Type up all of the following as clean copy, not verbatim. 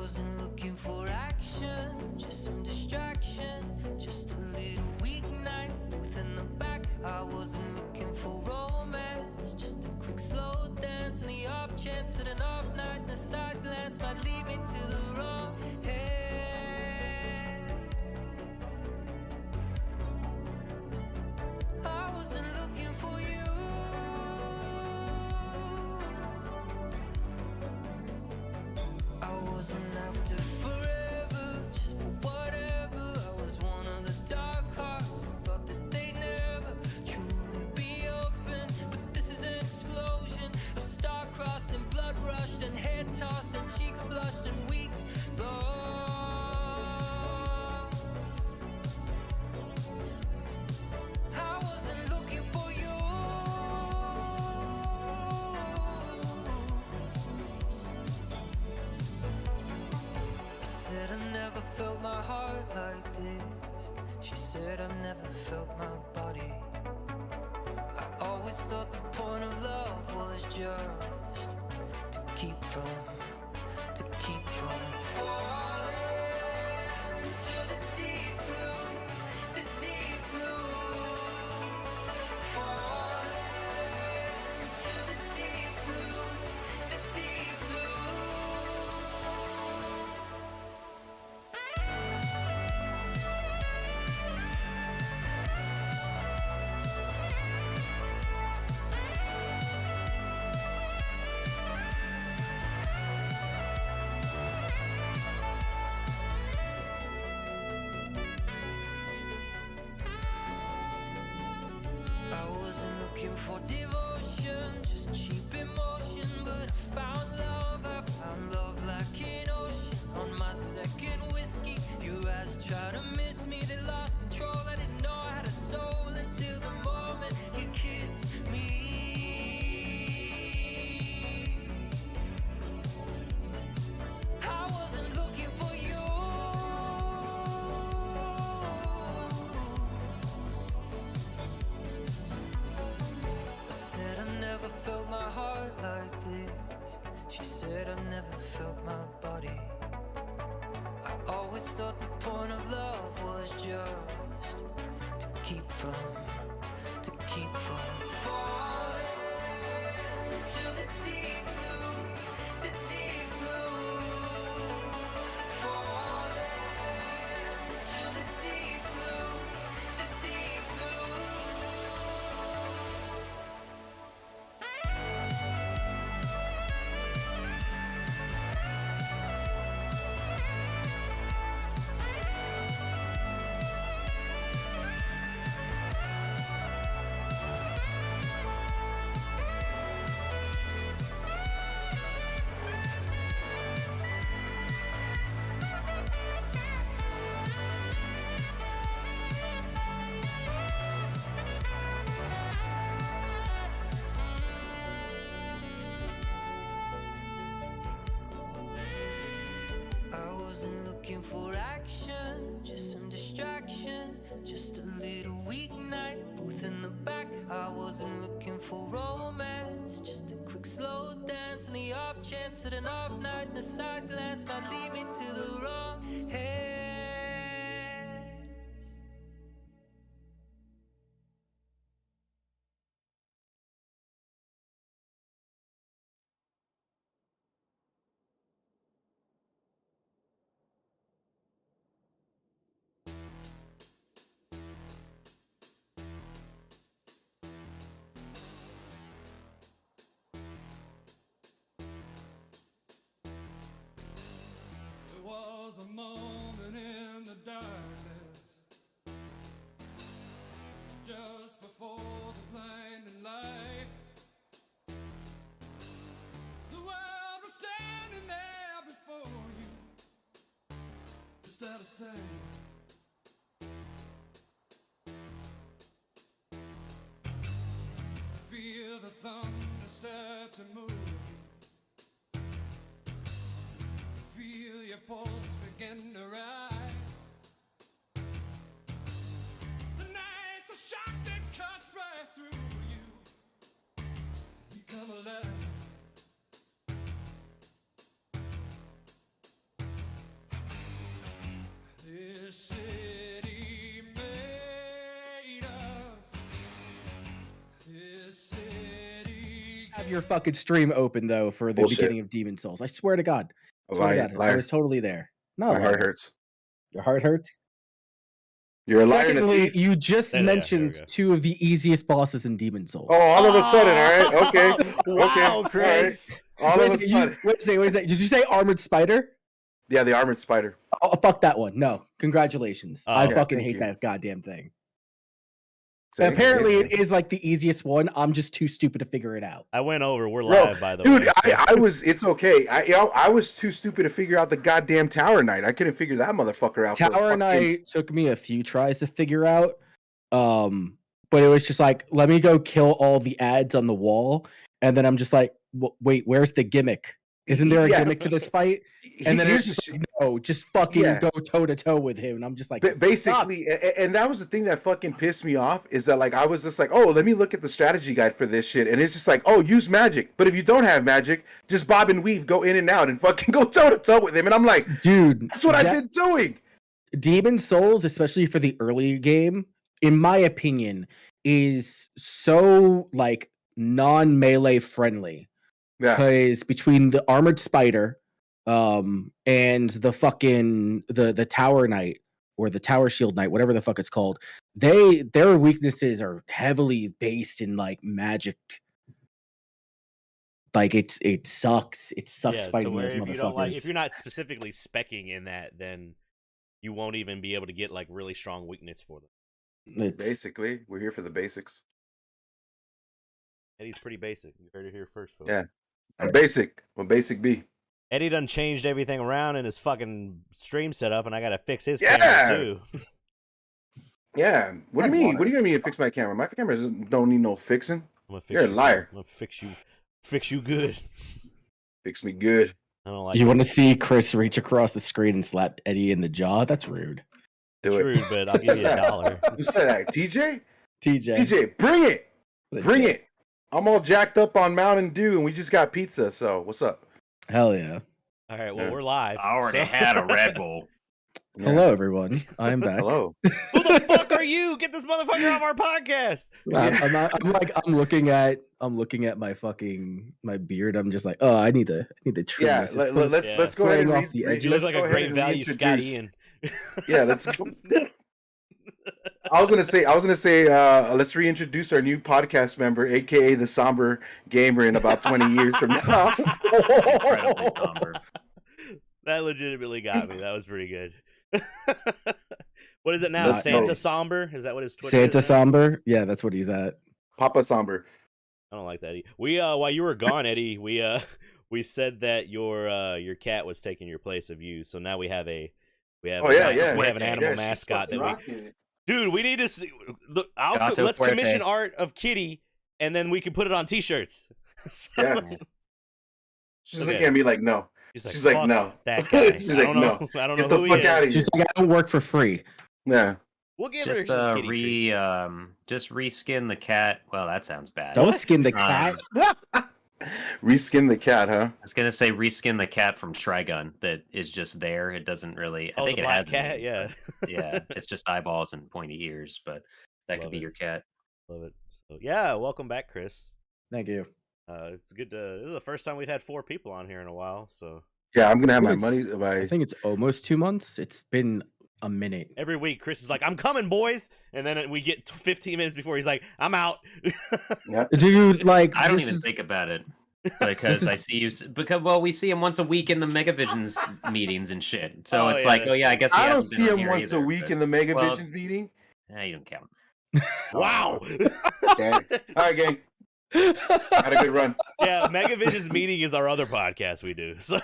wasn't looking for action, just some distraction, just a little weeknight, booth in the back. I wasn't looking for romance, just a quick slow dance, and the off chance that an off night and a side glance might lead me to the wrong hands. I wasn't looking for you. I wasn't after forever, just for whatever. I was one of the dark hearts who thought that they'd never truly be open. But this is an explosion of star-crossed and blood-rushed and head-tossed and cheeks blushed and weeks lost. I wasn't looking for you. I said I never felt my heart like this. She said I've never felt my body. I always thought the point of love was just to keep from falling to the deep blue, the deep blue. Falling to the deep blue, the deep blue. I wasn't looking for devotion, just cheap emotion, but I found love like an ocean. On my second whiskey, your eyes tried to miss me, they lost control. I didn't know I had a soul until the moment you kissed me. I wasn't looking for you. I said I never felt my heart like this. She said I've never felt my body. I always thought the point of love was just to keep from falling to the deep blue, the deep blue. Falling to the deep blue, the deep blue. I wasn't looking for action, just some distraction, just a little weeknight, booth in the back. I wasn't looking for romance, just a quick slow dance, and the off chance that an off night and a side glance might lead me to the wrong hands. There was a moment in the darkness, just before the blinding light. The world was standing there before you, just out of sight. Feel the thunder start to move. Feel your pulse begin to rise. The night's a shock that cuts right through you. You come alive. have your fucking stream open though for the beginning of Demon Souls. I swear to God. Liar. I was totally there. No, my heart hurts. Your heart hurts. You're a liar. Secondly, you just mentioned two of the easiest bosses in Demon Souls. Oh, all of a sudden, all right, okay. Wow, okay. Chris. All of a sudden. Wait a second. Did you say Armored Spider? Yeah, the Armored Spider. Oh, fuck that one. No, congratulations. I fucking hate that goddamn thing. Apparently, it is like the easiest one. I'm just too stupid to figure it out. I went over. We're live, by the way. Dude, I was. It's okay. I was too stupid to figure out the goddamn Tower Knight. I couldn't figure that motherfucker out. Tower Knight took me a few tries to figure out. But it was just like, let me go kill all the ads on the wall, and then I'm just like, wait, where's the gimmick? Isn't there a gimmick to this fight? And then it's just like, no, just fucking go toe to toe with him. And I'm just like, basically, and that was the thing that fucking pissed me off is that like I was just like, oh, let me look at the strategy guide for this shit, and it's just like, oh, use magic. But if you don't have magic, just bob and weave, go in and out, and fucking go toe to toe with him. And I'm like, dude, that's what I've been doing. Demon Souls, especially for the early game, in my opinion, is so like non-melee friendly. Because between the Armored Spider and the fucking the Tower Knight or the Tower Shield Knight, whatever the fuck it's called, their weaknesses are heavily based in like magic. Like it sucks. It sucks fighting those motherfuckers. If you're not specifically speccing in that, then you won't even be able to get like really strong weakness for them. Basically, we're here for the basics. Eddie's pretty basic. You heard it here first, folks. Yeah. I'm basic. I'm basic B. Eddie done changed everything around in his fucking stream setup, and I gotta fix his camera too. Yeah. What do you mean? What do you mean to fix my camera? My camera don't need no fixing. You're a liar. I'm gonna fix you good. Fix me good. I don't like. You want to see Chris reach across the screen and slap Eddie in the jaw? That's rude. Do it. Rude, but I'll give you $1. Who said that? TJ? TJ, bring it. Bring it. I'm all jacked up on Mountain Dew, and we just got pizza. So what's up? Hell yeah! All right, well we're live. I already had a Red Bull. Yeah. Hello, everyone. I'm back. Hello. Who the fuck are you? Get this motherfucker off our podcast. I'm looking at my beard. I'm just like, oh, I need to trim this. Let's go ahead and off the edge. You look like a great value Scott Ian. Yeah, let's go. I was gonna say, let's reintroduce our new podcast member, aka the Somber Gamer, in about 20 years from now. Incredibly somber. That legitimately got me. That was pretty good. What is it now? Santa Somber? Is that what his Twitter Santa is now? Somber? Yeah, that's what he's at. Papa Somber. I don't like that. We while you were gone, Eddie, we said that your cat was taking your place of you. So now we have an animal mascot that we. Dude, we need to see. Look, let's commission art of Kitty, and then we can put it on T-shirts. Yeah. She's looking at me like no. She's like no. That guy. She's like no. I don't Get know the who fuck he out of is. here. She's like, I don't work for free. Yeah. We'll give Just her some kitty just reskin the cat. Well, that sounds bad. Don't skin the cat. Reskin the cat, huh? I was gonna say reskin the cat from Trigun that is just there. It doesn't really. I think it has cat. any, Yeah. Yeah, it's just eyeballs and pointy ears, but that could be your cat. Love it. So, yeah, welcome back, Chris. Thank you. It's good to. This is the first time we've had 4 people on here in a while. So yeah, I'm gonna have my money. I think it's almost 2 months. It's been a minute. Every week, Chris is like, "I'm coming, boys," and then we get 15 minutes before he's like, "I'm out." Yep. Dude, like I don't even think about it. Because I see you, we see him once a week in the Megavisions meetings and shit. So it's like, oh yeah, I guess I don't see him once a week in the Megavisions meeting. You don't count. Wow. Okay. All right, gang. Had a good run. Yeah, Megavisions meeting is our other podcast we do. So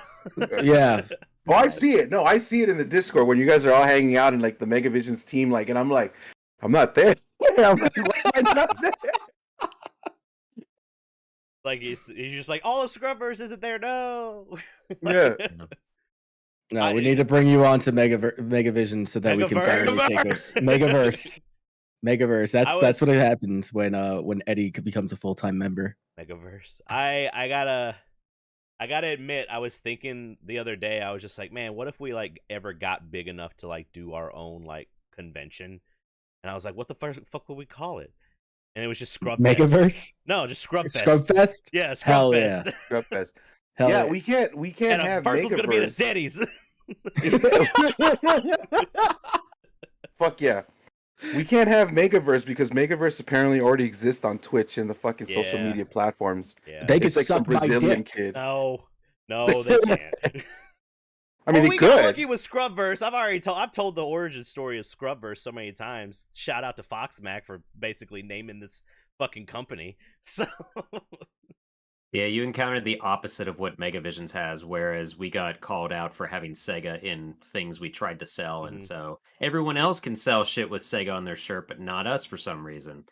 yeah. Oh, I see it. No, I see it in the Discord when you guys are all hanging out in like the Megavisions team, like, and I'm like, I'm not there. I'm like, why am I not there? Like he's just like, all of Scrubverse isn't there, no. Yeah. No, we need to bring you on to Megavision so that we can finally take it. Megaverse. That's what happens when Eddie becomes a full-time member. Megaverse. I gotta admit, I was thinking the other day, I was just like, man, what if we like ever got big enough to like do our own like convention? And I was like, what the fuck would we call it? and it was just Scrub Megaverse? No, just ScrubFest. ScrubFest? Yeah, Hell ScrubFest. yeah. ScrubFest. Hell Yeah, we can't And have first one's gonna be at Megaverse. Denny's. Fuck yeah. We can't have Megaverse because Megaverse apparently already exists on Twitch and the fucking social Yeah. media platforms. Yeah. They could It's like some suck my Brazilian dick. kid. No, they can't. I mean, Well, they we got could. lucky with ScrubVerse. I've told the origin story of ScrubVerse so many times. Shout out to FoxMac for basically naming this fucking company. So Yeah, you encountered the opposite of what Megavisions has, whereas we got called out for having Sega in things we tried to sell, and so everyone else can sell shit with Sega on their shirt, but not us for some reason.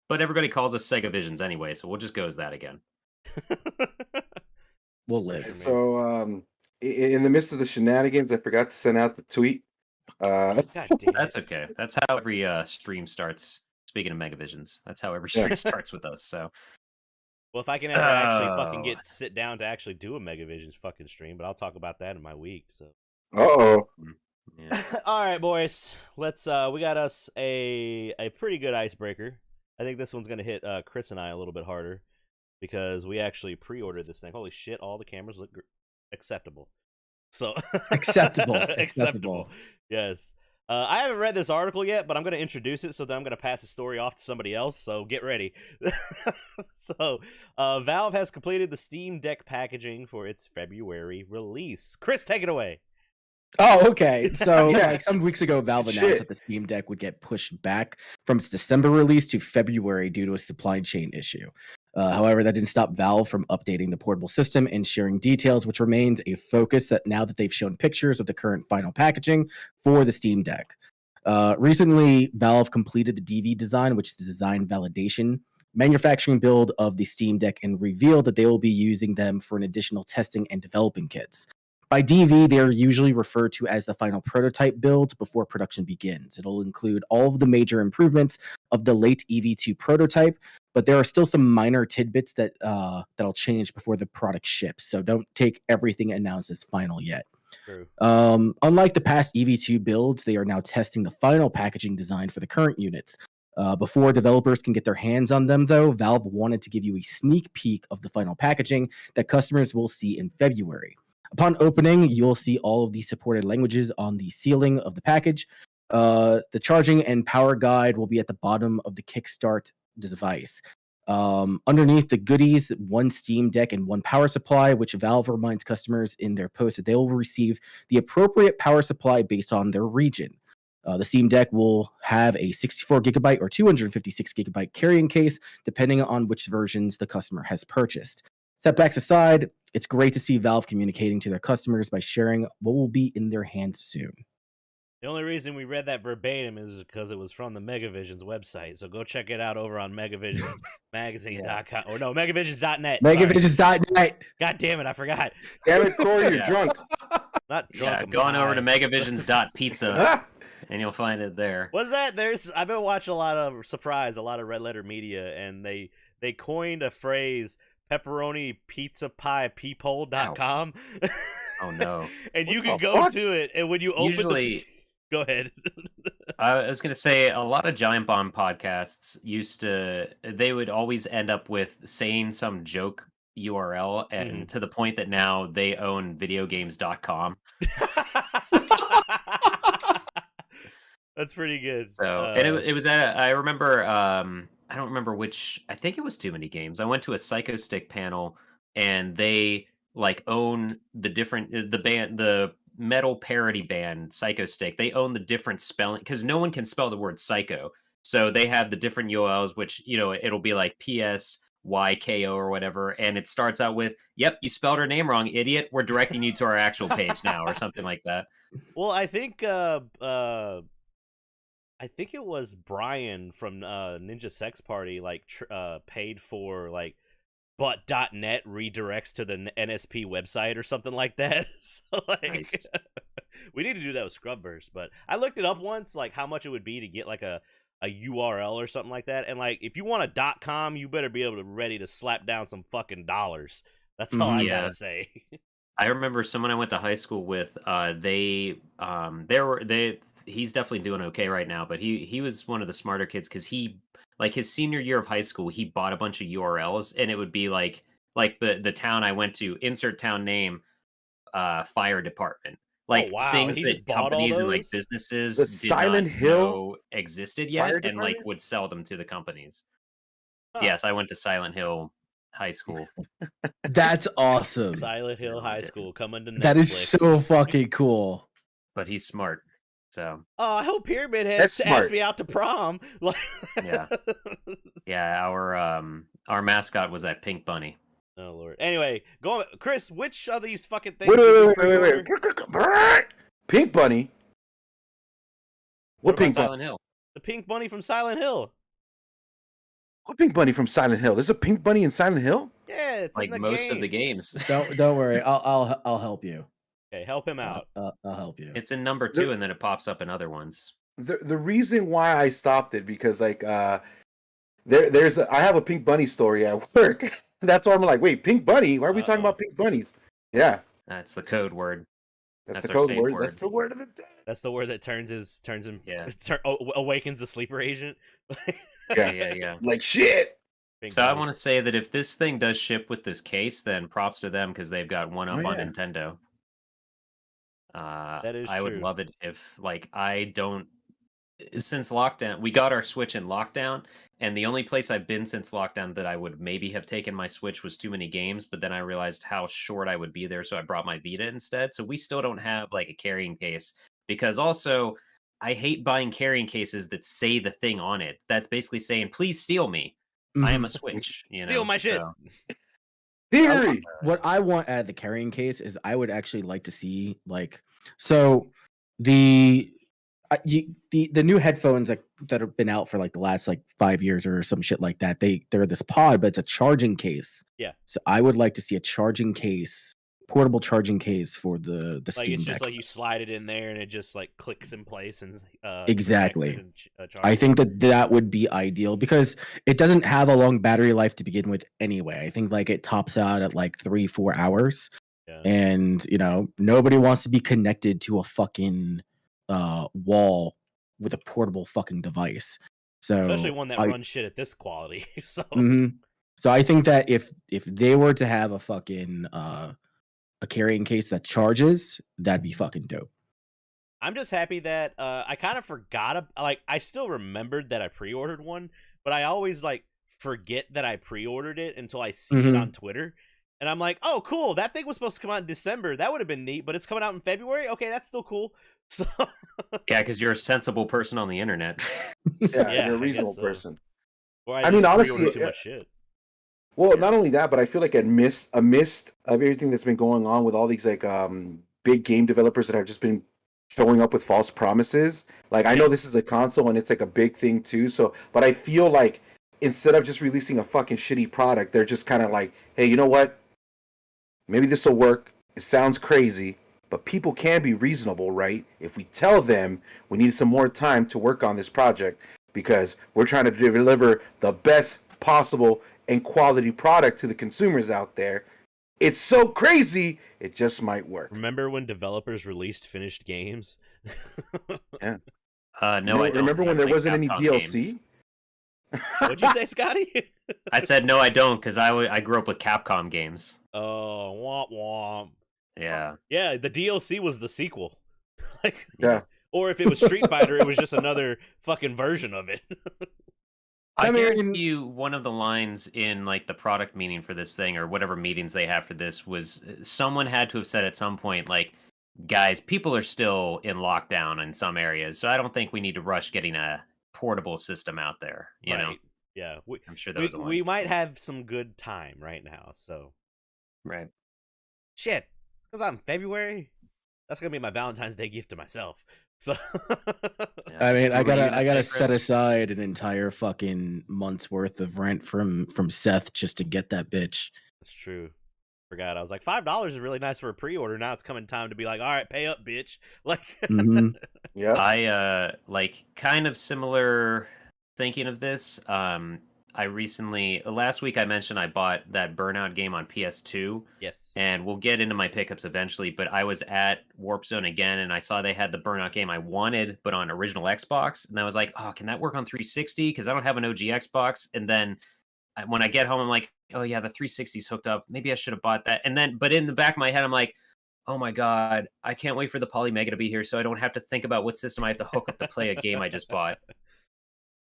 But everybody calls us Sega Visions anyway, so we'll just go as that again. We'll live. So, in the midst of the shenanigans, I forgot to send out the tweet. God damn That's it. okay. That's how every stream starts. Speaking of Megavisions, that's how every stream starts with us. So, Well, if I can ever actually fucking sit down to actually do a Megavisions fucking stream, but I'll talk about that in my week. So. Uh-oh. yeah. All right, boys. Let's. We got us a pretty good icebreaker. I think this one's gonna hit Chris and I a little bit harder because we actually pre-ordered this thing. Holy shit! All the cameras look acceptable. So Acceptable. Yes. I haven't read this article yet, but I'm going to introduce it, so then I'm going to pass the story off to somebody else, so get ready. So, Valve has completed the Steam Deck packaging for its February release. Chris, take it away. Oh, okay. So, like some weeks ago, Valve announced Shit. that the Steam Deck would get pushed back from its December release to February due to a supply chain issue. However, that didn't stop Valve from updating the portable system and sharing details, which remains a focus that now that they've shown pictures of the current final packaging for the Steam Deck. Recently, Valve completed the DV design, which is the design validation manufacturing build of the Steam Deck, and revealed that they will be using them for an additional testing and developing kits. By DV, they are usually referred to as the final prototype build before production begins. It'll include all of the major improvements of the late EV2 prototype, but there are still some minor tidbits that'll change before the product ships. So don't take everything announced as final yet. True. Unlike the past EV2 builds, they are now testing the final packaging design for the current units. Before developers can get their hands on them, though, Valve wanted to give you a sneak peek of the final packaging that customers will see in February. Upon opening, you'll see all of the supported languages on the ceiling of the package. The charging and power guide will be at the bottom of the Kickstart device. Underneath the goodies, one Steam Deck and one power supply, which Valve reminds customers in their post that they will receive the appropriate power supply based on their region. The Steam Deck will have a 64 gigabyte or 256 gigabyte carrying case, depending on which versions the customer has purchased. Setbacks aside, it's great to see Valve communicating to their customers by sharing what will be in their hands soon. The only reason we read that verbatim is because it was from the Megavisions website. So go check it out over on megavisionsmagazine.com. Or no, megavisions.net. Megavisions.net. God damn it, I forgot. Damn it, Corey, you're drunk. Not drunk. Yeah, I'm go on over to high. megavisions.pizza and you'll find it there. What's that? I've been watching a lot of Red Letter Media, and they coined a phrase, pepperoni pizza pie peephole.com. Oh no. And you can go to it, and when you open Usually, go ahead. I was going to say a lot of Giant Bomb podcasts they would always end up with saying some joke URL, and to the point that now they own videogames.com. That's pretty good. So, and it was I remember, I don't remember which, I think it was Too Many Games. I went to a Psycho Stick panel, and they like own the metal parody band Psycho Stick. They own the different spelling, because no one can spell the word psycho. So they have the different URLs, which, it'll be like PSYKO or whatever. And it starts out with, "Yep, you spelled her name wrong, idiot. We're directing you to our actual page now," or something like that. Well, I think it was Brian from Ninja Sex Party paid for like but.net redirects to the NSP website or something like that. So Nice. We need to do that with ScrubVerse, but I looked it up once, like how much it would be to get like a URL or something like that. And like if you want a .com, you better be ready to slap down some fucking dollars. That's all I gotta say. I remember someone I went to high school with, he's definitely doing okay right now, but he was one of the smarter kids, because he like his senior year of high school, he bought a bunch of URLs, and it would be like the town I went to, insert town name, fire department. Like things that companies and like businesses did Silent not Hill know existed yet, and like would sell them to the companies. Yes, I went to Silent Hill High School. That's awesome. Silent Hill High School coming to Netflix. That is so fucking cool. But he's smart. So I hope Pyramid Head asked me out to prom. Yeah. Yeah, our mascot was that pink bunny. Oh Lord. Anyway, go on, Chris. Which of these fucking things? Wait. Pink bunny. What pink bunny? Silent Hill. The pink bunny from Silent Hill. What pink bunny from Silent Hill? There's a pink bunny in Silent Hill? Yeah, it's like in the most game. of the games. Don't worry. I'll help you. Okay, help him out. I'll help you. It's in number 2, and then it pops up in other ones. The reason why I stopped it because like I have a pink bunny story at work. That's why I'm like, wait, pink bunny? Why are we talking about pink bunnies? Yeah, that's the code word. That's the code word. That's the word of the day. That's the word that turns him. Yeah. Awakens the sleeper agent. Yeah. Like shit. Pink bunny. I want to say that if this thing does ship with this case, then props to them because they've got one up on Nintendo. That is I true. would love it if since lockdown, we got our Switch in lockdown, and the only place I've been since lockdown that I would maybe have taken my Switch was too many games, but then I realized how short I would be there, so I brought my Vita instead. So we still don't have like a carrying case, because also I hate buying carrying cases that say the thing on it. That's basically saying, please steal me. I am a Switch. Steal my shit. Theory. What I want out of the carrying case is I would actually like to see the new headphones that have been out for like the last 5 years or some shit like that. They're this pod, but it's a charging case. Yeah. So I would like to see a charging case, portable charging case for the Steam it's Deck. just like you slide it in there and it just like clicks in place and exactly. I think that would be ideal because it doesn't have a long battery life to begin with anyway. I think it tops out at 3-4 hours. Yeah. And nobody wants to be connected to a fucking wall with a portable fucking device. So especially one that runs shit at this quality. So So I think that if they were to have a fucking a carrying case that charges, that'd be fucking dope. I'm just happy that I kind of forgot I still remembered that I pre-ordered one, but I always forget that I pre-ordered it until I see it on Twitter. And I'm like, oh, cool. That thing was supposed to come out in December. That would have been neat, but it's coming out in February. Okay, that's still cool. So yeah, because you're a sensible person on the internet. Yeah, you're a reasonable person. Or I mean, honestly, too much shit. Well, not only that, but I feel like a mist of everything that's been going on with all these big game developers that have just been showing up with false promises. I know this is a console and it's a big thing too. So, but I feel like instead of just releasing a fucking shitty product, they're just kind of hey, you know what? Maybe this will work. It sounds crazy, but people can be reasonable, right? If we tell them we need some more time to work on this project because we're trying to deliver the best possible and quality product to the consumers out there, it's so crazy, it just might work. Remember when developers released finished games? Yeah. No, I don't. Remember when there wasn't any DLC? What'd you say, Scotty? I said no, I don't, because I grew up with Capcom games. Oh, womp womp. Yeah. Yeah, the DLC was the sequel. Yeah. Or if it was Street Fighter, it was just another fucking version of it. I guarantee you one of the lines in the product meeting for this thing or whatever meetings they have for this was someone had to have said at some point, guys, people are still in lockdown in some areas, so I don't think we need to rush getting a portable system out there, you know? Yeah. I'm sure that was a line. We might have some good time right now, so. Right. Shit. It comes out in February? That's going to be my Valentine's Day gift to myself. So I mean, I gotta set aside an entire fucking month's worth of rent from Seth just to get that bitch. That's true. Forgot. I was like, $5 is really nice for a pre-order. Now it's coming time to be all right, pay up, bitch. Yeah. I kind of similar thinking of this. I recently, last week I mentioned I bought that Burnout game on PS2. Yes. And we'll get into my pickups eventually, but I was at Warp Zone again and I saw they had the Burnout game I wanted, but on original Xbox. And I was like, oh, can that work on 360? Because I don't have an OG Xbox. And then when I get home, I'm like, oh yeah, the 360's hooked up. Maybe I should have bought that. And then, but in the back of my head, I'm like, oh my God, I can't wait for the Polymega to be here so I don't have to think about what system I have to hook up to play a game I just bought.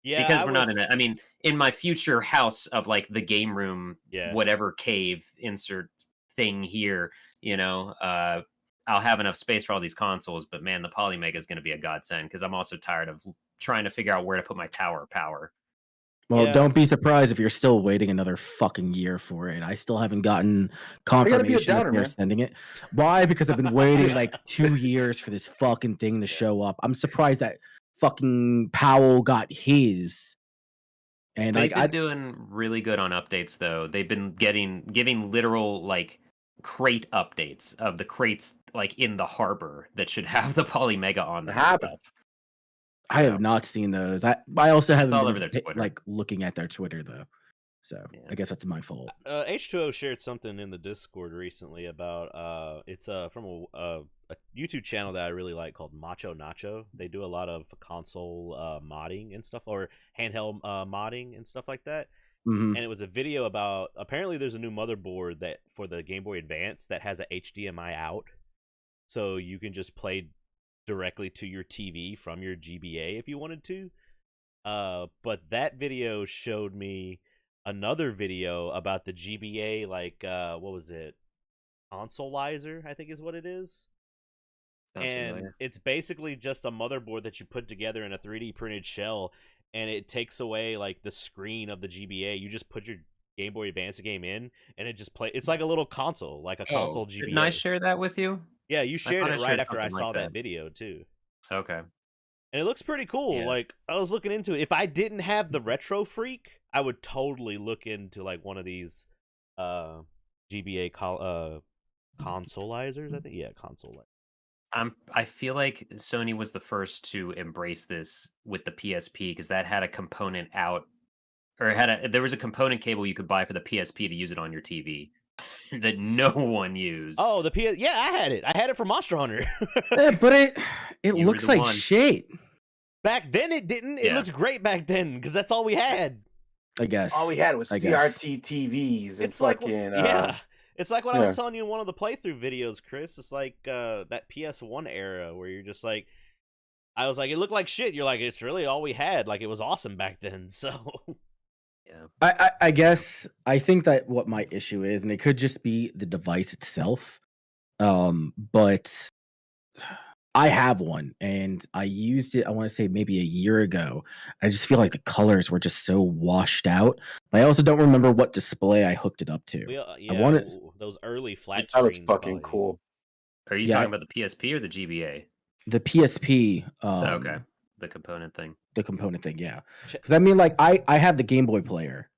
Yeah, because we're not in it. I mean, in my future house of like the game room, whatever cave insert thing here, I'll have enough space for all these consoles. But man, the Polymega is going to be a godsend because I'm also tired of trying to figure out where to put my tower power. Well, don't be surprised if you're still waiting another fucking year for it. I still haven't gotten confirmation that they're sending it. Why? Because I've been waiting like 2 years for this fucking thing to show up. I'm surprised that fucking Powell got his. And they've been doing really good on updates, though. They've been giving literal like crate updates of the crates like in the harbor that should have the Polymega on them. Stuff. I have not seen those. I also haven't all over their Twitter. Like looking at their Twitter though. So I guess that's my fault. H2O shared something in the Discord recently about it's from a YouTube channel that I really like called Macho Nacho. They do a lot of console modding and stuff, or handheld modding and stuff like that. Mm-hmm. And it was a video about, apparently there's a new motherboard that for the Game Boy Advance that has a HDMI out, so you can just play directly to your TV from your GBA if you wanted to. But that video showed me another video about the GBA, like what was it, Consolizer, I think is what it is. And it's basically just a motherboard that you put together in a 3D printed shell, and it takes away like the screen of the GBA. You just put your Game Boy Advance game in, and it just play. It's like a little console, like a console GBA. Didn't I share that with you? Yeah, you shared it right after I saw that video too. Okay. And it looks pretty cool. Yeah. Like, I was looking into it. If I didn't have the Retro Freak, I would totally look into like one of these GBA consolizers, I think. Yeah, consolizers. I feel like Sony was the first to embrace this with the PSP because that had a component out, or there was a component cable you could buy for the PSP to use it on your TV that no one used. Oh, yeah, I had it. I had it for Monster Hunter. Yeah, but it looks like shit. Back then it didn't. It looked great back then because that's all we had. I guess all we had was CRT TVs. It's fucking It's like what I was telling you in one of the playthrough videos, Chris. It's like that PS1 era where you're just like, I was like, it looked like shit. You're like, it's really all we had. Like, it was awesome back then. So, yeah. I guess I think that what my issue is, and it could just be the device itself. But I have one, and I used it, I want to say maybe a year ago. I just feel like the colors were just so washed out. But I also don't remember what display I hooked it up to. I wanted those early flat screens. That looks fucking cool. Are you talking about the PSP or the GBA? The PSP. Okay. The component thing. The component thing, yeah. Because I mean, like, I have the Game Boy player.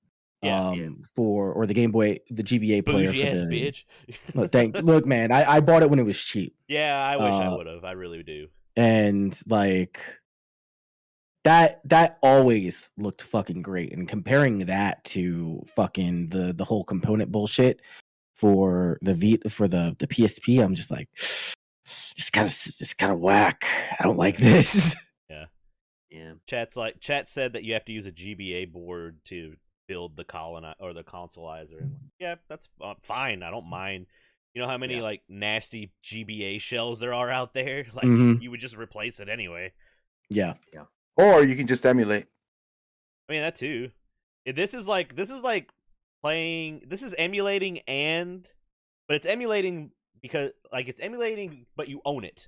Or the Game Boy, the GBA player. Bougie ass bitch. Look, man, I bought it when it was cheap. Yeah, I wish I would have. I really do. And like that always looked fucking great. And comparing that to fucking the whole component bullshit for the PSP, I'm just like, it's kind of whack. I don't like this. Yeah. Chat said that you have to use a GBA board to build the consolizer. Yeah, that's fine. I don't mind. You know how many like nasty GBA shells there are out there? Like you would just replace it anyway. Yeah. Or you can just emulate. I mean, that too. This is emulating, but it's emulating because like it's emulating, but you own it.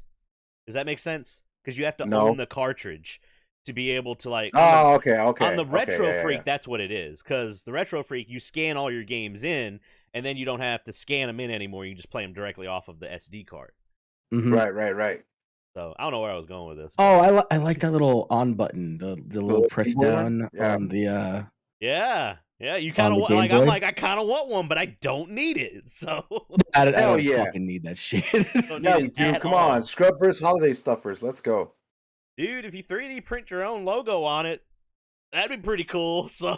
Does that make sense? Because you have to own the cartridge to be able to like. Oh, okay. On the Retro Freak, that's what it is. Because the Retro Freak, you scan all your games in, and then you don't have to scan them in anymore. You just play them directly off of the SD card. Mm-hmm. Right. So I don't know where I was going with this. Oh, I like that little on button, the little press down on the. Yeah. You kind of like. I'm like, I kind of want one, but I don't need it. So I don't fucking need that shit. Yeah, we do. Come on, ScrubVerse holiday stuffers. Let's go. Dude, if you 3D print your own logo on it, That'd be pretty cool. So,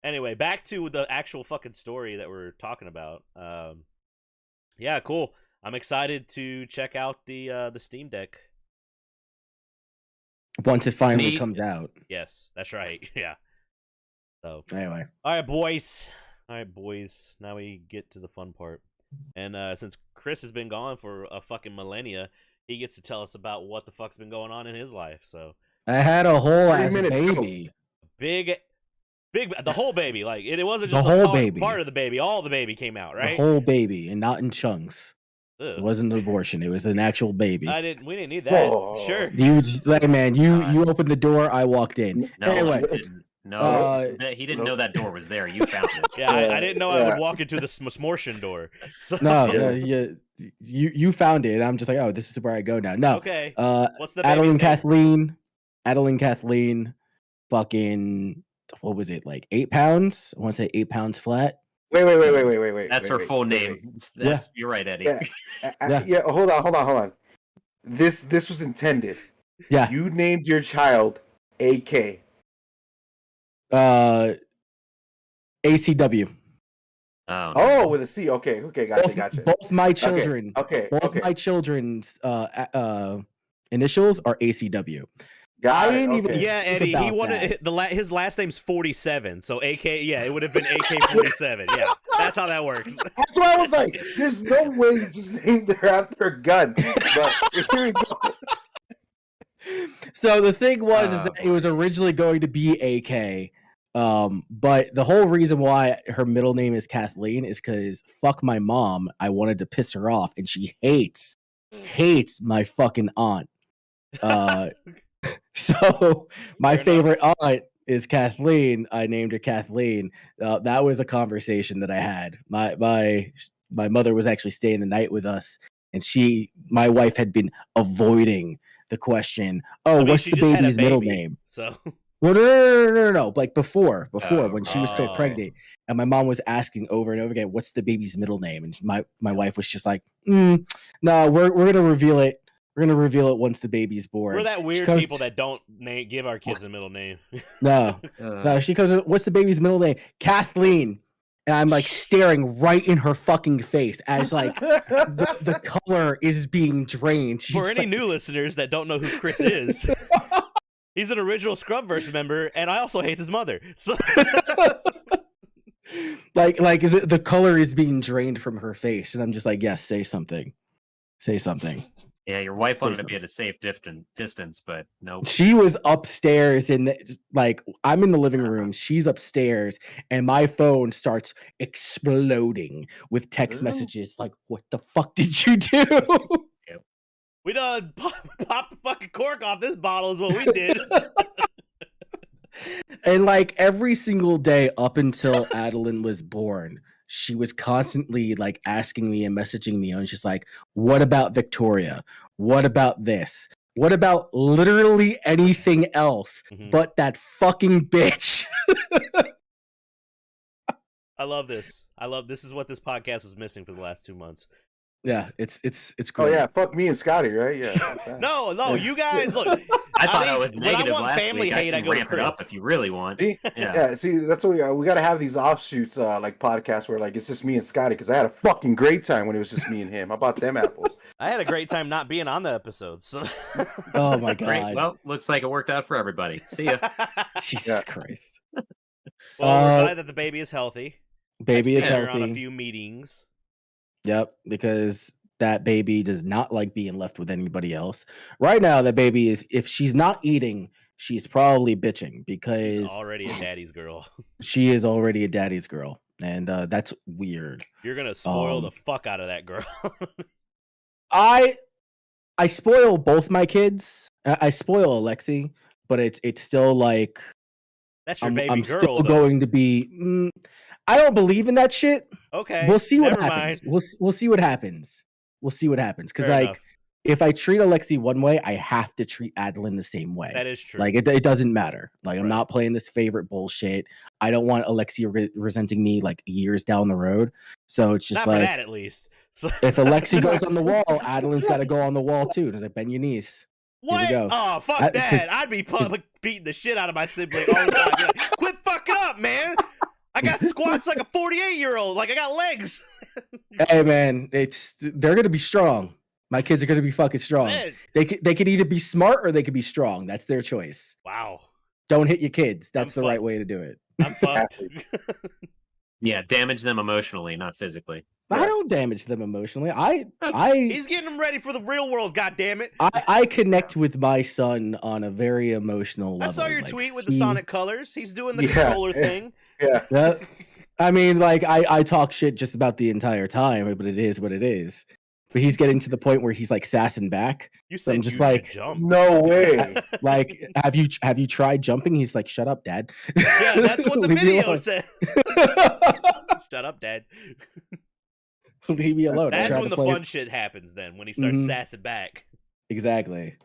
anyway, back to the actual fucking story that we're talking about. Yeah, cool. I'm excited to check out the Steam Deck once it finally comes out. Yes, that's right. Yeah. So anyway, all right, boys. Now we get to the fun part. And since Chris has been gone for a fucking millennia, he gets to tell us about what the fuck's been going on in his life. So I had a whole ass baby. Big, the whole baby. Like it wasn't just the whole baby. Part of the baby. All the baby came out, right? The whole baby, and not in chunks. Ugh. It wasn't an abortion. It was an actual baby. We didn't need that. Whoa. Sure. You opened the door. I walked in. No, anyway. No, he didn't know that door was there. You found it. Yeah, I didn't know I would walk into the smortion door. So. No, you found it. I'm just like, oh, this is where I go now. No. Okay. What's the Adeline Kathleen, fucking, what was it, like 8 pounds? I want to say 8 pounds flat. Wait. That's her full name. You're right, Eddie. Yeah. Hold on. This was intended. Yeah. You named your child AK. ACW. Oh, with a C. Okay, gotcha. Both my children. Okay. My children's initials are ACW. I didn't even. Yeah, Eddie. He wanted his last name's 47, so AK. Yeah, it would have been AK-47. Yeah, that's how that works. That's why I was like, "There's no way you just named her after a gun." But here we go. So the thing was is that it was originally going to be AK, but the whole reason why her middle name is Kathleen is because fuck my mom. I wanted to piss her off, and she hates my fucking aunt. So my favorite aunt is Kathleen. I named her Kathleen. That was a conversation that I had. My mother was actually staying the night with us, and my wife had been avoiding the question. What's the baby's middle name? So, well, no. Like before when she was still pregnant, and my mom was asking over and over again, "What's the baby's middle name?" And my wife was just like, "No, we're gonna reveal it. We're gonna reveal it once the baby's born." We're that weird people that don't give our kids a middle name. No. She goes, "What's the baby's middle name?" Kathleen. And I'm like staring right in her fucking face as like the color is being drained. She's For any new listeners that don't know who Chris is, he's an original ScrubVerse member, and I also hate his mother. So like the color is being drained from her face, and I'm just like, yes, say something. Yeah, your wife wanted to be at a safe distance, but no. She was upstairs, and like I'm in the living room. She's upstairs, and my phone starts exploding with text messages like, "What the fuck did you do?" Yep. We done pop the fucking cork off this bottle is what we did. And like every single day up until Adeline was born, she was constantly like asking me and messaging me, and she's like, "What about Victoria? What about this? What about literally anything else but that fucking bitch?" I love this. This is what this podcast was missing for the last 2 months. Yeah, it's great. Oh yeah, fuck me and Scotty, right? Yeah. No, you guys look. I thought I was negative when I want last family week. hate, I can go to ramp Chris. it up if you really want. See, that's what we got to have these offshoots, like podcasts where like it's just me and Scotty, because I had a fucking great time when it was just me and him. How about them apples? I had a great time not being on the episode. So. Oh my god! Great. Well, looks like it worked out for everybody. See ya. Jesus Christ. Well, we're glad that the baby is healthy. Baby is healthy. healthy. On a few meetings. Yep, because that baby does not like being left with anybody else. Right now, that baby is, if she's not eating, she's probably bitching because she's already a daddy's girl. She is already a daddy's girl, and that's weird. You're gonna spoil the fuck out of that girl. I spoil both my kids. I spoil Alexi, but it's still like that's your baby I'm girl. Still going to be. I don't believe in that shit. Okay, we'll see what Never happens. Mind. We'll see what happens. We'll see what happens. Because Fair like, enough. If I treat Alexi one way, I have to treat Adeline the same way. That is true. Like it doesn't matter. Like I'm not playing this favorite bullshit. I don't want Alexi resenting me like years down the road. So it's just not like for that at least. So. If Alexi goes on the wall, Adeline's got to go on the wall too. And it's like, bend your knees. What? Oh, fuck that. I'd be beating the shit out of my sibling all the time. Like, quit fucking up, man. I got squats like a 48-year-old. Like, I got legs. Hey, man, they're going to be strong. My kids are going to be fucking strong. Man. They could either be smart or they could be strong. That's their choice. Wow. Don't hit your kids. That's the right way to do it. I'm fucked. Yeah, damage them emotionally, not physically. I don't damage them emotionally. He's getting them ready for the real world, goddammit. I connect with my son on a very emotional level. I saw your tweet with the Sonic colors. He's doing the controller thing. Yeah. I mean, like, I talk shit just about the entire time, but it is what it is. But he's getting to the point where he's like sassing back. You said I'm just like, jump. No way. Like, have you tried jumping? He's like, shut up, Dad. Yeah, that's what the video said. Shut up, Dad. Leave me alone. That's when the fun shit happens. Then when he starts sassing back. Exactly.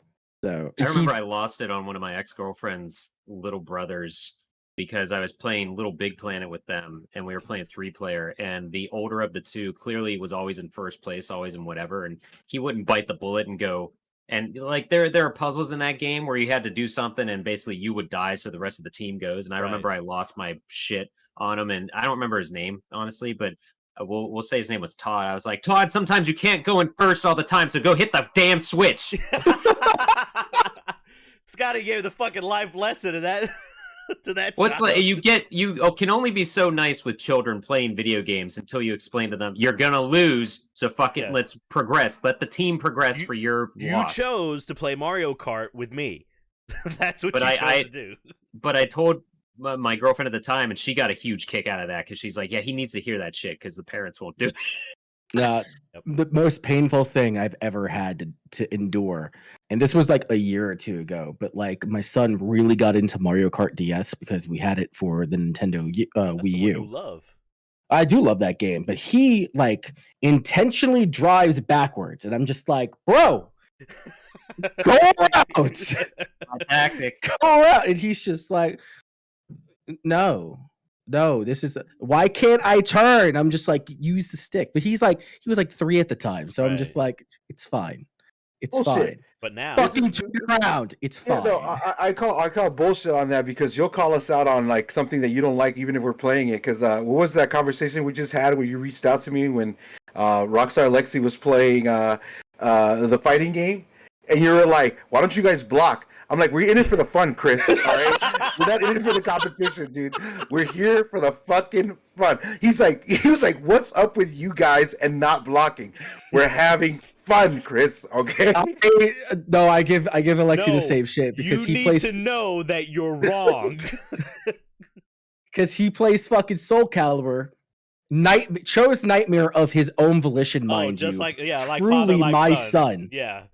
So I remember I lost it on one of my ex-girlfriend's little brothers because I was playing Little Big Planet with them, and we were playing 3-player, and the older of the two clearly was always in first place, always in whatever, and he wouldn't bite the bullet and go. And like there are puzzles in that game where you had to do something, and basically you would die, so the rest of the team goes. And I remember I lost my shit on him, and I don't remember his name honestly, but we'll say his name was Todd. I was like, Todd, sometimes you can't go in first all the time, so go hit the damn switch. Scotty gave the fucking life lesson to that. To that. What's child. Like you can only be so nice with children playing video games until you explain to them you're gonna lose, so fuck it, let's progress. Let the team progress for your loss. You chose to play Mario Kart with me. That's what you chose to do. But I told my girlfriend at the time, and she got a huge kick out of that because she's like, yeah, he needs to hear that shit because the parents won't do it. The most painful thing I've ever had to endure, and this was like a year or two ago, but like my son really got into Mario Kart DS because we had it for the Nintendo Wii U. You love. I do love that game, but he like intentionally drives backwards, and I'm just like, bro, go around. Tactic. Go around, and he's just like, no, this is why can't I turn? I'm just like, use the stick. But he was like 3 at the time, so I'm just like, it's fine, it's fine. But now, fucking turn around, it's fine. No, I call bullshit on that because you'll call us out on like something that you don't like, even if we're playing it. Because what was that conversation we just had where you reached out to me when Rockstar Lexi was playing the fighting game, and you were like, why don't you guys block? I'm like, we're in it for the fun, Chris, all right? We're not in it for the competition, dude. We're here for the fucking fun. He was like, what's up with you guys and not blocking? We're having fun, Chris, okay? I give Alexi the same shit because he plays... to know that you're wrong. Because he plays fucking Soul Calibur. Chose Nightmare of his own volition, mind just you. like truly father, like my son. Yeah.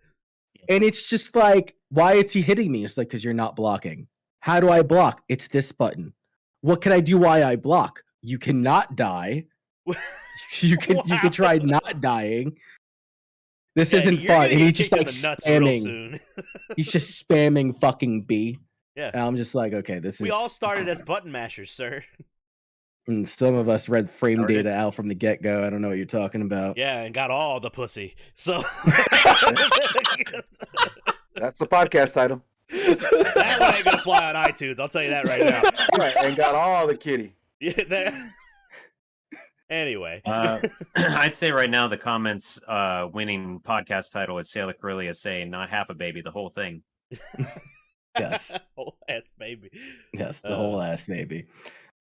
And it's just like, why is he hitting me? It's like, because you're not blocking. How do I block? It's this button. What can I do while I block? You cannot die. You can try not dying. This isn't fun. And he's just like spamming. He's just spamming fucking B. Yeah. And I'm just like, okay, We all started as button mashers, sir. And some of us read frame data out from the get-go. I don't know what you're talking about. Yeah, and got all the pussy. So that's the podcast title. That one ain't gonna fly on iTunes. I'll tell you that right now. Right, and got all the kitty. Yeah. Anyway, I'd say right now the comments winning podcast title is Sailor Corellia saying "not half a baby, the whole thing." Yes, whole ass baby. Yes, the whole ass baby.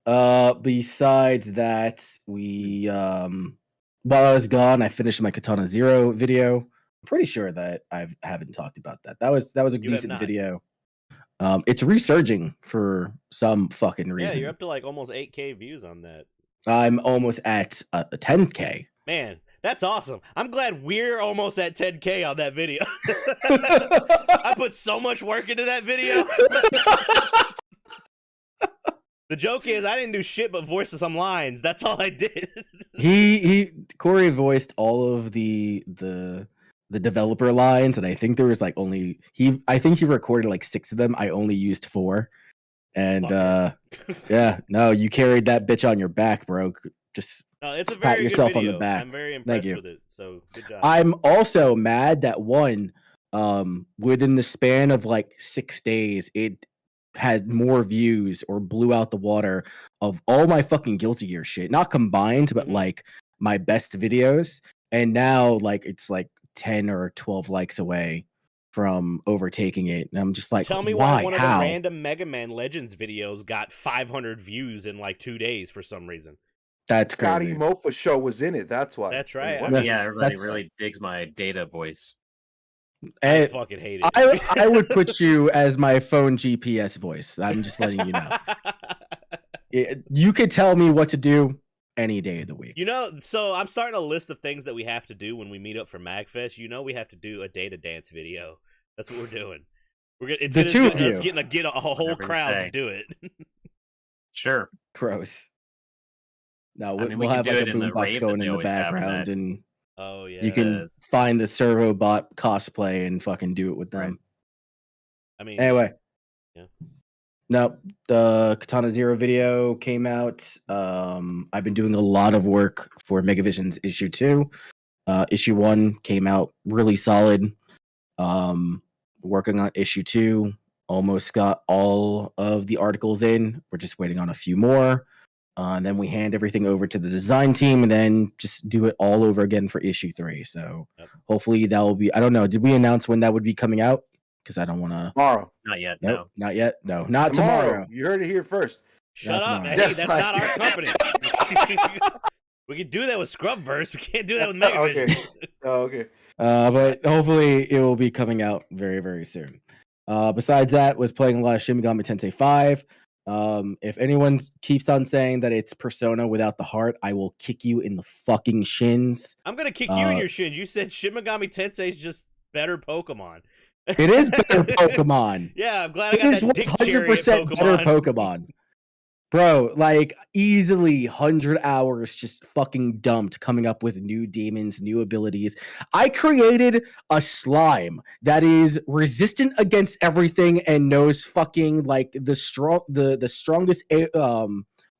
Besides that, while I was gone, I finished my Katana Zero video. I'm pretty sure that I haven't talked about that. That was a decent video. It's resurging for some fucking reason. Yeah, you're up to like almost 8K views on that. I'm almost at 10K. Man, that's awesome. I'm glad we're almost at 10K on that video. I put so much work into that video. The joke is I didn't do shit but voice some lines. That's all I did. Corey voiced all of the developer lines, and I think there was like I think he recorded like 6 of them. I only used 4. And yeah, no, you carried that bitch on your back, bro. Just it's a pat very yourself good video. on the back. I'm very impressed with it. So good job. I'm also mad that within the span of like 6 days, it had more views or blew out the water of all my fucking Guilty Gear shit. Not combined, but like my best videos. And now like it's like 10 or 12 likes away from overtaking it. And I'm just like, tell me why one of the random Mega Man Legends videos got 500 views in like 2 days for some reason. That's Scotty crazy. Mofa show was in it. That's why. That's right. I mean, yeah, everybody really digs my data voice. I fucking hate it. I would put you as my phone GPS voice. I'm just letting you know. You could tell me what to do any day of the week. You know, so I'm starting a list of things that we have to do when we meet up for MagFest. You know, we have to do a data dance video. That's what we're doing. It's the two of you us get a whole crowd to do it. Sure. Gross. No, I mean, we'll have like a boombox going in the always background, and oh yeah, you can find the Servo Bot cosplay and fucking do it with them. Right. I mean, anyway, yeah. No, the Katana Zero video came out. I've been doing a lot of work for Megavision's issue 2. Issue 1 came out really solid. Working on issue 2. Almost got all of the articles in. We're just waiting on a few more. And then we hand everything over to the design team and then just do it all over again for issue 3. So hopefully that will be, I don't know. Did we announce when that would be coming out? Because I don't want to. Tomorrow. Not yet. Nope, no. Not yet. No, not tomorrow. You heard it here first. Shut up. Hey, that's not our company. We can do that with ScrubVerse. We can't do that with Megavision. Okay. Okay. But hopefully it will be coming out very, very soon. Besides that, was playing a lot of Shin Megami Tensei 5. If anyone keeps on saying that it's Persona without the heart, I will kick you in the fucking shins. I'm gonna kick you in your shins. You said Shin Megami Tensei is just better Pokemon. It is better Pokemon. Yeah, I'm glad I got that dick cherry 100% better Pokemon. Bro, like easily 100 hours just fucking dumped coming up with new demons, new abilities. I created a slime that is resistant against everything and knows fucking like the strongest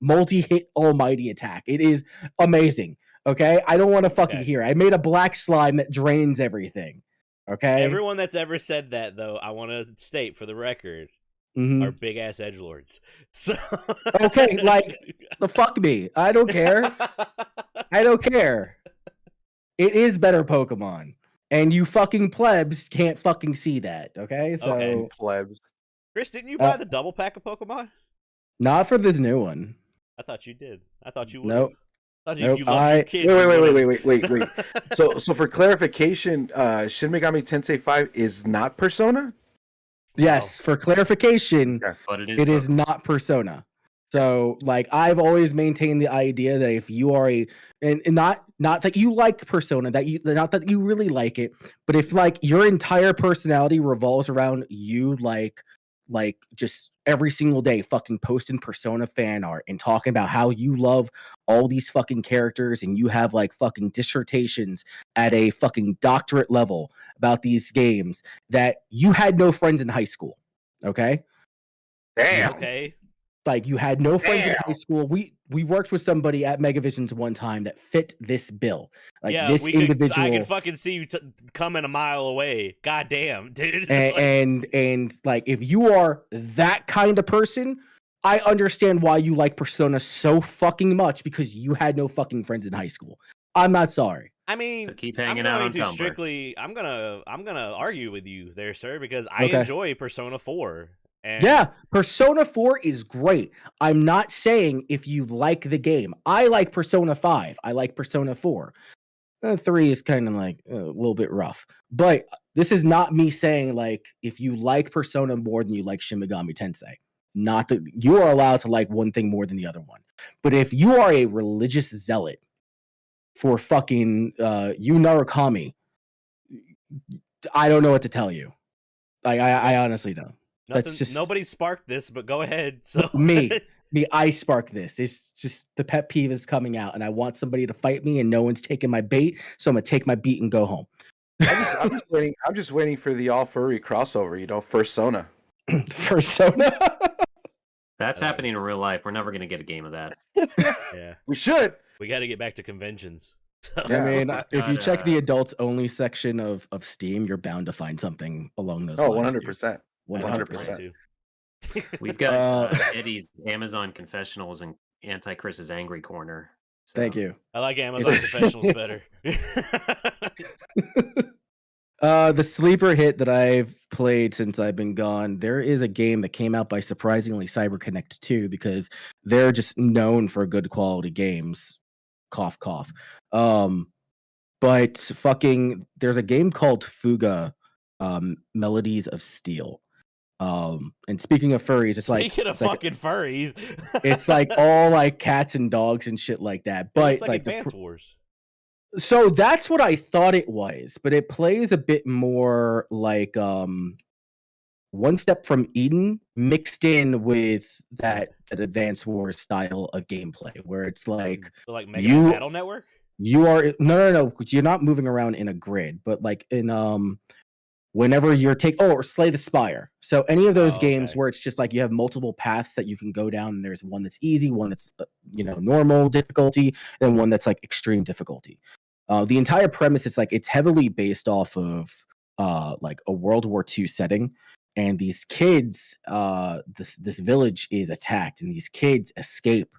multi-hit almighty attack. It is amazing. Okay? I don't want to fucking hear. I made a black slime that drains everything. Okay? Everyone that's ever said that though, I want to state for the record, are big ass edgelords. So okay, like the fuck me. I don't care. I don't care. It is better Pokemon. And you fucking plebs can't fucking see that, okay? So plebs. Chris, didn't you buy the double pack of Pokemon? Not for this new one. I thought you did. I thought you would. Nope. If you loved your kids, wait. So for clarification, Shin Megami Tensei 5 is not Persona? Yes, for clarification, but it is not Persona. So, like, I've always maintained the idea that if you are and not that you like Persona, not that you really like it, but if like your entire personality revolves around you, like just every single day fucking posting Persona fan art and talking about how you love all these fucking characters and you have like fucking dissertations at a fucking doctorate level about these games, that you had no friends in high school. Okay. Damn. Okay. Like you had no friends in high school. We worked with somebody at Megavision's one time that fit this bill. Like this individual. I can fucking see you coming a mile away. God damn, dude. And like if you are that kind of person, I understand why you like Persona so fucking much, because you had no fucking friends in high school. I'm not sorry. I mean, so keep hanging out on Tumblr. I'm gonna argue with you there, sir, because I enjoy Persona 4. And yeah, Persona 4 is great. I'm not saying if you like the game. I like Persona 5. I like Persona 4. 3 is kind of like a little bit rough. But this is not me saying like if you like Persona more than you like Shin Megami Tensei. Not that you are allowed to like one thing more than the other one. But if you are a religious zealot for fucking Yu Narukami, I don't know what to tell you. I honestly don't. That's just nobody sparked this, but go ahead. So me, I spark this. It's just the pet peeve is coming out, and I want somebody to fight me, and no one's taking my bait, so I'm gonna take my beat and go home. I'm just waiting for the all furry crossover. Fursona. Persona. That's happening in real life. We're never gonna get a game of that. Yeah, we should. We got to get back to conventions. I mean, if you check the adults only section of Steam, you're bound to find something along those lines. 100%. 100%. We've got Eddie's Amazon Confessionals and Antichris's Angry Corner. So. Thank you. I like Amazon Confessionals better. The sleeper hit that I've played since I've been gone, there is a game that came out by surprisingly CyberConnect 2 because they're just known for good quality games. Cough, cough. But fucking, there's a game called Fuga, Melodies of Steel. And speaking of furries, it's like furries, it's like all like cats and dogs and shit like that. But it's like Advance Wars. So that's what I thought it was, but it plays a bit more like One Step from Eden mixed in with that Advance Wars style of gameplay, where it's like Mega Man Battle Network. You are no. You're not moving around in a grid, but like in whenever you're or Slay the Spire. So any of those games where it's just like you have multiple paths that you can go down, and there's one that's easy, one that's normal difficulty, and one that's like extreme difficulty. The entire premise is like it's heavily based off of like a World War II setting, and these kids, this village is attacked, and these kids escape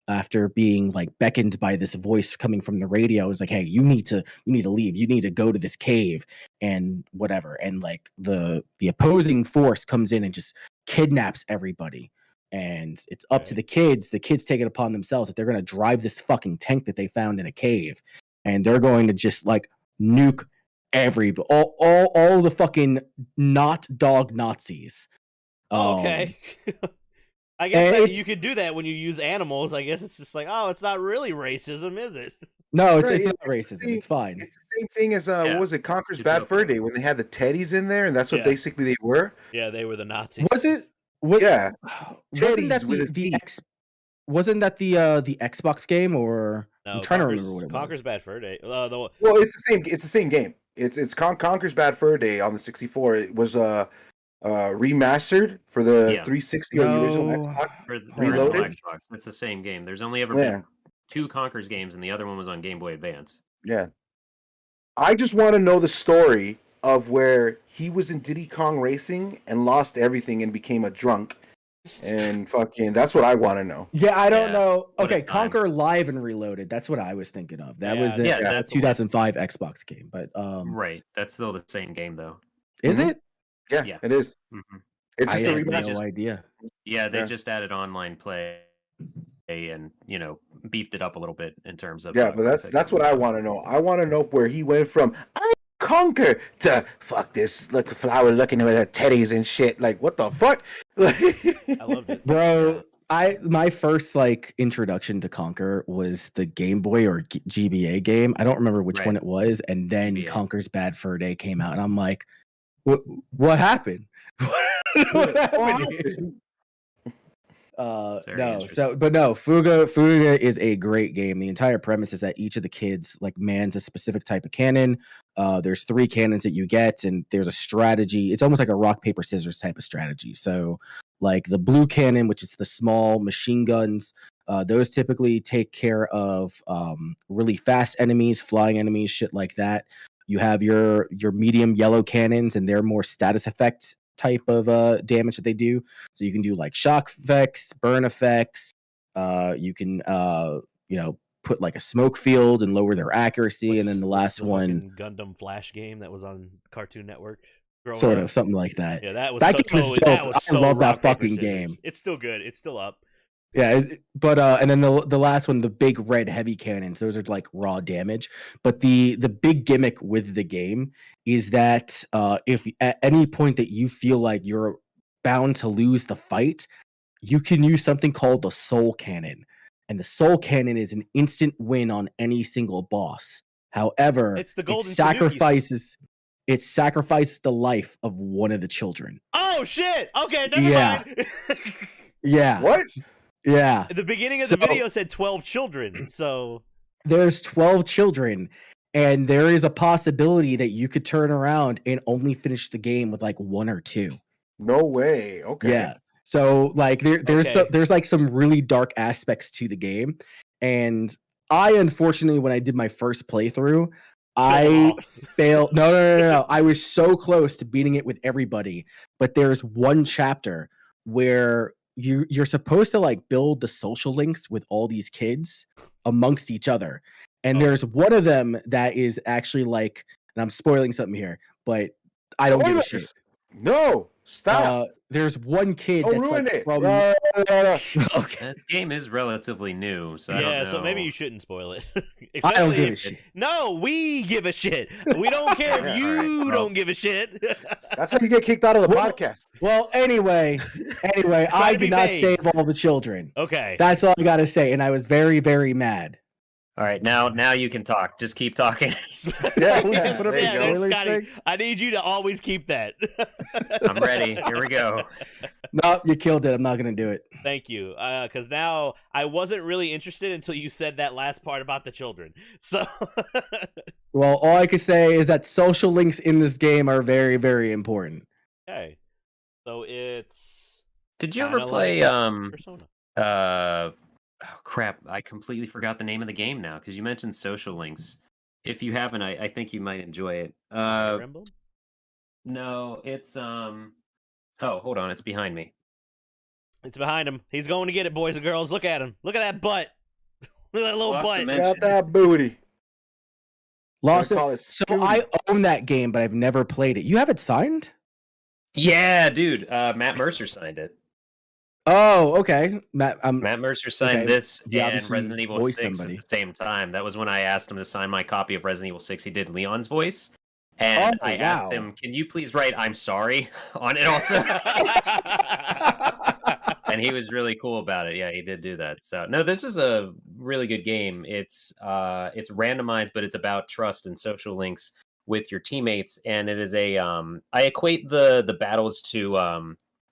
after being like beckoned by this voice coming from the radio. It's like, hey, you need to leave. You need to go to this cave and whatever. And like the opposing force comes in and just kidnaps everybody. And it's up to the kids. The kids take it upon themselves that they're going to drive this fucking tank that they found in a cave. And they're going to just like nuke all the fucking not dog Nazis. Okay. I guess that you could do that when you use animals. I guess it's just like, it's not really racism, is it? No, it's not racism. It's fine. It's the same thing as what was it, Conker's Bad Fur Day, when they had the teddies in there, and that's what basically they were. Yeah, they were the Nazis. Was it? Yeah, wasn't that wasn't that the Xbox game, or no, I'm trying to remember what it was. Conker's Bad Fur Day. Well, it's the same. It's the same game. It's Conker's Bad Fur Day on the 64. It was remastered for the 360 or the original Xbox. Reloaded. Xbox. It's the same game. There's only ever been 2 Conker's games, and the other one was on Game Boy Advance. Yeah. I just want to know the story of where he was in Diddy Kong Racing and lost everything and became a drunk. And fucking, that's what I want to know. Yeah, I don't know. Okay, Conker Live and Reloaded. That's what I was thinking of. That was that's 2005 Xbox game. But right, that's still the same game though. Is it? Yeah, it is. Mm-hmm. It's just I have no idea. Yeah, they just added online play and beefed it up a little bit in terms of but that's what I want to know. I want to know where he went from Conker to fuck this look flower looking with her teddies and shit. Like, what the fuck? I loved it, bro. My first like introduction to Conker was the Game Boy or GBA game. I don't remember which one it was, and then Conker's Bad Fur Day came out, and I'm like, what happened? What happened? Fuga is a great game. The entire premise is that each of the kids like mans a specific type of cannon. There's 3 cannons that you get, and there's a strategy. It's almost like a rock paper scissors type of strategy. So like the blue cannon, which is the small machine guns, those typically take care of really fast enemies, flying enemies, shit like that. You have your medium yellow cannons, and they're more status effect type of damage that they do. So you can do like shock effects, burn effects. You can put like a smoke field and lower their accuracy. And then the last one, Gundam Flash game that was on Cartoon Network. Sort of something like that. Yeah, that was that so game is dope. I love that fucking game. It's still good. It's still up. Yeah, but and then the last one, the big red heavy cannons, those are like raw damage. But the big gimmick with the game is that if at any point that you feel like you're bound to lose the fight, you can use something called the Soul Cannon. And the Soul Cannon is an instant win on any single boss. However, it's the golden it sacrifices the life of one of the children. Oh shit! Okay, never mind. Yeah. What? Yeah. The beginning of the video said 12 children, so there's 12 children, and there is a possibility that you could turn around and only finish the game with like 1 or 2. No way. Okay. Yeah. So like there's like some really dark aspects to the game, and I unfortunately, when I did my first playthrough, I failed. No. I was so close to beating it with everybody, but there's one chapter where you're supposed to like build the social links with all these kids amongst each other. And there's one of them that is actually like, and I'm spoiling something here, but I don't give a shit. No, stop. There's one kid don't that's ruin like it. from... Okay. This game is relatively new, so I don't know. So maybe you shouldn't spoil it. I don't give a shit. No, we give a shit. We don't care if you don't give a shit. That's how you get kicked out of the podcast. Well, anyway, I did not save all the children. Okay. That's all I got to say, and I was very, very mad. All right, now you can talk. Just keep talking. Scotty, I need you to always keep that. I'm ready. Here we go. No, you killed it. I'm not going to do it. Thank you. Because now I wasn't really interested until you said that last part about the children. So, well, all I can say is that social links in this game are very, very important. Okay. So it's. Did you ever play Persona? Oh crap! I completely forgot the name of the game now because you mentioned social links. If you haven't, I think you might enjoy it. No, it's Oh, hold on, it's behind me. It's behind him. He's going to get it, boys and girls. Look at him. Look at that butt. Look at that little butt. Got that booty. Lost it. So I own that game, but I've never played it. You have it signed? Yeah, dude. Matt Mercer signed it. Oh, okay. Matt Mercer signed this and Resident Evil 6 somebody at the same time. That was when I asked him to sign my copy of Resident Evil 6. He did Leon's voice. And I asked him, can you please write I'm sorry on it also? And he was really cool about it. Yeah, he did do that. So no, this is a really good game. It's randomized, but it's about trust and social links with your teammates. And it is a I equate the battles to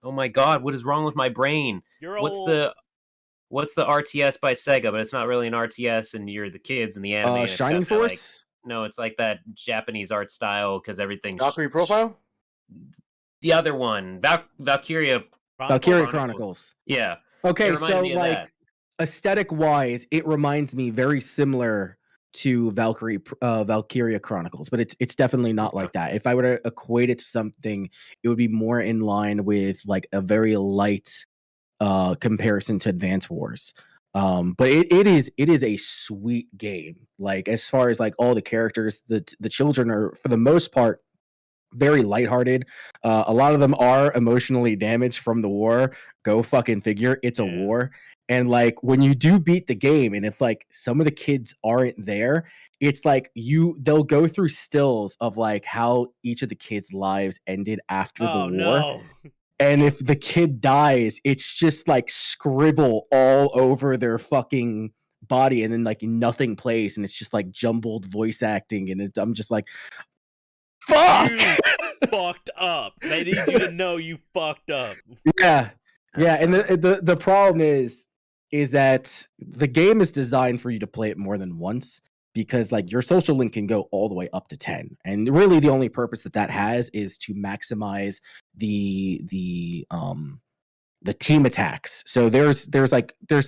oh my god, what is wrong with my brain? What's the RTS by Sega, but it's not really an RTS, and you're the kids in the anime. Shining Force? No, it's like that Japanese art style because everything's Valkyrie Profile? The other one. Valkyria Chronicles. Yeah. Okay, so like aesthetic wise, it reminds me very similar to Valkyria Chronicles, but it's definitely not like that. If I were to equate it to something, it would be more in line with like a very light comparison to Advance Wars. But it is a sweet game. Like as far as like all the characters, the children are for the most part very lighthearted. A lot of them are emotionally damaged from the war. Go fucking figure. It's a war. And like when you do beat the game, and if like some of the kids aren't there, it's like they'll go through stills of like how each of the kids' lives ended after the war. No. And if the kid dies, it's just like scribble all over their fucking body, and then like nothing plays, and it's just like jumbled voice acting, and I'm just like, fuck, you fucked up. They need you to know you fucked up. Yeah. And the problem is that the game is designed for you to play it more than once, because like your social link can go all the way up to 10, and really the only purpose that has is to maximize the team attacks. So there's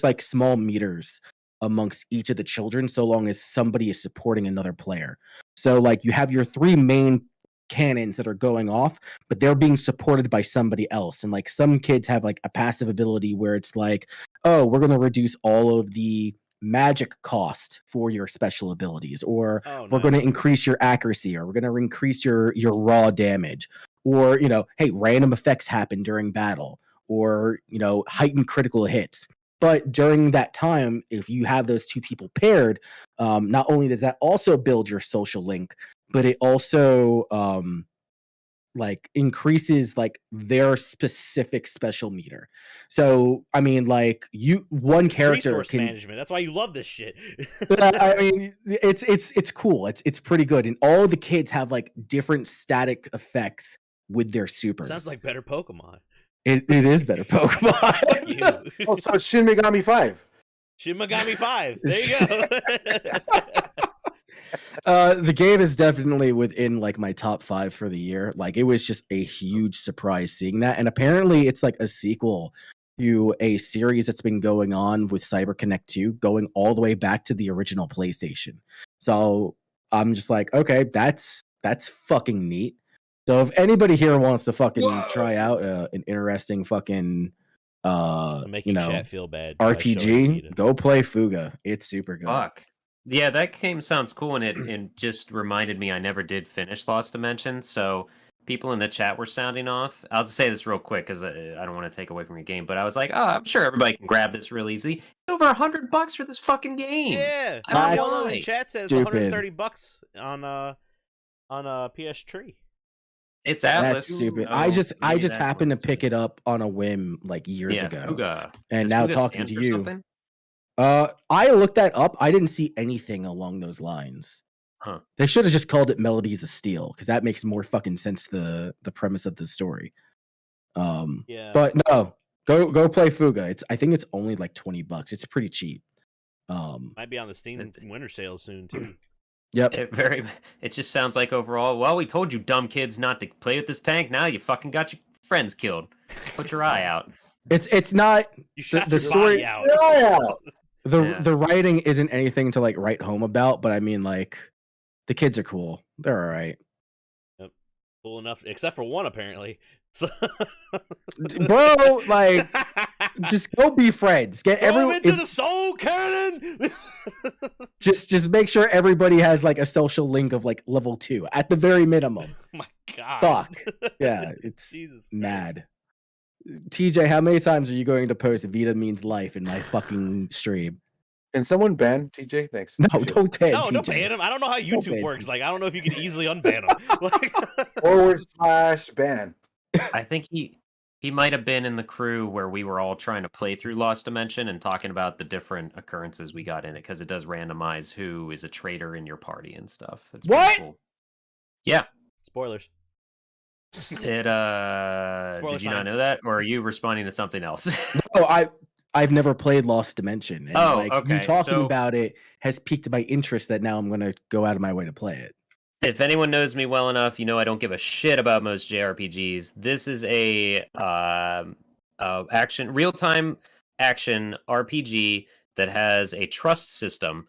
like small meters amongst each of the children, so long as somebody is supporting another player. So like you have your 3 main cannons that are going off, but they're being supported by somebody else. And like some kids have like a passive ability where it's like, oh, we're going to reduce all of the magic cost for your special abilities, or we're going to increase your accuracy, or we're going to increase your raw damage, or hey, random effects happen during battle, or heightened critical hits. But during that time, if you have those 2 people paired, not only does that also build your social link, but it also like increases like their specific special meter. So I mean, like one character resource management. That's why you love this shit. I mean, it's cool. It's pretty good, and all the kids have like different static effects with their supers. Sounds like better Pokemon. It is better Pokemon. Oh, so it's Shin Megami 5. Shin Megami 5. There you go. The game is definitely within like my top 5 for the year. Like it was just a huge surprise seeing that, and apparently it's like a sequel to a series that's been going on with CyberConnect 2, going all the way back to the original PlayStation. So I'm just like, okay, that's fucking neat. So if anybody here wants to fucking try out an interesting fucking chat feel bad RPG, go play Fuga. It's super good. Fuck. Yeah, that game sounds cool, and it just reminded me I never did finish Lost Dimension, so people in the chat were sounding off. I'll just say this real quick because I don't want to take away from your game, but I was like, oh, I'm sure everybody can grab this real easy. It's over $100 for this fucking game. Yeah, I don't know why. The chat says it's $130 on PS3. It's Atlas. That's stupid. So I just happened to pick it up on a whim like years ago. Fuga. And Does now Fuga talking stand to for you. something? I looked that up. I didn't see anything along those lines. Huh. They should have just called it Melodies of Steel because that makes more fucking sense to the premise of the story. Yeah. But no, go play Fuga. I think it's only like $20. It's pretty cheap. Might be on the Steam winter sale soon too. Yep. It just sounds like overall, well, we told you dumb kids not to play with this tank. Now you fucking got your friends killed. Put your eye out. It's not You shot the your story body out. The writing isn't anything to like write home about, but I mean like the kids are cool. They're all right. Yep. Cool enough, except for one apparently. So... Bro, like just go be friends. Get everyone into the soul cannon. just make sure everybody has like a social link of like level 2 at the very minimum. Oh my god. Fuck. Yeah, it's Jesus mad. TJ, how many times are you going to post Vita means life in my fucking stream? Can someone ban TJ? Thanks. No, don't ban No, TJ. don't ban him. I don't know how YouTube ban works. TJ. Like, I don't know if you can easily unban him. Like... /ban. I think he might have been in the crew where we were all trying to play through Lost Dimension and talking about the different occurrences we got in it because it does randomize who is a traitor in your party and stuff. It's pretty What? Cool. Yeah. Spoilers. It did you not know that, or are you responding to something else? No, I've never played Lost Dimension. And okay. You talking about it has piqued my interest that now I'm gonna go out of my way to play it. If anyone knows me well enough, you know I don't give a shit about most JRPGs. This is a real-time action RPG that has a trust system.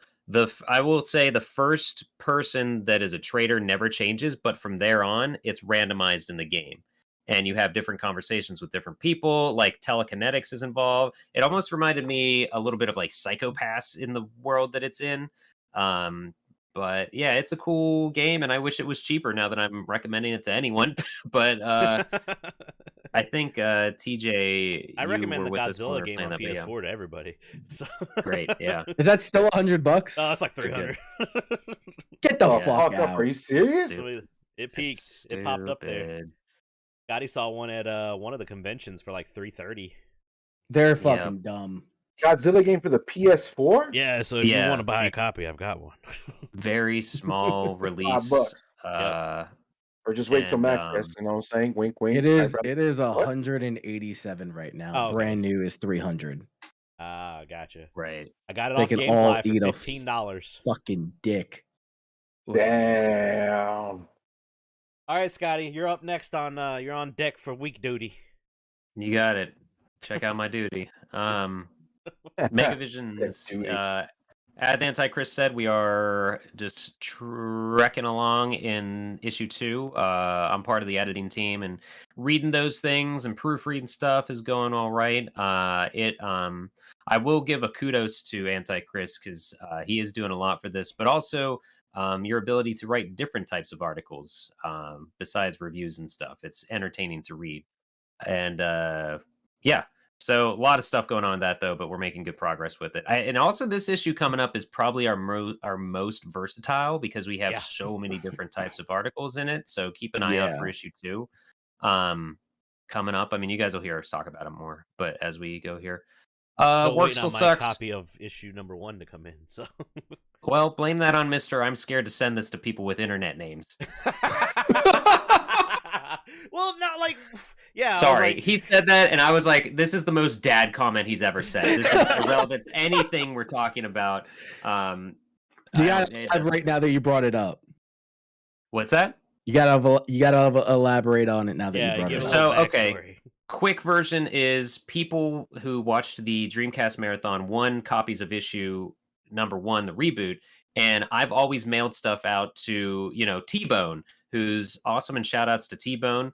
I will say the first person that is a traitor never changes, but from there on, it's randomized in the game. And you have different conversations with different people, like telekinetics is involved. It almost reminded me a little bit of like Psycho-Pass in the world that it's in. But yeah, it's a cool game, and I wish it was cheaper now that I'm recommending it to anyone. But I think TJ, I recommend the with us when we Godzilla were game playing on that, PS4 to everybody. So... Great, yeah. Is that still $100? It's like 300. Get the Yeah. fuck out. Are you serious? It peaked. It popped up there. Gotti saw one at one of the conventions for like 330. They're fucking dumb. Godzilla game for the PS4? Yeah, so if you want to buy a copy, I've got one. Very small release. Or just wait till Max Fest, you know what I'm saying? Wink, wink. It is 187 right now. Brand new is 300. Ah, gotcha. Right. I got it They off can all GameFly eat for $15. Fucking dick. Damn. All right, Scotty, you're up next on you're on deck for week duty. You got it. Check out my duty. Megavision's as Antichrist said, we are just trekking along in issue 2. I'm part of the editing team, and reading those things and proofreading stuff is going all right. I will give a kudos to Antichrist because he is doing a lot for this, but also your ability to write different types of articles besides reviews and stuff. It's entertaining to read, and yeah. So a lot of stuff going on with that, though, but we're making good progress with it. And also, this issue coming up is probably our most versatile because we have so many different types of articles in it. So keep an eye out for issue 2 coming up. I mean, you guys will hear us talk about it more, but as we go here, work still sucks. Copy of issue number 1 to come in. So, well, blame that on Mister. I'm scared to send this to people with internet names. Well, not like, yeah. Sorry, he said that, and I was like, "This is the most dad comment he's ever said. This is irrelevant to anything we're talking about." Yeah, right now that you brought it up. What's that? You gotta elaborate on it now that you brought it up. So, okay, quick version is people who watched the Dreamcast Marathon won copies of issue number 1, the reboot, and I've always mailed stuff out to, T-Bone, who's awesome, and shout outs to T-Bone.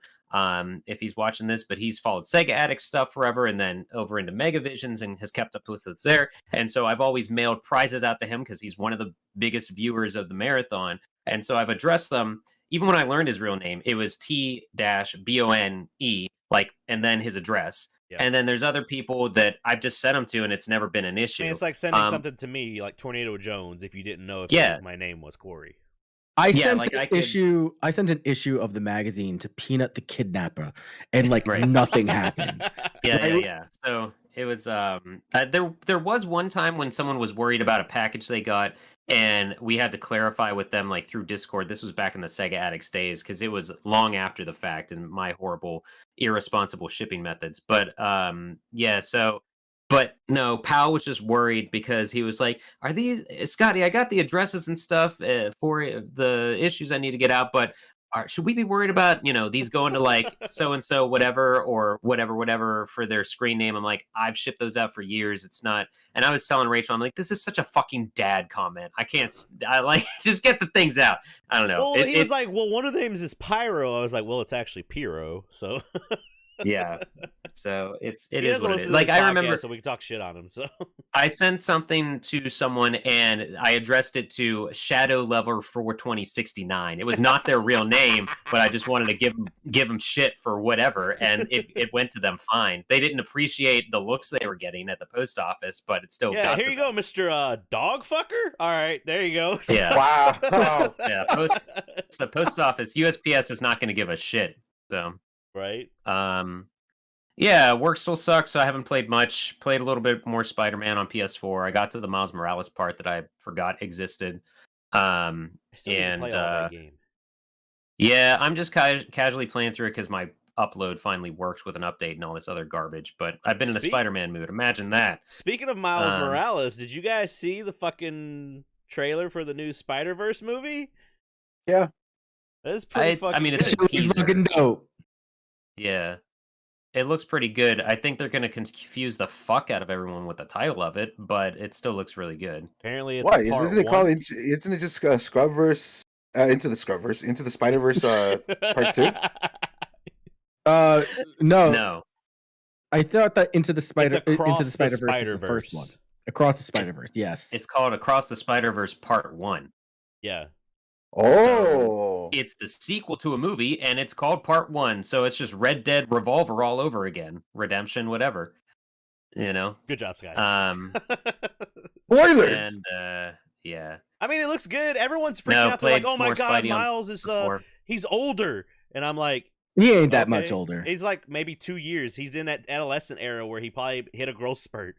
If he's watching this, but he's followed Sega Addict stuff forever and then over into Megavisions and has kept up with us there. And so I've always mailed prizes out to him because he's one of the biggest viewers of the marathon. And so I've addressed them. Even when I learned his real name, it was T-Bone, and then his address. Yeah. And then there's other people that I've just sent them to, and it's never been an issue. I mean, it's like sending something to me, like Tornado Jones, if you didn't know if my name was Corey. I sent an issue of the magazine to Peanut the Kidnapper, and nothing happened. Yeah. So it was there was one time when someone was worried about a package they got, and we had to clarify with them through Discord. This was back in the Sega Addicts days because it was long after the fact and my horrible, irresponsible shipping methods. But But no, Pal was just worried because he was like, "Are these Scotty? I got the addresses and stuff for the issues I need to get out, but should we be worried about these going to so and so whatever or whatever for their screen name?" I'm like, "I've shipped those out for years. It's not." And I was telling Rachel, I'm like, "This is such a fucking dad comment. I can't. Just get the things out." I don't know. Well, he was like, "Well, one of the names is Pyro." I was like, "Well, it's actually Pyro." So. Yeah, so it is what it is. I remember, so we can talk shit on him. So I sent something to someone and I addressed it to Shadow Level 42069. It was not their real name, but I just wanted to give them shit for whatever, and it went to them fine. They didn't appreciate the looks they were getting at the post office, but it still got here you go, Mr. Dogfucker. All right, there you go. Yeah, wow. Yeah, the post office, USPS is not going to give a shit. So. Right. Yeah, work still sucks, so I haven't played much. Played a little bit more Spider-Man on PS4. I got to the Miles Morales part that I forgot existed. I still didn't play all that game. Yeah, I'm just casually playing through it because my upload finally worked with an update and all this other garbage. But I've been in a Spider-Man mood. Imagine that. Speaking of Miles Morales, did you guys see the fucking trailer for the new Spider-Verse movie? Yeah. That's pretty fucking good. It's fucking dope. Yeah, it looks pretty good. I think they're going to confuse the fuck out of everyone with the title of it, but it still looks really good. Apparently, it's isn't it called? Isn't it just ScrubVerse into the Spider-Verse part 2? No. I thought that into the Spider-Verse is the Spider-Verse. first one. Across the Spider-Verse, yes. It's called Across the Spider-Verse Part 1. Yeah. Oh, so it's the sequel to a movie, and it's called Part 1. So it's just Red Dead Revolver all over again, Redemption, whatever. Good job, Scott. Spoilers. And yeah, I mean, it looks good. Everyone's freaking out. They're like, "Oh my god, Miles is he's older," and I'm like, he ain't that much older. He's like maybe 2 years. He's in that adolescent era where he probably hit a growth spurt.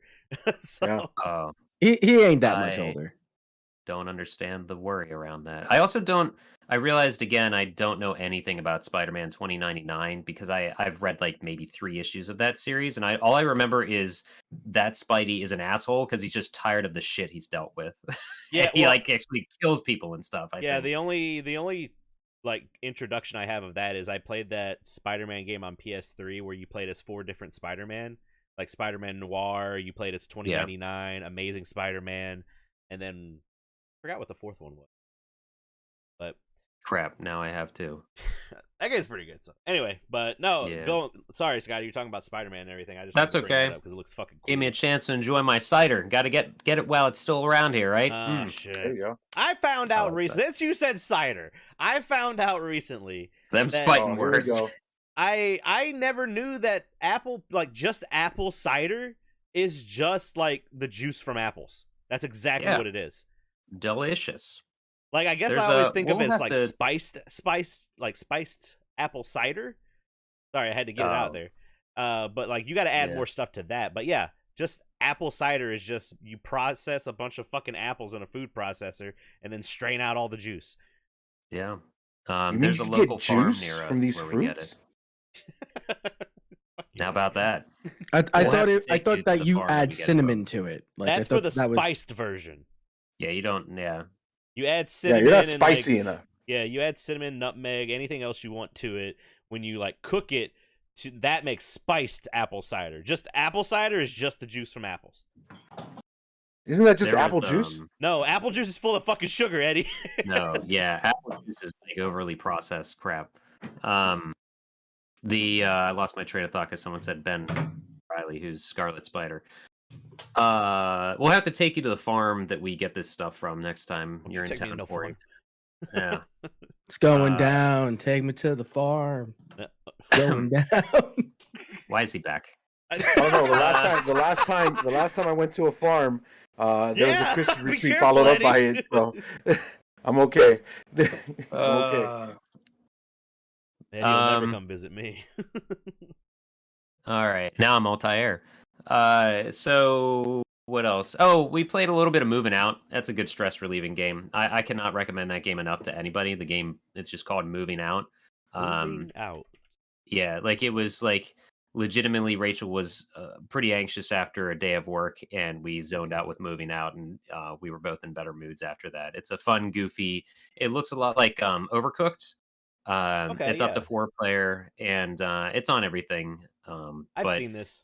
So he ain't that much older. Don't understand the worry around that. I also don't. I realized again, I don't know anything about Spider-Man 2099 because I've read maybe 3 issues of that series, and all I remember is that Spidey is an asshole because he's just tired of the shit he's dealt with. Yeah, he actually kills people and stuff. I think. the only introduction I have of that is I played that Spider-Man game on PS3 where you played as 4 different Spider-Man, like Spider-Man Noir. You played as 2099, Amazing Spider-Man, and then. Forgot what the 4th one was, but crap. Now I have to. That game's pretty good. So anyway, but no, sorry, Scott. You're talking about Spider-Man and everything. I just that's okay because it looks fucking cool. Give me a chance to enjoy my cider. Got to get it while it's still around here, right? Shit. There you go. I found out recently. Since you said cider, I found out recently. Them's fighting words. I never knew that just apple cider is just the juice from apples. That's exactly what it is. Delicious. I guess I always think of it as spiced apple cider. Sorry, I had to get it out there. But you got to add more stuff to that. But yeah, just apple cider is just you process a bunch of fucking apples in a food processor and then strain out all the juice. Yeah. There's a local farm near us from these where fruits? we get it. How about that? I thought that you add cinnamon to it. That's for the spiced version. Yeah, you don't. Yeah, you add cinnamon. Yeah, you're not spicy enough. Yeah, you add cinnamon, nutmeg, anything else you want to it. When you cook it, that makes spiced apple cider. Just apple cider is just the juice from apples. Isn't that just apple juice? No, apple juice is full of fucking sugar, Eddie. No, yeah, apple juice is like overly processed crap. I lost my train of thought because someone said Ben Riley, who's Scarlet Spider. We'll have to take you to the farm that we get this stuff from next time you're in town. Yeah, it's going down. Take me to the farm. Going down. Why is he back? Oh no! The last time I went to a farm, there was a Christian retreat followed up by it. So I'm okay. I'm okay. Eddie will never come visit me. All right, now I'm multi-air. So what else? Oh, we played a little bit of Moving Out. That's a good stress relieving game. I cannot recommend that game enough to anybody. The game, it's just called Moving Out. Moving Out. Yeah, like it was like legitimately Rachel was pretty anxious after a day of work, and we zoned out with Moving Out, and we were both in better moods after that. It's a fun, goofy. It looks a lot like Overcooked. It's up to 4-player, and it's on everything. I've seen this.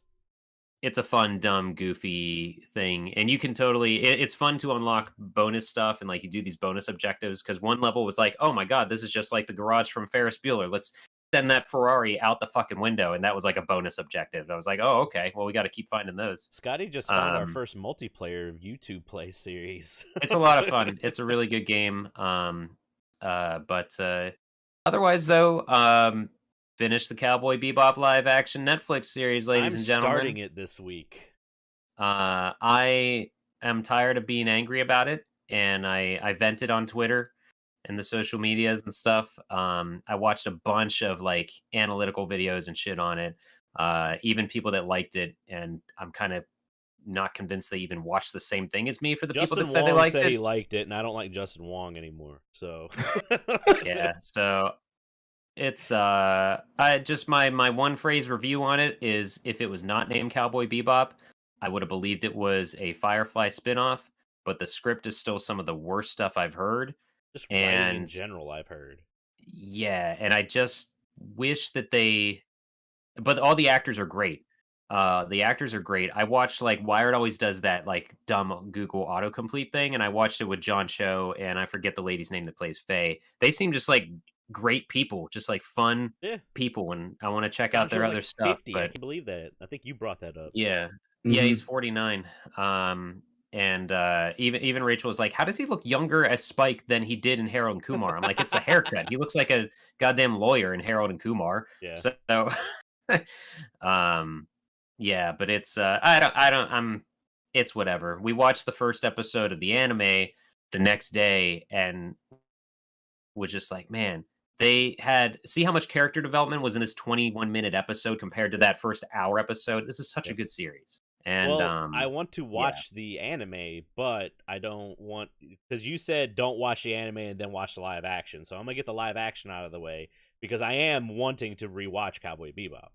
It's a fun, dumb, goofy thing, and you can totally. It's fun to unlock bonus stuff, and like you do these bonus objectives. Because one level was like, "Oh my god, this is just like the garage from Ferris Bueller. Let's send that Ferrari out the fucking window," and that was like a bonus objective. I was like, "Oh, okay. Well, we got to keep finding those." Scotty just found our first multiplayer YouTube play series. It's a lot of fun. It's a really good game. But otherwise, though, finish the Cowboy Bebop live action Netflix series, ladies and gentlemen. I'm starting it this week. I am tired of being angry about it, and I vented on Twitter and the social medias and stuff. I watched a bunch of like analytical videos and shit on it. Even people that liked it, and I'm kind of not convinced they even watched the same thing as me. For the people that said they liked it, he liked it, and I don't like Justin Wong anymore. So yeah, so it's I just my one phrase review on it is, if it was not named Cowboy Bebop, I would have believed it was a Firefly spinoff. But the script is still some of the worst stuff I've heard. Just writing in general, I've heard. Yeah, and I just wish that but all the actors are great. The actors are great. I watched like Wired always does that like dumb Google autocomplete thing, and I watched it with John Cho, and I forget the lady's name that plays Faye. They seem just like great people, just like fun people, and I want to check out their other like stuff. 50. But I can't believe that. I think you brought that up. Yeah, yeah, he's 49. And even Rachel was like, "How does he look younger as Spike than he did in Harold and Kumar?" I'm like, "It's the haircut. He looks like a goddamn lawyer in Harold and Kumar." Yeah. So, yeah, but it's it's whatever. We watched the first episode of the anime the next day, and was just like, man, see how much character development was in this 21-minute episode compared to that first hour episode. This is such a good series. And I want to watch the anime, but I don't want, because you said don't watch the anime and then watch the live action. So I'm gonna get the live action out of the way because I am wanting to rewatch Cowboy Bebop.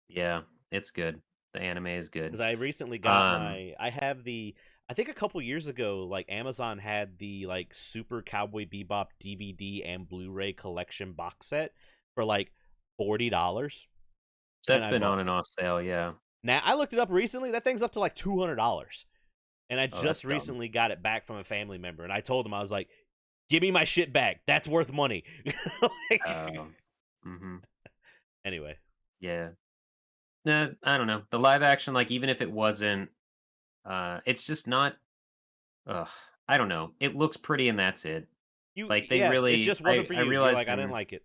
Yeah, it's good. The anime is good. Because I recently got I think a couple years ago, like Amazon had the like Super Cowboy Bebop DVD and Blu-ray collection box set for like $40. That's been on and off sale, yeah. Now I looked it up recently. That thing's up to like $200, and I just recently got it back from a family member. And I told him, I was like, "Give me my shit back. That's worth money." Anyway, yeah. I don't know. The live action, like even if it wasn't, it's just not. I don't know. It looks pretty, and that's it. It just wasn't for you. You're like, I didn't like it.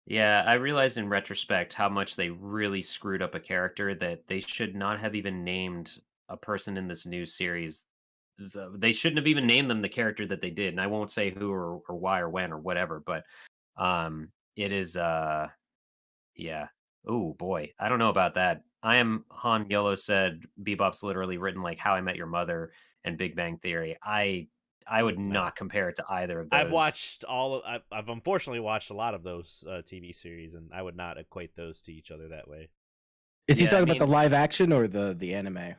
Yeah, I realized in retrospect how much they really screwed up a character that they should not have even named a person in this new series. They shouldn't have even named them the character that they did. And I won't say who or why or when or whatever, but it is, yeah. Oh, boy. I don't know about that. Han Yolo said Bebop's literally written like How I Met Your Mother and Big Bang Theory. I would not compare it to either of those. I've unfortunately watched a lot of those TV series, and I would not equate those to each other that way. Is he talking about the live action or the anime?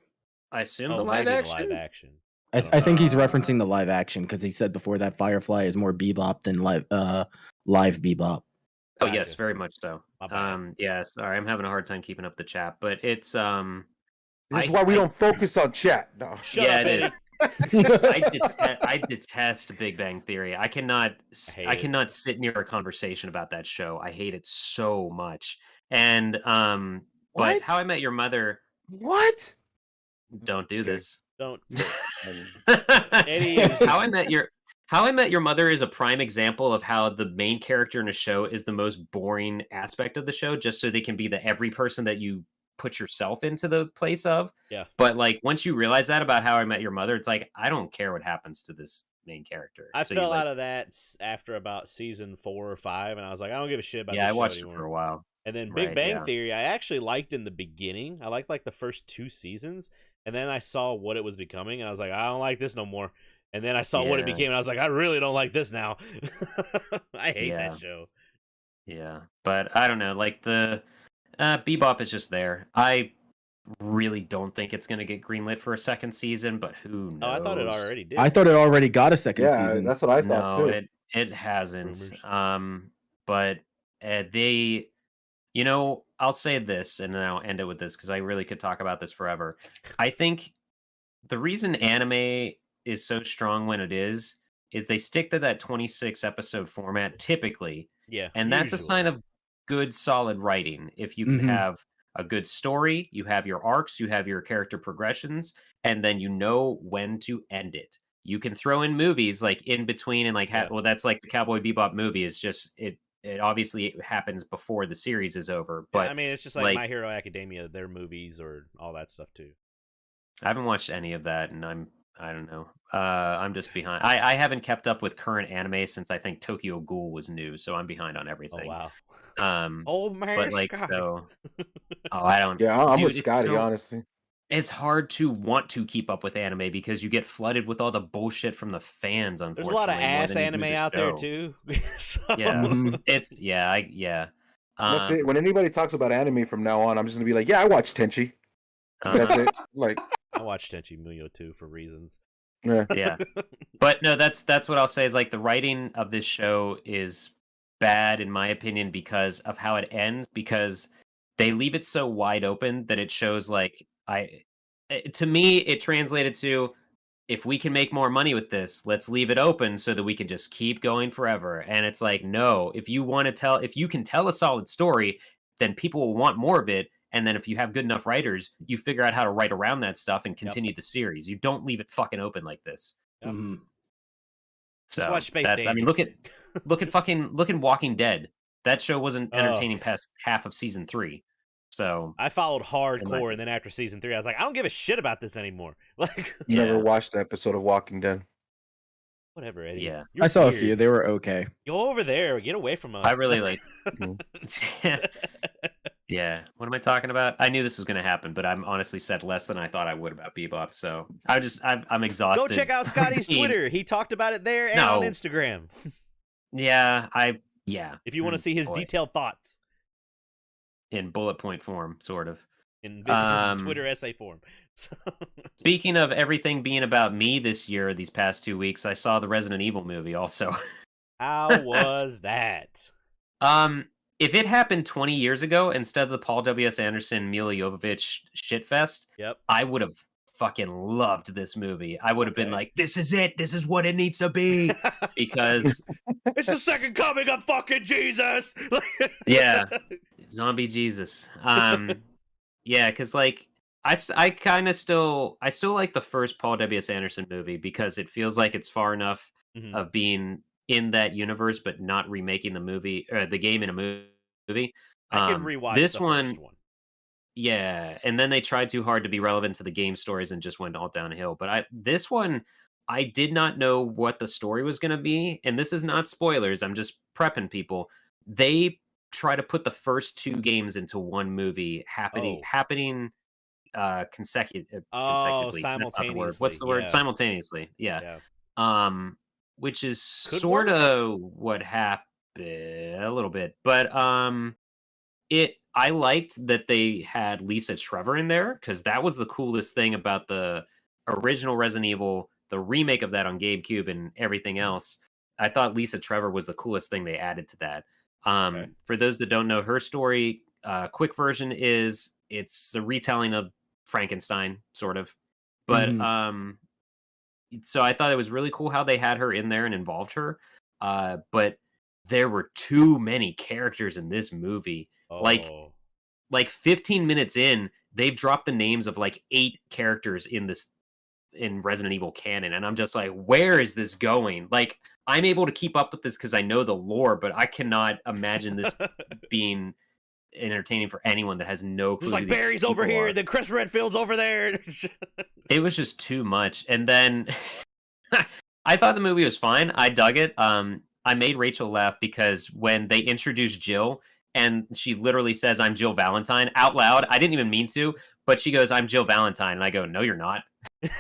I assume the live action. I think he's referencing the live action because he said before that Firefly is more Bebop than live Bebop. Oh yes, very much so. My bad. Yeah, sorry, I'm having a hard time keeping up the chat, but it's This is why we don't focus on chat. No. Shut up, it Eddie. is. I detest Big Bang Theory. I cannot sit near a conversation about that show. I hate it so much. And but What? How I Met Your Mother. What? Don't do this. Don't. Eddie, How I Met Your Mother is a prime example of how the main character in a show is the most boring aspect of the show, just so they can be the every person that you put yourself into the place of. Yeah. But like once you realize that about How I Met Your Mother, it's like I don't care what happens to this main character. I fell out of that after about season 4 or 5, and I was like, I don't give a shit about this show I watched anymore. it for a while. And then Big Bang Theory, I actually liked in the beginning. I liked like the first 2 seasons, and then I saw what it was becoming, and I was like, I don't like this no more. And then I saw what it became, and I was like, I really don't like this now. I hate that show. Yeah, but I don't know. Like the Bebop is just there. I really don't think it's going to get greenlit for a second season, but who knows? Oh, I thought it already did. I thought it already got a second season. That's what I thought too. It hasn't. Rumors. But they, I'll say this, and then I'll end it with this because I really could talk about this forever. I think the reason anime is so strong when it is they stick to that 26 episode format typically. Yeah. And that's a sign of good, solid writing. If you can have a good story, you have your arcs, you have your character progressions, and then you know when to end it. You can throw in movies like in between and like, well, that's like the Cowboy Bebop movie is just, it obviously happens before the series is over. But I mean, it's just like My Hero Academia, their movies or all that stuff too. I haven't watched any of that, and I don't know. I'm just behind. I haven't kept up with current anime since I think Tokyo Ghoul was new, so I'm behind on everything. Oh wow. Old man, but like Scotty. So. Oh, I don't. Yeah, I'm with Scotty, honestly. It's hard to want to keep up with anime because you get flooded with all the bullshit from the fans. Unfortunately, there's a lot of ass anime out there too. So. Yeah, it's That's it. When anybody talks about anime from now on, I'm just gonna be like, yeah, I watched Tenchi. That's it. Like. I watched Tenchi Muyo too for reasons. Yeah. But no, that's what I'll say is like the writing of this show is bad in my opinion because of how it ends, because they leave it so wide open that it shows like to me it translated to, if we can make more money with this, let's leave it open so that we can just keep going forever. And it's like, no, if you can tell a solid story, then people will want more of it. And then if you have good enough writers, you figure out how to write around that stuff and continue the series. You don't leave it fucking open like this. Yep. So just watch Space Dandy. I mean, look at Walking Dead. That show wasn't entertaining past half of season 3. So I followed hardcore, and then after season 3, I was like, I don't give a shit about this anymore. Like, never watched the episode of Walking Dead. Whatever, Eddie. Yeah, I saw a few. They were okay. Go over there. Get away from us. I really like. Yeah. What am I talking about? I knew this was going to happen, but I'm honestly said less than I thought I would about Bebop. So I'm exhausted. Go check out Scotty's Twitter. He talked about it there and on Instagram. Yeah. If you want to see his detailed thoughts. In bullet point form, sort of. In Twitter essay form. Speaking of everything being about me this year, these past 2 weeks, I saw the Resident Evil movie also. How was that? If it happened 20 years ago instead of the Paul W.S. Anderson, Mila Jovovich shitfest, I would have fucking loved this movie. I would have been like, this is it. This is what it needs to be. Because it's the second coming of fucking Jesus. Yeah. Zombie Jesus. Yeah, because like I still like the first Paul W.S. Anderson movie because it feels like it's far enough of being in that universe, but not remaking the movie or the game in a movie. I can rewatch this the one. First one. Yeah, and then they tried too hard to be relevant to the game stories and just went all downhill. But this one, I did not know what the story was going to be, and this is not spoilers. I'm just prepping people. They try to put the first 2 games into one movie, happening consecutively. Simultaneously. That's not the word. What's the word? Simultaneously. Yeah. Which is Could sort work. of what happened a little bit, but I liked that they had Lisa Trevor in there because that was the coolest thing about the original Resident Evil, the remake of that on GameCube and everything else. I thought Lisa Trevor was the coolest thing they added to that. For those that don't know her story, quick version is it's a retelling of Frankenstein, sort of. But so I thought it was really cool how they had her in there and involved her. But there were too many characters in this movie. Like 15 minutes in, they've dropped the names of like 8 characters in Resident Evil canon, and I'm just like, where is this going? Like, I'm able to keep up with this because I know the lore, but I cannot imagine this being entertaining for anyone that has no clue. Just like Barry's over here, then Chris Redfield's over there. It was just too much. And then I thought the movie was fine. I dug it. I made Rachel laugh because when they introduced Jill and she literally says, "I'm Jill Valentine," out loud. I didn't even mean to, but she goes, "I'm Jill Valentine." And I go, "No, you're not."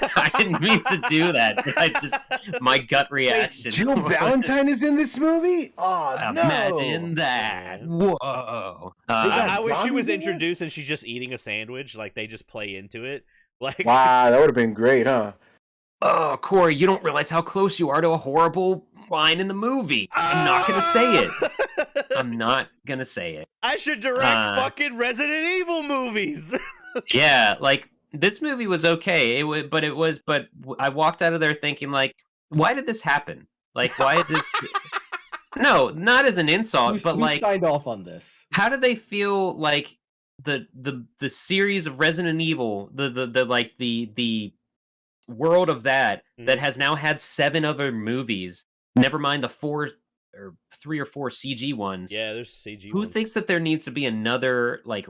I didn't mean to do that. My gut reaction. Wait, Jill Valentine is in this movie? Oh, imagine that. Whoa. I wish she was introduced and she's just eating a sandwich. Like, they just play into it. Like, wow, that would have been great, huh? Oh, Corey, you don't realize how close you are to a horrible line in the movie. I'm not going to say it. I'm not going to say it. I should direct fucking Resident Evil movies. Yeah, like, this movie was okay. But I walked out of there thinking, like, why did this happen? Like, why did this... No, not as an insult, but like... signed off on this. How do they feel like the series of Resident Evil, the world of that has now had 7 other movies, never mind the 3 or 4 CG ones. Yeah, there's CG Who ones. thinks that there needs to be another, like,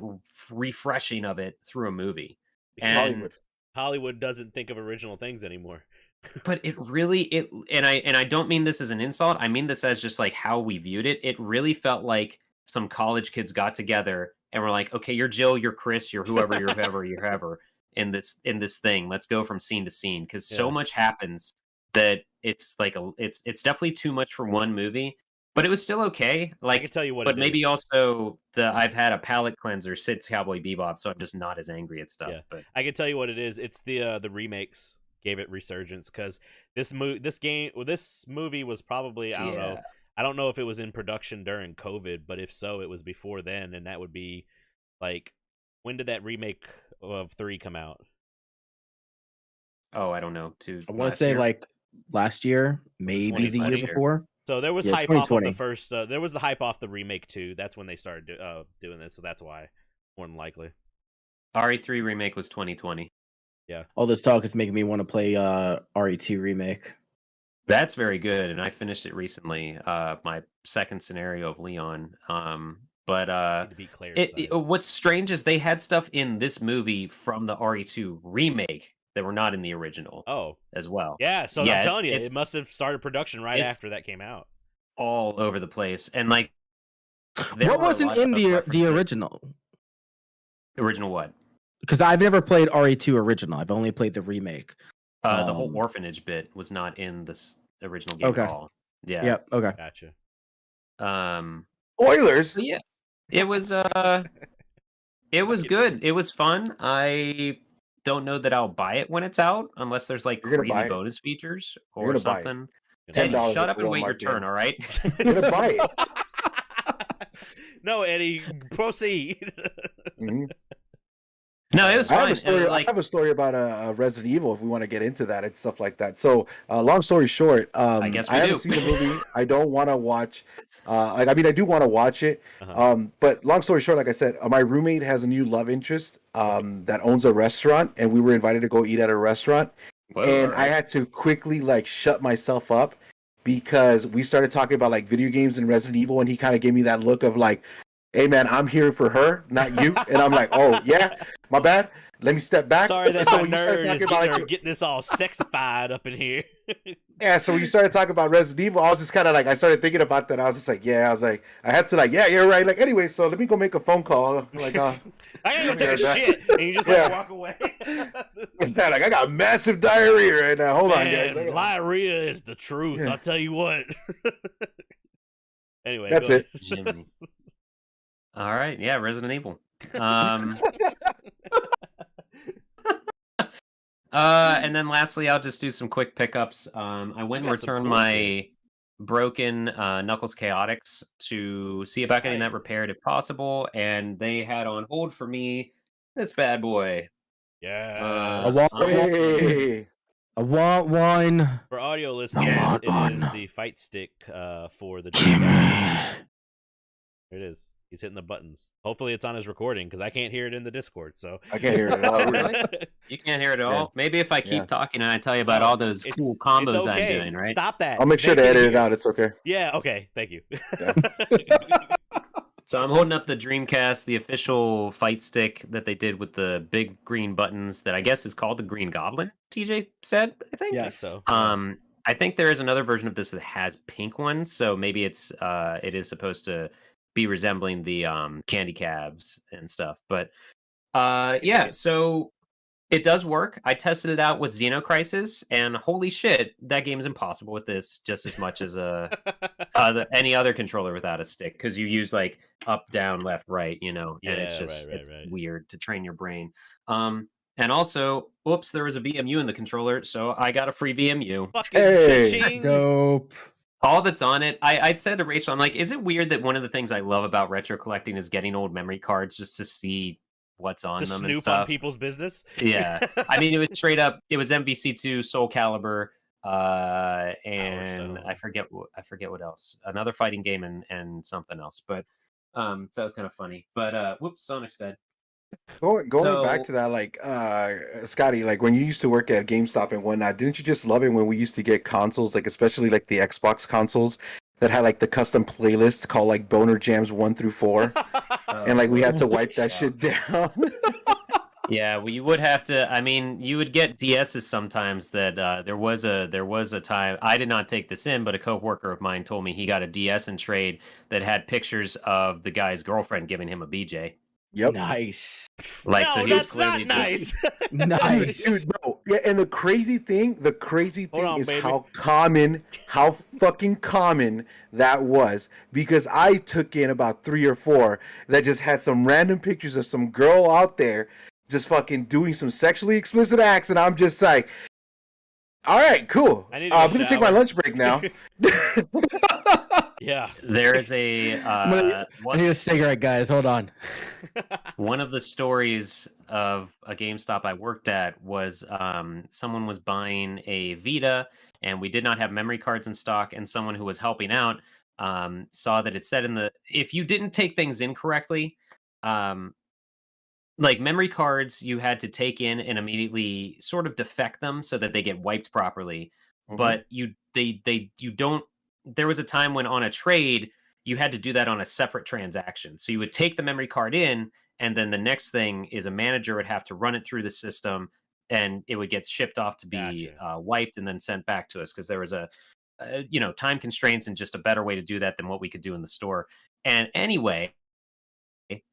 refreshing of it through a movie? And Hollywood doesn't think of original things anymore. But it really, and I don't mean this as an insult. I mean this as just like how we viewed it. It really felt like some college kids got together and were like, "Okay, you're Jill, you're Chris, you're whoever, you're whoever in this thing. Let's go from scene to scene," because so much happens that it's like it's definitely too much for one movie. But it was still okay. Like, I can tell you what. But maybe also I've had a palate cleanser since Cowboy Bebop, so I'm just not as angry at stuff. Yeah. But I can tell you what it is. It's the remakes gave it resurgence, because this movie was probably, I don't know if it was in production during COVID, but if so, it was before then, and that would be like, when did that remake of 3 come out? Oh, I don't know. I want to say like last year, maybe the year before. So there was hype off of the first. There was the hype off the remake too. That's when they started doing this. So that's why, more than likely. RE3 remake was 2020. Yeah. All this talk is making me want to play RE2 remake. That's very good, and I finished it recently. My second scenario of Leon. But to be clear, what's strange is they had stuff in this movie from the RE2 remake that were not in the original. Oh, as well. Yeah, so I'm telling you, it must have started production right after that came out. All over the place, and like, what wasn't in the original? Original what? Because I've never played RE2 original. I've only played the remake. The whole orphanage bit was not in this original game at all. Yeah. Yep. Okay. Gotcha. Spoilers. Yeah. It was. It was good. It was fun. I don't know that I'll buy it when it's out, unless there's like crazy bonus features or something. Eddie, shut up and wait your turn, all right? You're gonna buy it. No, Eddie, proceed. Mm-hmm. No, it was fine. I have a story about Resident Evil if we want to get into that and stuff like that. So, long story short, I haven't seen the movie. I don't want to watch. I do want to watch it. But long story short, like I said, my roommate has a new love interest that owns a restaurant, and we were invited to go eat at a restaurant. Whoa, and I had to quickly like shut myself up because we started talking about like video games and Resident Evil, and he kind of gave me that look of like, "Hey man, I'm here for her, not you." And I'm like, "Oh yeah, my bad. Let me step back." Sorry that my nerd is getting this all sexified up in here. Yeah, so when you started talking about Resident Evil, I was just kind of like, I started thinking about that. I was just like, I had to like, yeah, you're right. Like, anyway, so let me go make a phone call. Like, I gotta go take a shit. And you just like walk away. Like, I got massive diarrhea right now. Hold on, guys. Diarrhea is the truth. I'll tell you what. Anyway, that's it. Jimmy. All right, yeah, Resident Evil. And then lastly, I'll just do some quick pickups. I went and returned my broken Knuckles Chaotix to see about getting that repaired if possible, and they had on hold for me this bad boy. Yeah. I want one. For audio listeners, it is the fight stick for the Dreamcast. There it is. He's hitting the buttons. Hopefully it's on his recording because I can't hear it in the Discord. So I can't hear it at all. Really? You can't hear it at all? Maybe if I keep talking and I tell you about all those cool combos I'm doing, right? Stop that. I'll make sure to edit it out. It's okay. Yeah, okay. Thank you. Yeah. So I'm holding up the Dreamcast, the official fight stick that they did with the big green buttons that I guess is called the Green Goblin, TJ said, I think. Yes. So. I think there is another version of this that has pink ones, so maybe it is supposed to be resembling the candy cabs and stuff. But yeah, so it does work. I tested it out with Xenocrisis, and holy shit, that game is impossible with this just as much as any other controller without a stick, because you use like up, down, left, right, and it's just it's weird to train your brain. And also, oops, there was a VMU in the controller, so I got a free VMU. Fucking dope. All that's on it. I'd said to Rachel, I'm like, is it weird that one of the things I love about retro collecting is getting old memory cards just to see what's on them and stuff? On people's business. Yeah, I mean, it was straight up. It was MVC2, Soul Calibur, and I forget what else. Another fighting game and something else. But so that was kind of funny. But whoops, Sonic's dead. Going back to that, like Scotty, like when you used to work at GameStop and whatnot, didn't you just love it when we used to get consoles, like especially like the Xbox consoles that had like the custom playlists called like Boner Jams 1 through 4, and like we had to wipe that shit down. Yeah, well, you would have to. I mean, you would get DSs sometimes. That there was a time. I did not take this in, but a coworker of mine told me he got a DS in trade that had pictures of the guy's girlfriend giving him a BJ. Yep. Nice. Like, no, so he that's was clearly not nice. Nice. Dude, no. Yeah, and the crazy thing is baby. how fucking common that was. Because I took in about 3 or 4 that just had some random pictures of some girl out there just fucking doing some sexually explicit acts, and I'm just like, all right, cool. I'm gonna take my lunch break now. Yeah. There is I need a cigarette, guys. Hold on. One of the stories of a GameStop I worked at was someone was buying a Vita, and we did not have memory cards in stock, and someone who was helping out saw that it said if you didn't take things in correctly, like memory cards, you had to take in and immediately sort of defect them so that they get wiped properly. Mm-hmm. But you don't. There was a time when on a trade, you had to do that on a separate transaction. So you would take the memory card in, and then the next thing is a manager would have to run it through the system, and it would get shipped off to be wiped and then sent back to us, because there was time constraints and just a better way to do that than what we could do in the store. And anyway,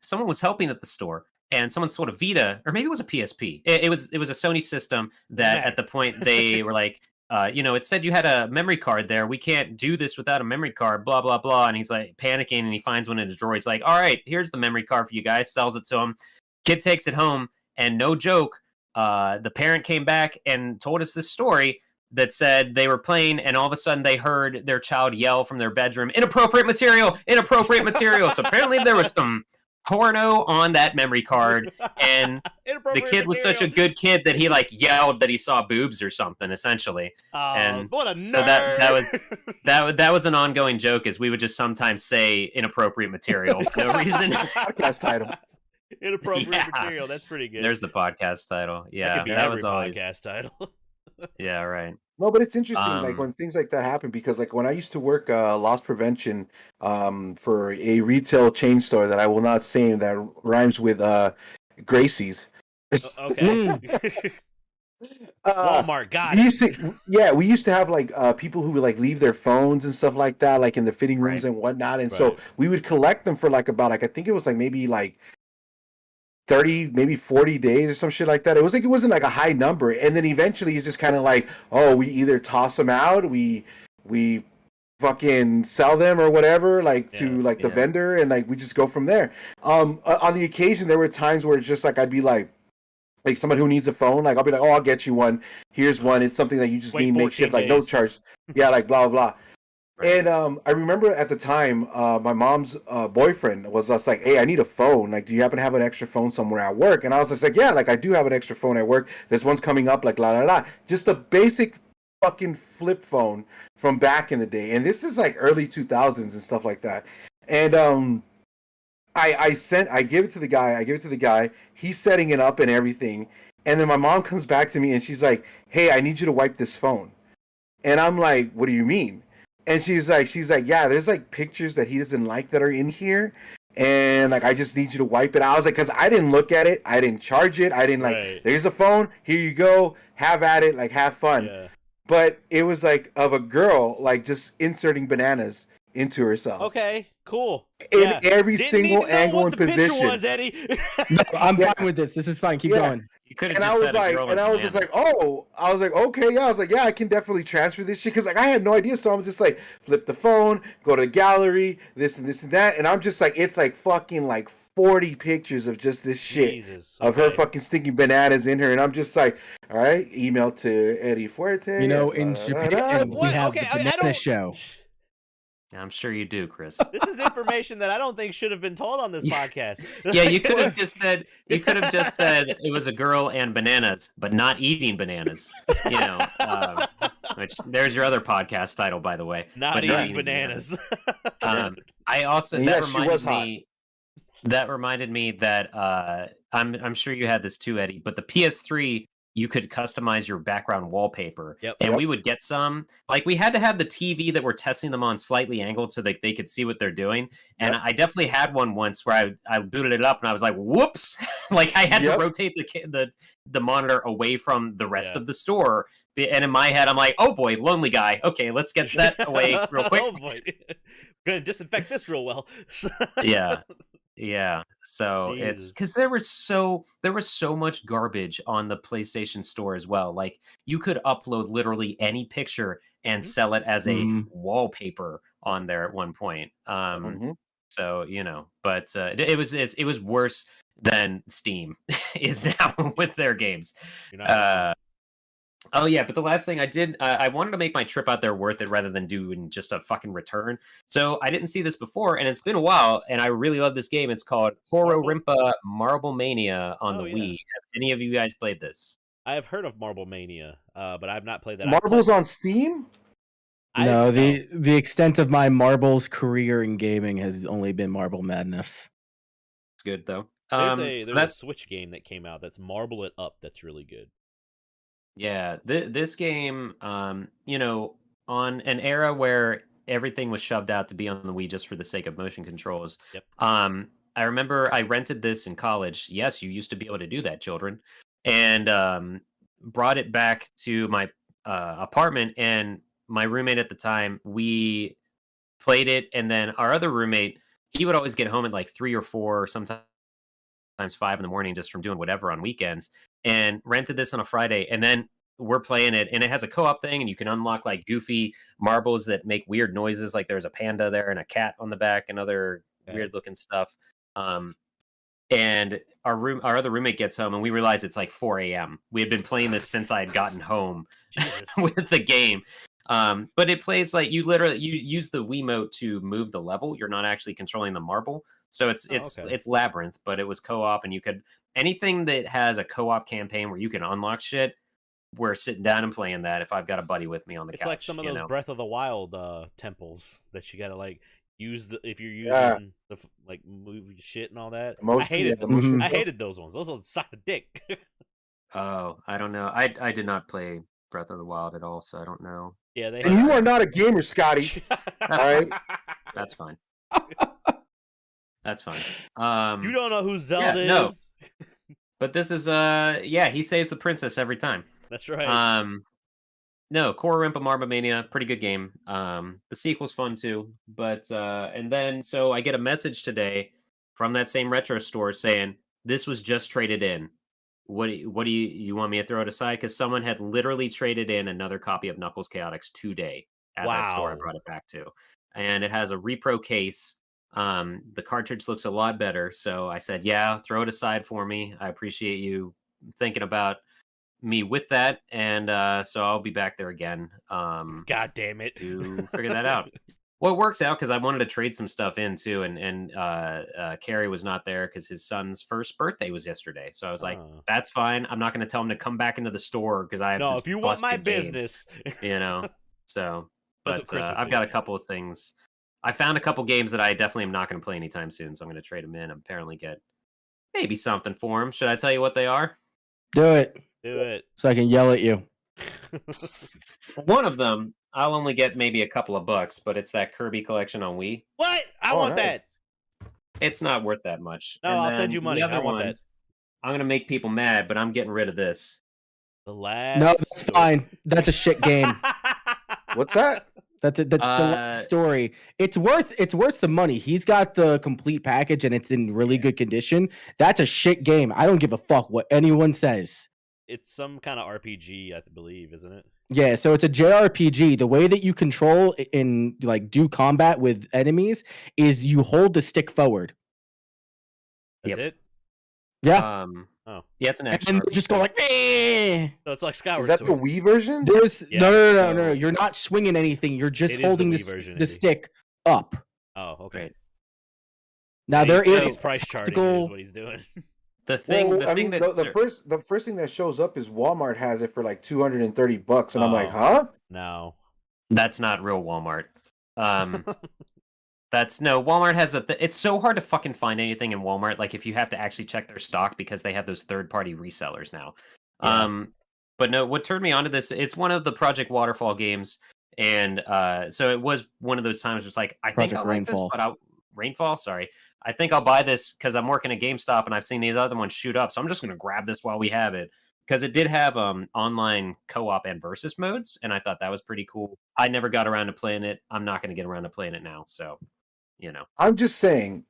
someone was helping at the store, and someone sold a Vita, or maybe it was a PSP. It was a Sony system that at the point they were like, it said you had a memory card there. We can't do this without a memory card, blah, blah, blah. And he's like panicking, and he finds one in his drawer. He's like, all right, here's the memory card for you guys. Sells it to him. Kid takes it home. And no joke, the parent came back and told us this story that said they were playing, and all of a sudden they heard their child yell from their bedroom, inappropriate material, inappropriate material. So apparently there was some porno on that memory card, and the kid was such a good kid that he like yelled that he saw boobs or something, essentially. And what a nerd. So that was an ongoing joke, is we would just sometimes say inappropriate material for no reason. Podcast title. Inappropriate material. That's pretty good. There's the podcast title. Yeah, that was always podcast title. Yeah, right. No, but it's interesting, like when things like that happen, because like when I used to work loss prevention for a retail chain store that I will not say that rhymes with Gracie's. Okay. Walmart, got it. We used to have like people who would like leave their phones and stuff like that, like in the fitting rooms and whatnot, and so we would collect them for like about I think it was like maybe like 30, maybe 40 days or some shit like that. It wasn't like a high number, and then eventually it's just kind of like, oh, we either toss them out, we fucking sell them or whatever, like to like the vendor, and like we just go from there. On the occasion, there were times where it's just like I'd be like someone who needs a phone, like I'll be like, oh, I'll get you one. Here's one. It's something that you just need makeshift, like no charge. Yeah, like blah blah blah. And I remember at the time, my mom's boyfriend was just like, "Hey, I need a phone. Like, do you happen to have an extra phone somewhere at work?" And I was just like, "Yeah, like I do have an extra phone at work. There's one's coming up, like la la la. Just a basic fucking flip phone from back in the day. And this is like early 2000s and stuff like that. And I give it to the guy. He's setting it up and everything. And then my mom comes back to me and she's like, "Hey, I need you to wipe this phone." And I'm like, "What do you mean?" And she's like, "Yeah, there's like pictures that he doesn't like that are in here. And like, I just need you to wipe it." I was like, because I didn't look at it. I didn't charge it. I didn't like, there's a phone. Here you go. Have at it. Like, have fun. Yeah. But it was like of a girl, like just inserting bananas into herself. Okay, cool. In every single angle and position. Was, Eddie. No, I'm fine with this. This is fine. Keep going. You could have just said a girl and I was just like, oh, I was like, okay, yeah. I was like, yeah, I can definitely transfer this shit because like I had no idea. So I was just like, flip the phone, go to the gallery, this and this and that, and I'm just like, it's like fucking like 40 pictures of just this shit of her fucking stinking bananas in her, and I'm just like, all right, email to Eddie Fuerte. You know, in Japan we have the banana show. I'm sure you do, Chris. This is information that I don't think should have been told on this podcast. Yeah, you could have just said it was a girl and bananas, but not eating bananas. You know, which there's your other podcast title, by the way. Not eating bananas. I also that reminded me that I'm sure you had this too, Eddie. But the PS3, you could customize your background wallpaper. And we would get some, like we had to have the TV that we're testing them on slightly angled so that they could see what they're doing. And I definitely had one once where I booted it up and I was like, whoops. Like I had to rotate the monitor away from the rest of the store. And in my head, I'm like, oh boy, lonely guy. Okay, let's get that away real quick. Oh boy. Gonna disinfect this real well. Yeah. So it's because there was so much garbage on the PlayStation Store as well. Like you could upload literally any picture and sell it as a wallpaper on there at one point. So you know, but it was worse than Steam is now with their games. Oh yeah, but the last thing I did, I wanted to make my trip out there worth it rather than doing just a fucking return. So I didn't see this before, and it's been a while, and I really love this game. It's called Rimpa Marble Mania on the Wii. Have any of you guys played this? I have heard of Marble Mania, but I've not played that. Marbles on Steam? No, the extent of my marbles career in gaming has only been Marble Madness. It's good though. There's a Switch game that came out that's Marble It Up that's really good. Yeah, this game, you know, on an era where everything was shoved out to be on the Wii just for the sake of motion controls. I remember I rented this in college. Yes, you used to be able to do that, children. And brought it back to my apartment. And my roommate at the time, we played it. And then our other roommate, he would always get home at like 3 or 4 or sometimes 5 in the morning just from doing whatever on weekends, and rented this on a Friday. And then we're playing it, and it has a co-op thing, and you can unlock like goofy marbles that make weird noises, like there's a panda there and a cat on the back and other weird looking stuff. And our other roommate gets home, and we realize it's like 4 a.m. We had been playing this since I had gotten home with the game. But it plays like you use the Wiimote to move the level. You're not actually controlling the marble. So it's Labyrinth, but it was co-op, and you could anything that has a co-op campaign where you can unlock shit. We're sitting down and playing that if I've got a buddy with me on the couch. It's like some of those Breath of the Wild temples that you gotta like use if you're using the like movie shit and all that. I hated them. I hated those ones. Those ones suck the dick. Oh, I don't know. I did not play Breath of the Wild at all, so I don't know. Yeah, and you are not a gamer, Scotty. All right, that's fine. That's fine. You don't know who Zelda is. But this is he saves the princess every time. That's right. No, Core Rimpa Marble Mania, pretty good game. The sequel's fun too. But and then so I get a message today from that same retro store saying this was just traded in. What do you want me to throw it aside? Because someone had literally traded in another copy of Knuckles Chaotix today at that store I brought it back to. And it has a repro case. The cartridge looks a lot better. So I said, yeah, throw it aside for me. I appreciate you thinking about me with that, and so I'll be back there again. God damn it, to figure that out. Well, it works out because I wanted to trade some stuff in too, and Carrie was not there because his son's first birthday was yesterday. So I was like, "That's fine. I'm not going to tell him to come back into the store because I have no. If you want my business, So, but I've got a couple of things. I found a couple games that I definitely am not going to play anytime soon, so I'm going to trade them in. And apparently, get maybe something for them. Should I tell you what they are? Do it. Do it. So I can yell at you. One of them, I'll only get maybe a couple of bucks, but it's that Kirby collection on Wii. What? I want that. It's not worth that much. No, I'll send you money. I want that. I'm gonna make people mad, but I'm getting rid of this. The last. No, that's fine. That's a shit game. What's that? That's it. That's the last story. It's worth the money. He's got the complete package and it's in really good condition. That's a shit game. I don't give a fuck what anyone says. It's some kind of RPG, I believe, isn't it? Yeah, so it's a JRPG. The way that you control and like do combat with enemies is you hold the stick forward. That's it? Yeah. Yeah, it's an action. And just go like, eh. So it's like Skyward Is that Sword. the Wii version? No. You're not swinging anything. You're just holding the stick up. Oh, okay. Now there is price charting is what he's doing. The first thing that shows up is Walmart has it for like $230, and I'm like, huh? No, that's not real Walmart. Walmart has it's so hard to fucking find anything in Walmart. Like if you have to actually check their stock because they have those third-party resellers now. Yeah. But no, what turned me onto this? It's one of the Project Waterfall games, and so it was one of those times where it's like I think I'll like this, but Rainfall. Sorry. I think I'll buy this because I'm working at GameStop and I've seen these other ones shoot up. So I'm just going to grab this while we have it because it did have online co-op and versus modes. And I thought that was pretty cool. I never got around to playing it. I'm not going to get around to playing it now. So, I'm just saying,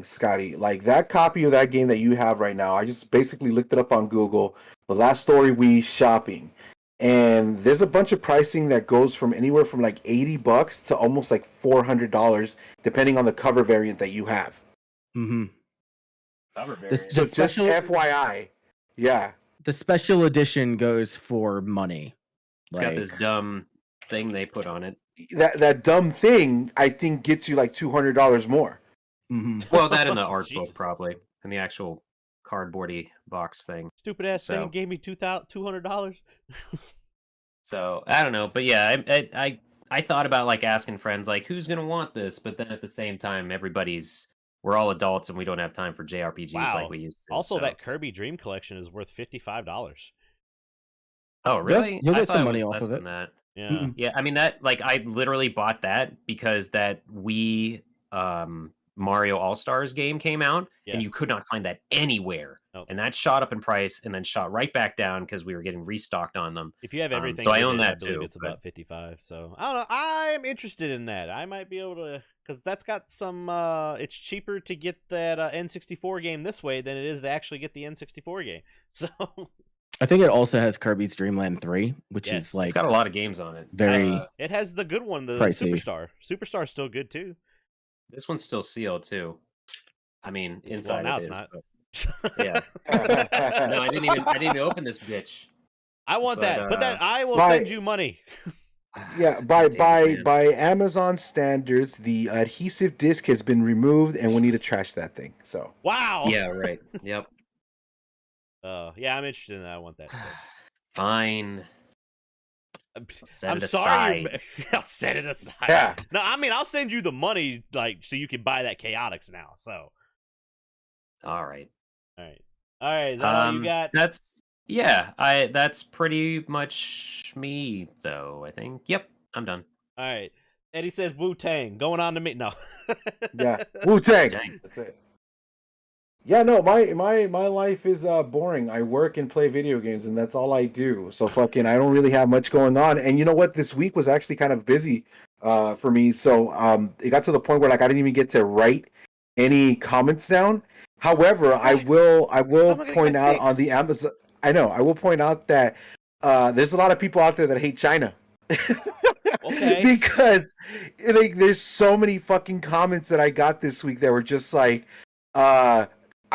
Scotty, like that copy of that game that you have right now, I just basically looked it up on Google, the last story Wii shopping. And there's a bunch of pricing that goes from anywhere from like $80 to almost like $400, depending on the cover variant that you have. Mm-hmm. Cover variant. So just FYI, yeah. The special edition goes for money. It's got this dumb thing they put on it. That dumb thing, I think, gets you like $200 more. Mm-hmm. Well, that in the art book probably, and the actual cardboardy box thing. Stupid ass thing gave me $200. So I don't know, but yeah, I thought about like asking friends like who's gonna want this, but then at the same time, we're all adults and we don't have time for JRPGs like we used to. Also, that Kirby Dream Collection is worth $55. Oh really? You'll get some money off of it. That. Yeah, yeah. I mean that like I literally bought that because that Wii Mario All-Stars game came out and you could not find that anywhere. And that shot up in price and then shot right back down because we were getting restocked on them. If you have everything, so I own that too. It's about 55. So I don't know. I'm interested in that. I might be able to because that's got some. It's cheaper to get that N64 game this way than it is to actually get the N64 game. So I think it also has Kirby's Dream Land 3, which is like it's got a lot of games on it. Very. It has the good one, the pricey. Superstar. Superstar's still good too. This one's still sealed too. I mean, inside now it it's is, not. But, yeah. No, I didn't even open this bitch. I want that. But that I will send you money. Yeah, by Amazon standards, the adhesive disc has been removed, and we need to trash that thing. So. Wow. Yeah. Right. Yep. Yeah, I'm interested in that. I want that. So. Fine. I'm sorry. I'll set it aside. Yeah. No, I mean I'll send you the money like so you can buy that Chaotix now. So. All right. Is that all you got? That's pretty much me though. I think. Yep, I'm done. All right. Eddie says Wu-Tang going on to me. No. Yeah, Wu-Tang. That's it. Yeah, no, my life is boring. I work and play video games, and that's all I do. So I don't really have much going on. And you know what? This week was actually kind of busy for me. So it got to the point where like I didn't even get to write any comments down. However, I will point out on the Amazon. I know I will point out that there's a lot of people out there that hate China. Okay. Because there's so many fucking comments that I got this week that were just like, I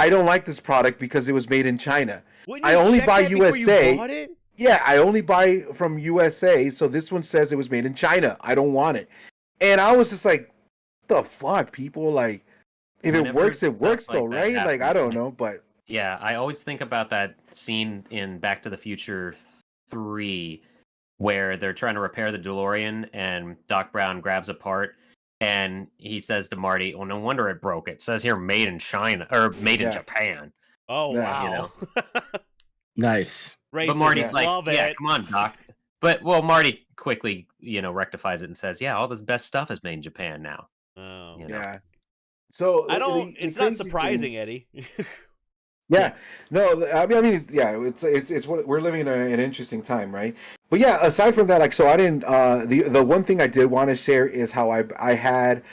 don't like this product because it was made in China. I only buy USA. Yeah, I only buy from USA. So this one says it was made in China. I don't want it. And I was just like, the fuck, people? Like, if it works, it works though, right? Like, I don't know, but yeah, I always think about that scene in Back to the Future 3 where they're trying to repair the DeLorean and Doc Brown grabs a part and he says to Marty, "Well, no wonder it broke. It says here made in China or made in Japan." Oh, wow. You know? Nice. But Marty's like, "Yeah, come on, Doc." But Marty quickly, rectifies it and says, "Yeah, all this best stuff is made in Japan now." Oh, yeah. So I don't. It's not surprising, Eddie. Yeah, no, I mean, it's what we're living in an interesting time, right? But yeah, aside from that, like, so I didn't. The one thing I did want to share is how I had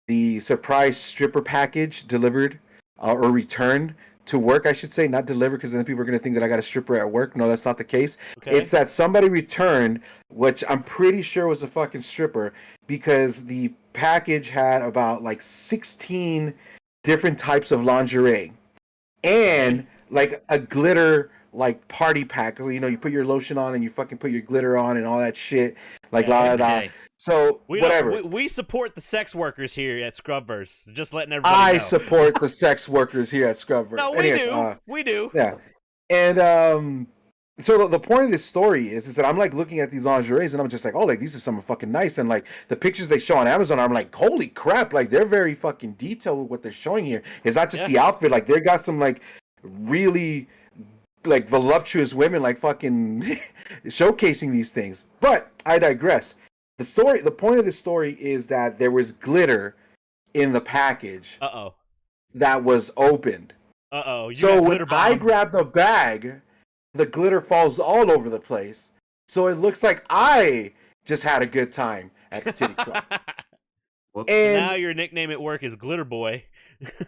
the surprise stripper package delivered or returned to work, I should say, not delivered, because then people are going to think that I got a stripper at work. No, that's not the case. Okay. It's that somebody returned, which I'm pretty sure was a fucking stripper, because the package had about like 16 different types of lingerie and like a glitter like party pack. You put your lotion on and you fucking put your glitter on and all that shit. Like So whatever. We support the sex workers here at ScrubVerse. Just letting everybody know. I support the sex workers here at ScrubVerse. No, we do. Yeah. And so the point of this story is that I'm like looking at these lingeries and I'm just like, oh, like these are some fucking nice. And like the pictures they show on Amazon, I'm like, holy crap, like they're very fucking detailed with what they're showing here. It's not just the outfit, like they got some like really like voluptuous women like fucking showcasing these things. But I digress. The point of this story is that there was glitter in the package. That was opened. So when I grab the bag, the glitter falls all over the place. So it looks like I just had a good time at the titty club. And now your nickname at work is Glitter Boy.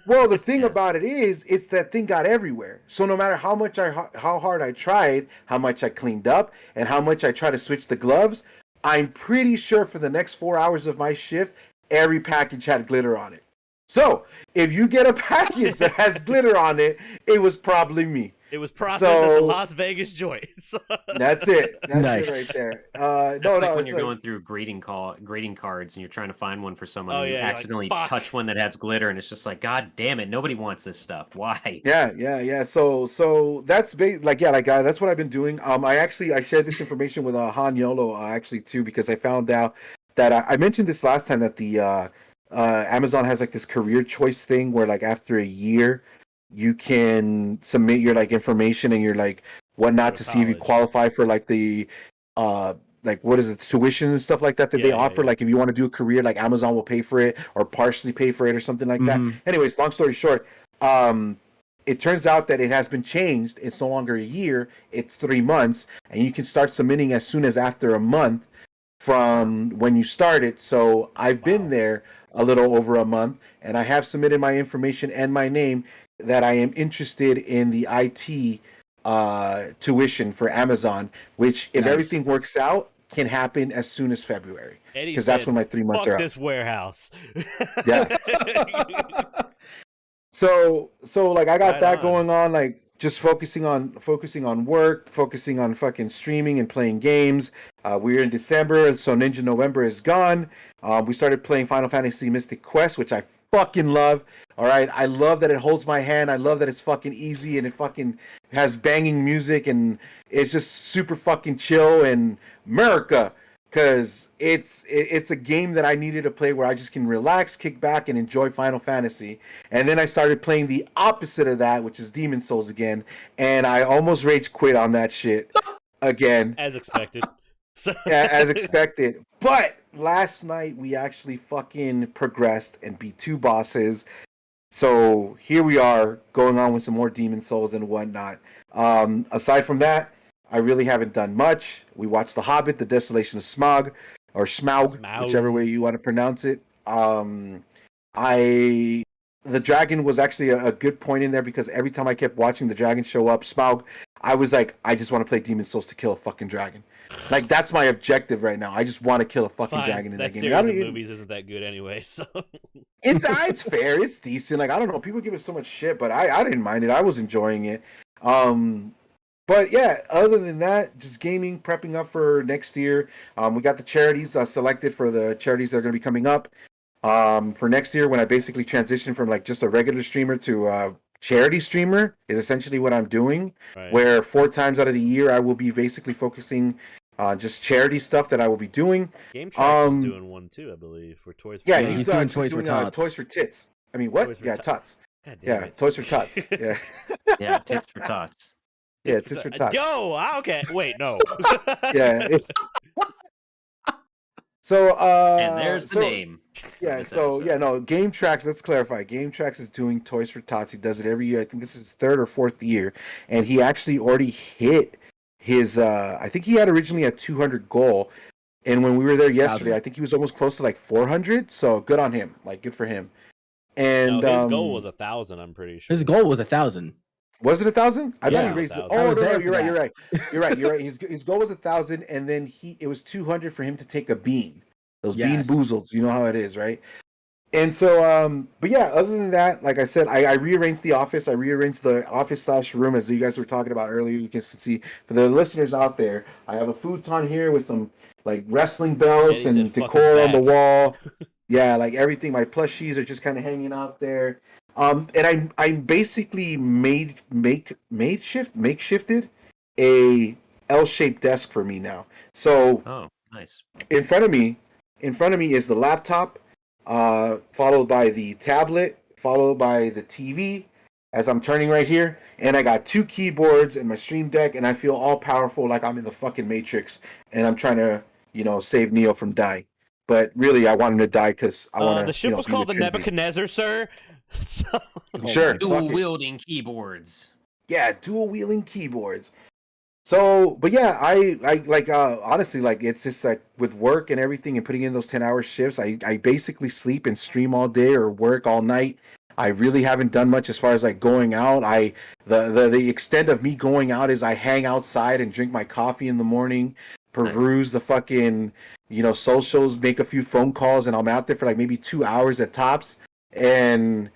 Well, the thing about it is, it's that thing got everywhere. So no matter how hard I tried, how much I cleaned up, and how much I tried to switch the gloves, I'm pretty sure for the next 4 hours of my shift, every package had glitter on it. So if you get a package that has glitter on it, it was probably me. It was processed at the Las Vegas joints. That's it. That's nice. It right there. That's like when you're going through greeting cards and you're trying to find one for someone and you accidentally touch one that has glitter and it's just like, God damn it, nobody wants this stuff. Why? Yeah. So that's that's what I've been doing. I shared this information with Han Yolo actually too, because I found out that I mentioned this last time that the Amazon has like this career choice thing where like after a year you can submit your like information and your like whatnot to see if you qualify for like the like what is it, tuition and stuff like that they offer. Yeah. Like if you want to do a career, like Amazon will pay for it or partially pay for it or something like that. Anyways, long story short, it turns out that it has been changed. It's no longer a year, it's 3 months, and you can start submitting as soon as after a month from when you started. So I've been there a little over a month, and I have submitted my information and my name that I am interested in the IT tuition for Amazon, which if everything works out can happen as soon as February, because that's when my 3 months are up. This warehouse. Yeah. So like I got that going on, like just focusing on work, focusing on fucking streaming and playing games. We're in December, so Ninja November is gone. We started playing Final Fantasy Mystic Quest, which I fucking love. All right, I love that it holds my hand. I love that it's fucking easy and it fucking has banging music and it's just super fucking chill and America, because it's a game that I needed to play where I just can relax, kick back, and enjoy Final Fantasy. And then I started playing the opposite of that, which is Demon Souls again, and I almost rage quit on that shit again. As expected. Yeah, as expected. But last night we actually fucking progressed and beat 2 bosses. So here we are going on with some more Demon Souls and whatnot. Aside from that, I really haven't done much. We watched The Hobbit, The Desolation of Smaug, or Smaug, whichever way you want to pronounce it. The dragon was actually a good point in there, because every time I kept watching the dragon show up, Smaug, I was like, I just want to play Demon Souls to kill a fucking dragon. Like, that's my objective right now. I just want to kill a fucking dragon in that game. That series of movies isn't that good anyway, so... It's fair. It's decent. Like, I don't know. People give it so much shit, but I didn't mind it. I was enjoying it. But yeah, other than that, just gaming, prepping up for next year. We got the charities selected for the charities that are going to be coming up for next year. When I basically transition from like just a regular streamer to a charity streamer is essentially what I'm doing. Right. Where 4 times out of the year I will be basically focusing on just charity stuff that I will be doing. Game Tracks is doing one too, I believe, for Toys for Tots. Yeah, he's doing Toys for Tots. Toys for Tits. I mean, what? Yeah, Tots. Yeah, Toys for Tots. Yeah. Yeah, Tits for Tots. Yeah, Tits for Tots. Yo, okay. Wait, no. Yeah, it's so and there's the name. Yeah, so episode. Yeah, no, Game Tracks, let's clarify. Game Tracks is doing Toys for Tots. He does it every year. I think this is his 3rd or 4th year. And he actually already hit his I think he had originally a 200 goal. And when we were there yesterday, I think he was almost close to like 400. So good on him. Like good for him. And no, his goal was 1,000, I'm pretty sure. His goal was 1,000. Was it 1,000? I thought he raised it. Oh, no, you're right. His goal was 1,000, and then it was 200 for him to take a bean. Those bean boozles, you know how it is, right? And so, but yeah, other than that, like I said, I rearranged the office. I rearranged the office/room as you guys were talking about earlier. You can see for the listeners out there, I have a futon here with some like wrestling belts and decor on the wall. Yeah, like everything. My plushies are just kind of hanging out there. And I basically makeshifted a L-shaped desk for me now. So nice. In front of me is the laptop, followed by the tablet, followed by the TV as I'm turning right here, and I got 2 keyboards and my Stream Deck, and I feel all powerful like I'm in the fucking Matrix, and I'm trying to, save Neo from dying. But really, I want him to die because I want to. The ship was called the Nebuchadnezzar, sir. So... Sure. Dual wielding keyboards. Yeah, dual wielding keyboards. So, but yeah, I like honestly, like it's just like with work and everything and putting in those 10-hour shifts, I basically sleep and stream all day or work all night. I really haven't done much as far as like going out. The extent of me going out is I hang outside and drink my coffee in the morning, peruse the fucking socials, make a few phone calls, and I'm out there for like maybe 2 hours at tops, and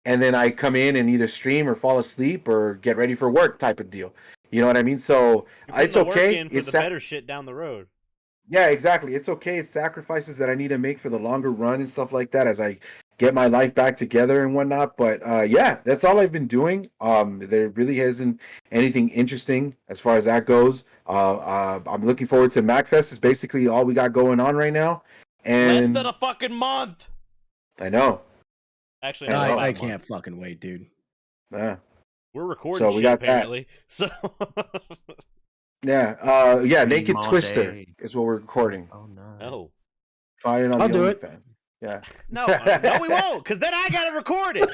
then I come in and either stream or fall asleep or get ready for work type of deal. You know what I mean? So it's okay. It's the better shit down the road. Yeah, exactly. It's okay. It's sacrifices that I need to make for the longer run and stuff like that as I get my life back together and whatnot. But yeah, that's all I've been doing. There really isn't anything interesting as far as that goes. I'm looking forward to MacFest. Is basically all we got going on right now. And less than a fucking month. I know. Actually, I can't fucking wait, dude. Yeah. We're recording so we got apparently. That. So yeah, Naked Twister is what we're recording. Oh no. Oh. Find it on I'll the do it. Fan. Yeah. No, we won't, because then I gotta record it.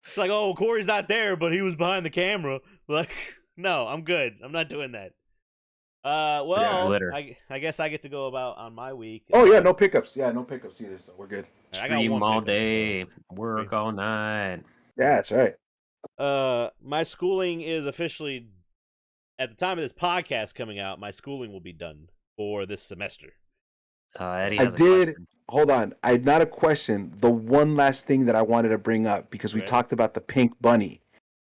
It's like, oh, Corey's not there, but he was behind the camera. Like, no, I'm good. I'm not doing that. I guess I get to go about on my week. Oh yeah, no pickups. Yeah, no pickups either, so we're good. Stream all day, work all night. Yeah, that's right. My schooling is officially, at the time of this podcast coming out, my schooling will be done for this semester. Eddie I did. Hold on. I had not a question. The one last thing that I wanted to bring up, because we talked about the pink bunny.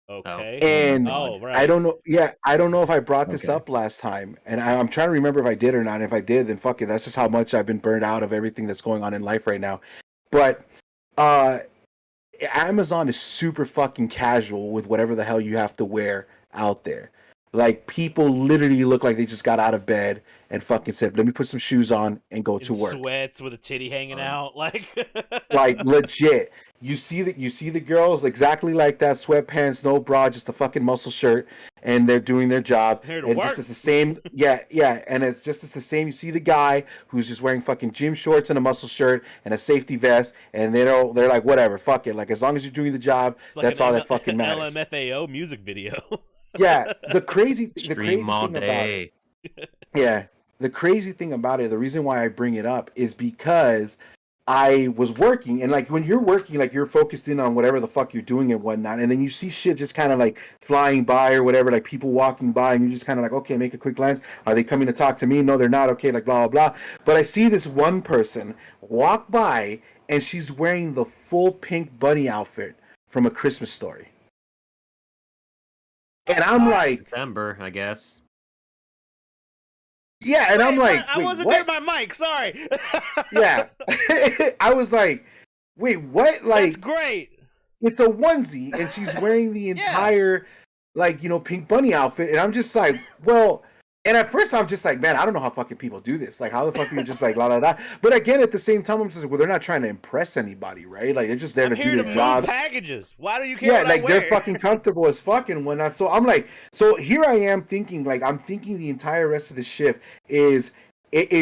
Okay. And right. I don't know. Yeah, I don't know if I brought this up last time, and I'm trying to remember if I did or not. If I did, then fuck it. That's just how much I've been burned out of everything that's going on in life right now. But Amazon is super fucking casual with whatever the hell you have to wear out there. Like, people literally look like they just got out of bed and fucking said, let me put some shoes on and go to work. Sweats with a titty hanging out. Like legit. You see the girls exactly like that, sweatpants, no bra, just a fucking muscle shirt, and they're doing their job. Here to and work. Just as the same, yeah, and it's just as the same. You see the guy who's just wearing fucking gym shorts and a muscle shirt and a safety vest, and they're like, whatever, fuck it. Like, as long as you're doing the job, like that's all that fucking matters. LMFAO music video. Yeah, the crazy thing all about day. it. Yeah, the crazy thing about it, the reason why I bring it up is because I was working, and like when you're working, like you're focused in on whatever the fuck you're doing and whatnot, and then you see shit just kind of like flying by or whatever, like people walking by, and you're just kind of like, okay, make a quick glance. Are they coming to talk to me? No, they're not. Okay, like blah blah blah. But I see this one person walk by, and she's wearing the full pink bunny outfit from A Christmas Story. And I'm like, December, I guess. Yeah, and I'm like, I wasn't near my mic. Sorry. Yeah, I was like, wait, what? Like, that's great. It's a onesie, and she's wearing the entire, like, Pink Bunny outfit, and I'm just like, well. And at first, I'm just like, man, I don't know how fucking people do this. Like, how the fuck are you just like, la la la? But again, at the same time, I'm just like, well, they're not trying to impress anybody, right? Like, they're just there to do their job. Packages. Why do you care? Yeah, like they're fucking comfortable as fucking whatnot. So I'm like, so here I am thinking, like, I'm thinking the entire rest of the shift is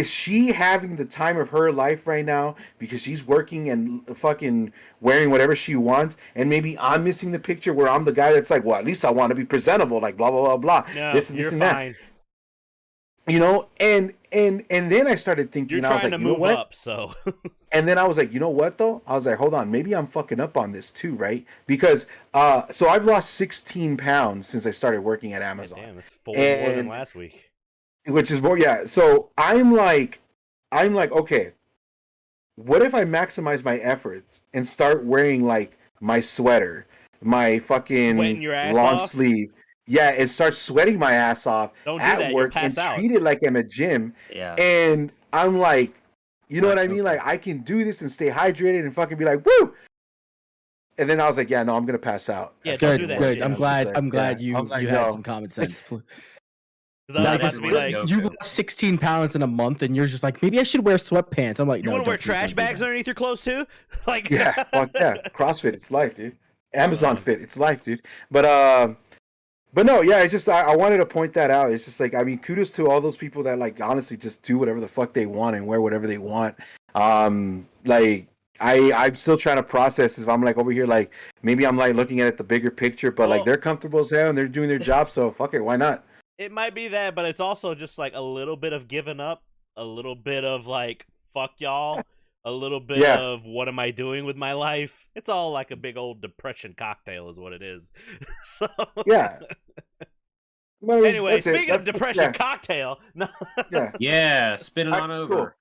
she having the time of her life right now because she's working and fucking wearing whatever she wants, and maybe I'm missing the picture where I'm the guy that's like, well, at least I want to be presentable, like blah blah blah blah. No, this you're and fine. That. And then I started thinking, you're I was trying like, to move up, so. And then I was like, you know what though? I was like, hold on, maybe I'm fucking up on this too, right? Because so I've lost 16 pounds since I started working at Amazon. Damn, that's 4 more than last week. Which is more, yeah. So I'm like, okay, what if I maximize my efforts and start wearing like my sweater, my fucking long sleeve? Yeah, and start sweating my ass off at work and treat it like I'm a gym. Yeah. And I'm like, you know what I mean? Like, I can do this and stay hydrated and fucking be like, woo! And then I was like, yeah, no, I'm gonna pass out. Yeah, don't do that shit. I'm glad you had some common sense. You've lost 16 pounds in a month, and you're just like, maybe I should wear sweatpants. I'm like, you want to wear trash bags underneath your clothes too? Like, yeah, fuck yeah. CrossFit, it's life, dude. Amazon Fit, it's life, dude. But no, yeah, it's just I wanted to point that out. It's just like, I mean, kudos to all those people that like honestly just do whatever the fuck they want and wear whatever they want. Like I'm still trying to process if I'm like over here, like maybe I'm like looking at it the bigger picture, but like they're comfortable as hell and they're doing their job, so fuck it, why not? It might be that, but it's also just like a little bit of giving up, a little bit of like fuck y'all, a little bit of what am I doing with my life? It's all like a big old depression cocktail is what it is. So yeah. Well, anyway, speaking of depression cocktail, no. Yeah, spin it on over.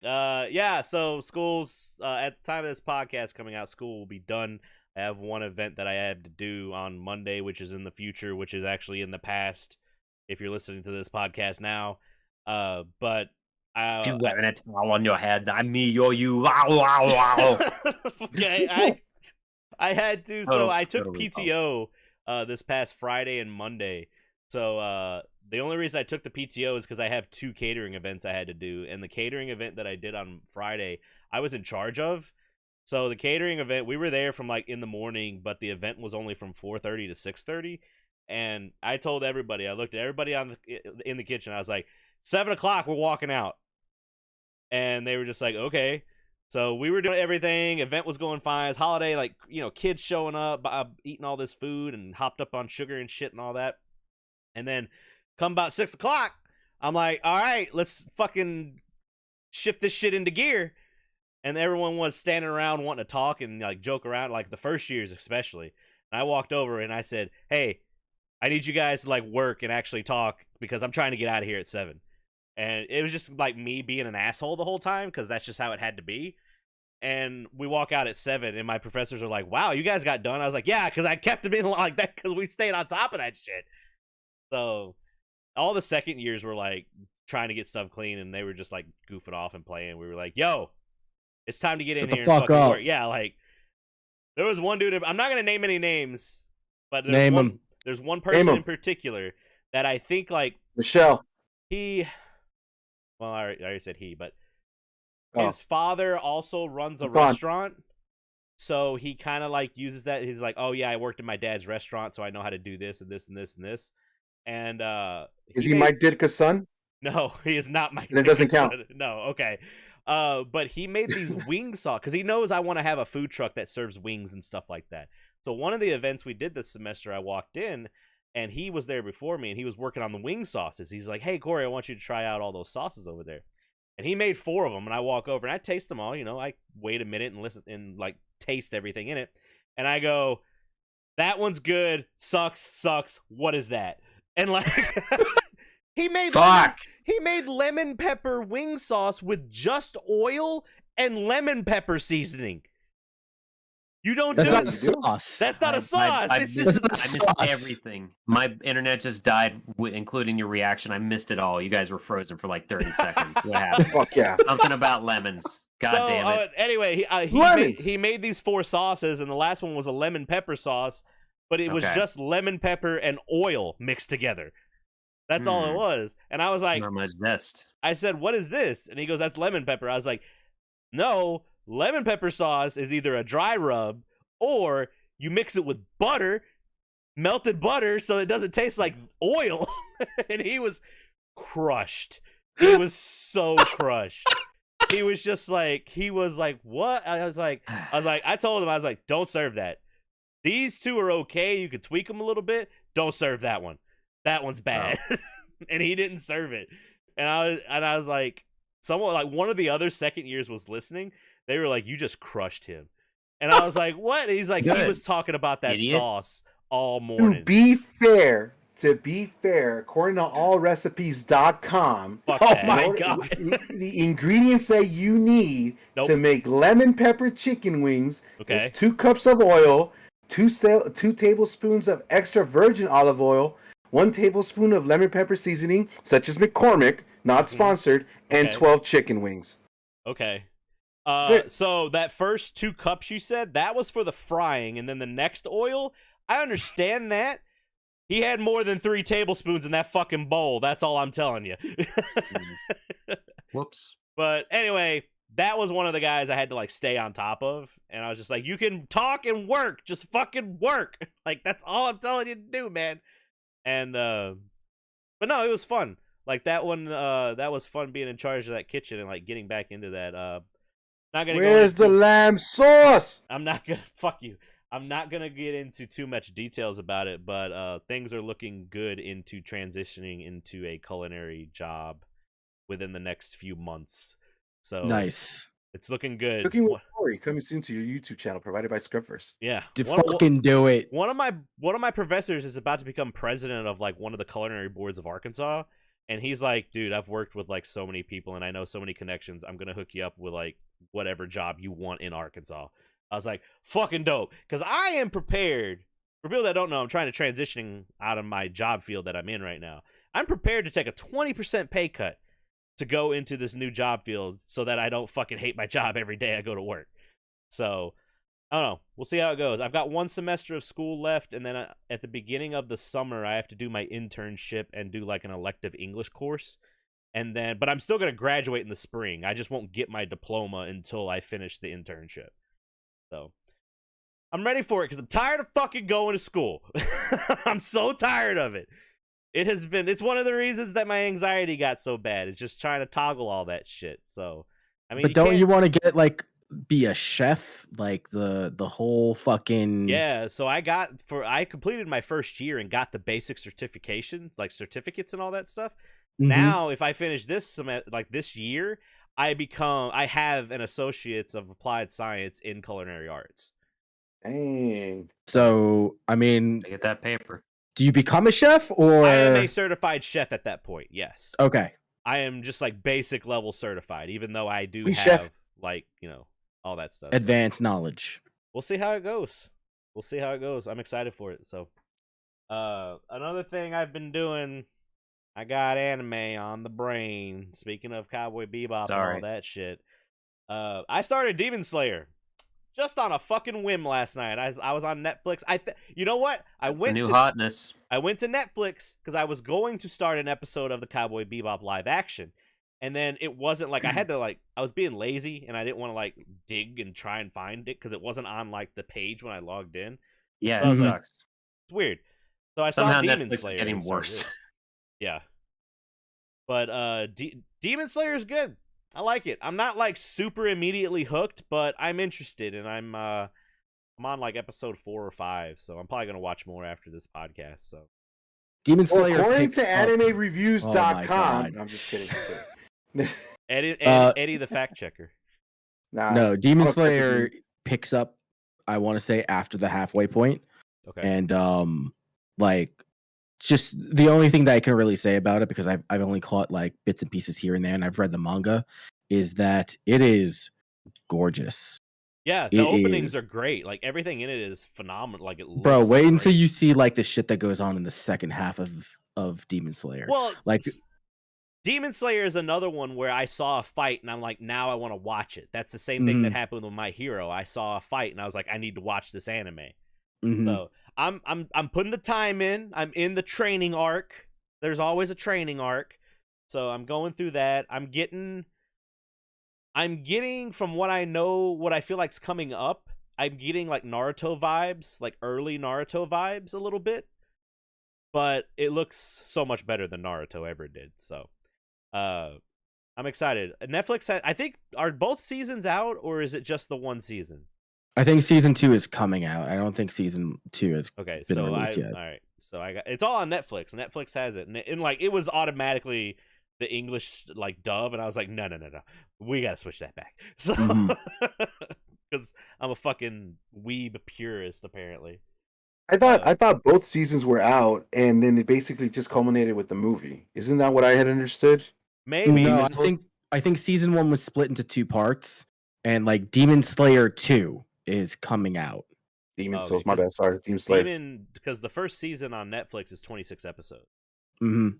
So school's at the time of this podcast coming out, school will be done. I have one event that I have to do on Monday, which is in the future, which is actually in the past if you're listening to this podcast now. But you wearing a towel on your head. I'm me, you're you. Wow, wow, wow. Okay, I had to. So I took PTO this past Friday and Monday. So the only reason I took the PTO is because I have 2 catering events I had to do, and the catering event that I did on Friday, I was in charge of. So the catering event, we were there from like in the morning, but the event was only from 4:30 to 6:30. And I told everybody, I looked at everybody in the kitchen. I was like, 7:00, we're walking out. And they were just like, okay. So we were doing everything. Event was going fine. It's holiday, like, kids showing up, eating all this food and hopped up on sugar and shit and all that. And then come about 6:00, I'm like, all right, let's fucking shift this shit into gear. And everyone was standing around wanting to talk and like joke around, like the first years especially. And I walked over and I said, hey, I need you guys to like work and actually talk because I'm trying to get out of here at 7. And it was just like me being an asshole the whole time because that's just how it had to be. And we walk out at 7 and my professors are like, wow, you guys got done? I was like, yeah, because I kept them in like that because we stayed on top of that shit. So all the second years were like trying to get stuff clean and they were just like goofing off and playing. We were like, yo, it's time to get in here and fucking work. Yeah, like there was one dude, I'm not going to name any names, but there's one person in particular that I think like Michelle. I already said he, but his father also runs a restaurant. So he kind of like uses that. He's like, oh yeah, I worked in my dad's restaurant, so I know how to do this and this and this and this. And is he Mike Ditka's son? No, he is not Mike. That doesn't count. Son. No, okay. But he made these wing sauce because he knows I want to have a food truck that serves wings and stuff like that. So one of the events we did this semester, I walked in and he was there before me and he was working on the wing sauces. He's like, hey, Corey, I want you to try out all those sauces over there. And he made 4 of them and I walk over and I taste them all. I wait a minute and listen and like taste everything in it. And I go, that one's good. Sucks. What is that? And like he made lemon pepper wing sauce with just oil and lemon pepper seasoning. You don't That's do not a sauce. That's not a sauce. I It's just missed everything. My internet just died, including your reaction. I missed it all. You guys were frozen for like 30 seconds. What happened? Fuck yeah. Something about lemons. God damn it. Anyway, he made these 4 sauces, and the last one was a lemon pepper sauce, but it was just lemon pepper and oil mixed together. That's all it was. And I was like, not much zest. I said, what is this? And he goes, that's lemon pepper. I was like, no, lemon pepper sauce is either a dry rub or you mix it with butter, melted butter, so it doesn't taste like oil. And he was crushed. He was so crushed. He was just like, what? I told him, I was like, don't serve that. These 2 are okay. You could tweak them a little bit. Don't serve that one. That one's bad. Oh. And he didn't serve it. And I was like, someone like one of the other second years was listening. They were like, you just crushed him. And I was like, what? And he's like, he was talking about that sauce all morning. To be fair, according to allrecipes.com, the ingredients that you need to make lemon pepper chicken wings is 2 cups of oil, 2 tablespoons of extra virgin olive oil, 1 tablespoon of lemon pepper seasoning, such as McCormick, not sponsored, and 12 chicken wings. Okay. So that first 2 cups you said, that was for the frying, and then the next oil, I understand that. He had more than 3 tablespoons in that fucking bowl. That's all I'm telling you. Whoops. But anyway, that was one of the guys I had to like stay on top of, and I was just like, you can talk and work, just fucking work. Like that's all I'm telling you to do, man. And but no, it was fun. Like that one, that was fun being in charge of that kitchen and like getting back into that. Not gonna. Where's the lamb sauce? I'm not gonna fuck you. I'm not gonna get into too much details about it, but things are looking good into transitioning into a culinary job within the next few months. So nice. It's looking good. Cooking with Corey coming soon to your YouTube channel, provided by ScrubVerse. Yeah, do it. One of my professors is about to become president of like one of the culinary boards of Arkansas, and he's like, dude, I've worked with like so many people, and I know so many connections. I'm gonna hook you up with like whatever job you want in Arkansas. I was like, fucking dope, because I am prepared. For people that don't know, I'm trying to transition out of my job field that I'm in right now. I'm prepared to take a 20% pay cut to go into this new job field so that I don't fucking hate my job every day I go to work. So, I don't know. We'll see how it goes. I've got 1 semester of school left, and then at the beginning of the summer, I have to do my internship and do like an elective English course. And then, but I'm still going to graduate in the spring. I just won't get my diploma until I finish the internship. So, I'm ready for it because I'm tired of fucking going to school. I'm so tired of it. It's one of the reasons that my anxiety got so bad. It's just trying to toggle all that shit. So, I mean, but don't you want to get like be a chef, like the whole fucking So I completed my first year and got the basic certification, like certificates and all that stuff. Mm-hmm. Now, if I finish this this year, I have an associate's of applied science in culinary arts. Dang. So, I mean, I get that paper. Do you become a chef, or I am a certified chef at that point? Yes. Okay. I am just like basic level certified, even though I do have chef. like, you know, all that stuff. Advanced knowledge. We'll see how it goes. I'm excited for it. So, another thing I've been doing, I got anime on the brain. Speaking of Cowboy Bebop and all that shit, I started Demon Slayer. Just on a fucking whim last night. I was on Netflix. You know what? Hotness. I went to Netflix because I was going to start an episode of the Cowboy Bebop live action, and then it wasn't like I had to like I was being lazy and I didn't want to like dig and try and find it because it wasn't on like the page when I logged in. Yeah, so it sucks. It's weird. So I Somehow saw Demon Netflix Slayer. is getting worse. Yeah, but Demon Slayer is good. I like it. I'm not like super immediately hooked, but I'm interested, and I'm on like episode 4 or 5, so I'm probably gonna watch more after this podcast. So, Demon Slayer. According to AnimeReviews.com, I'm just kidding. Eddie the fact checker. No, Demon Slayer picks up, I want to say, after the halfway point. Okay. And like, just the only thing that I can really say about it, because I've only caught like bits and pieces here and there, and I've read the manga, is that it is gorgeous. Yeah, the openings are great. Like everything in it is phenomenal. Like it looks bro, wait great. until you see like the shit that goes on in the second half of Demon Slayer. Well, like Demon Slayer is another one where I saw a fight and I'm like, now I want to watch it. That's the same thing that happened with My Hero. I saw a fight and I was like, I need to watch this anime. So I'm putting the time in. I'm in the training arc. There's always a training arc. So I'm going through that. I'm getting from what I know, what I feel like's coming up, I'm getting like Naruto vibes, like early Naruto vibes a little bit. But it looks so much better than Naruto ever did. So I'm excited. Netflix I think, are both seasons out or is it just the one season? I think season 2 is coming out. I don't think season 2 is okay. Been So released yet. All right. So it's all on Netflix. Netflix has it, and like it was automatically the English like dub, and I was like, no, we gotta switch that back. So because I'm a fucking weeb purist apparently. I thought both seasons were out, and then it basically just culminated with the movie. Isn't that what I had understood? Maybe. No, I think season 1 was split into 2 parts, and like Demon Slayer 2 is coming out. Demon Souls, my bad. Sorry, Demon Slayer. Because the first season on Netflix is 26 episodes. So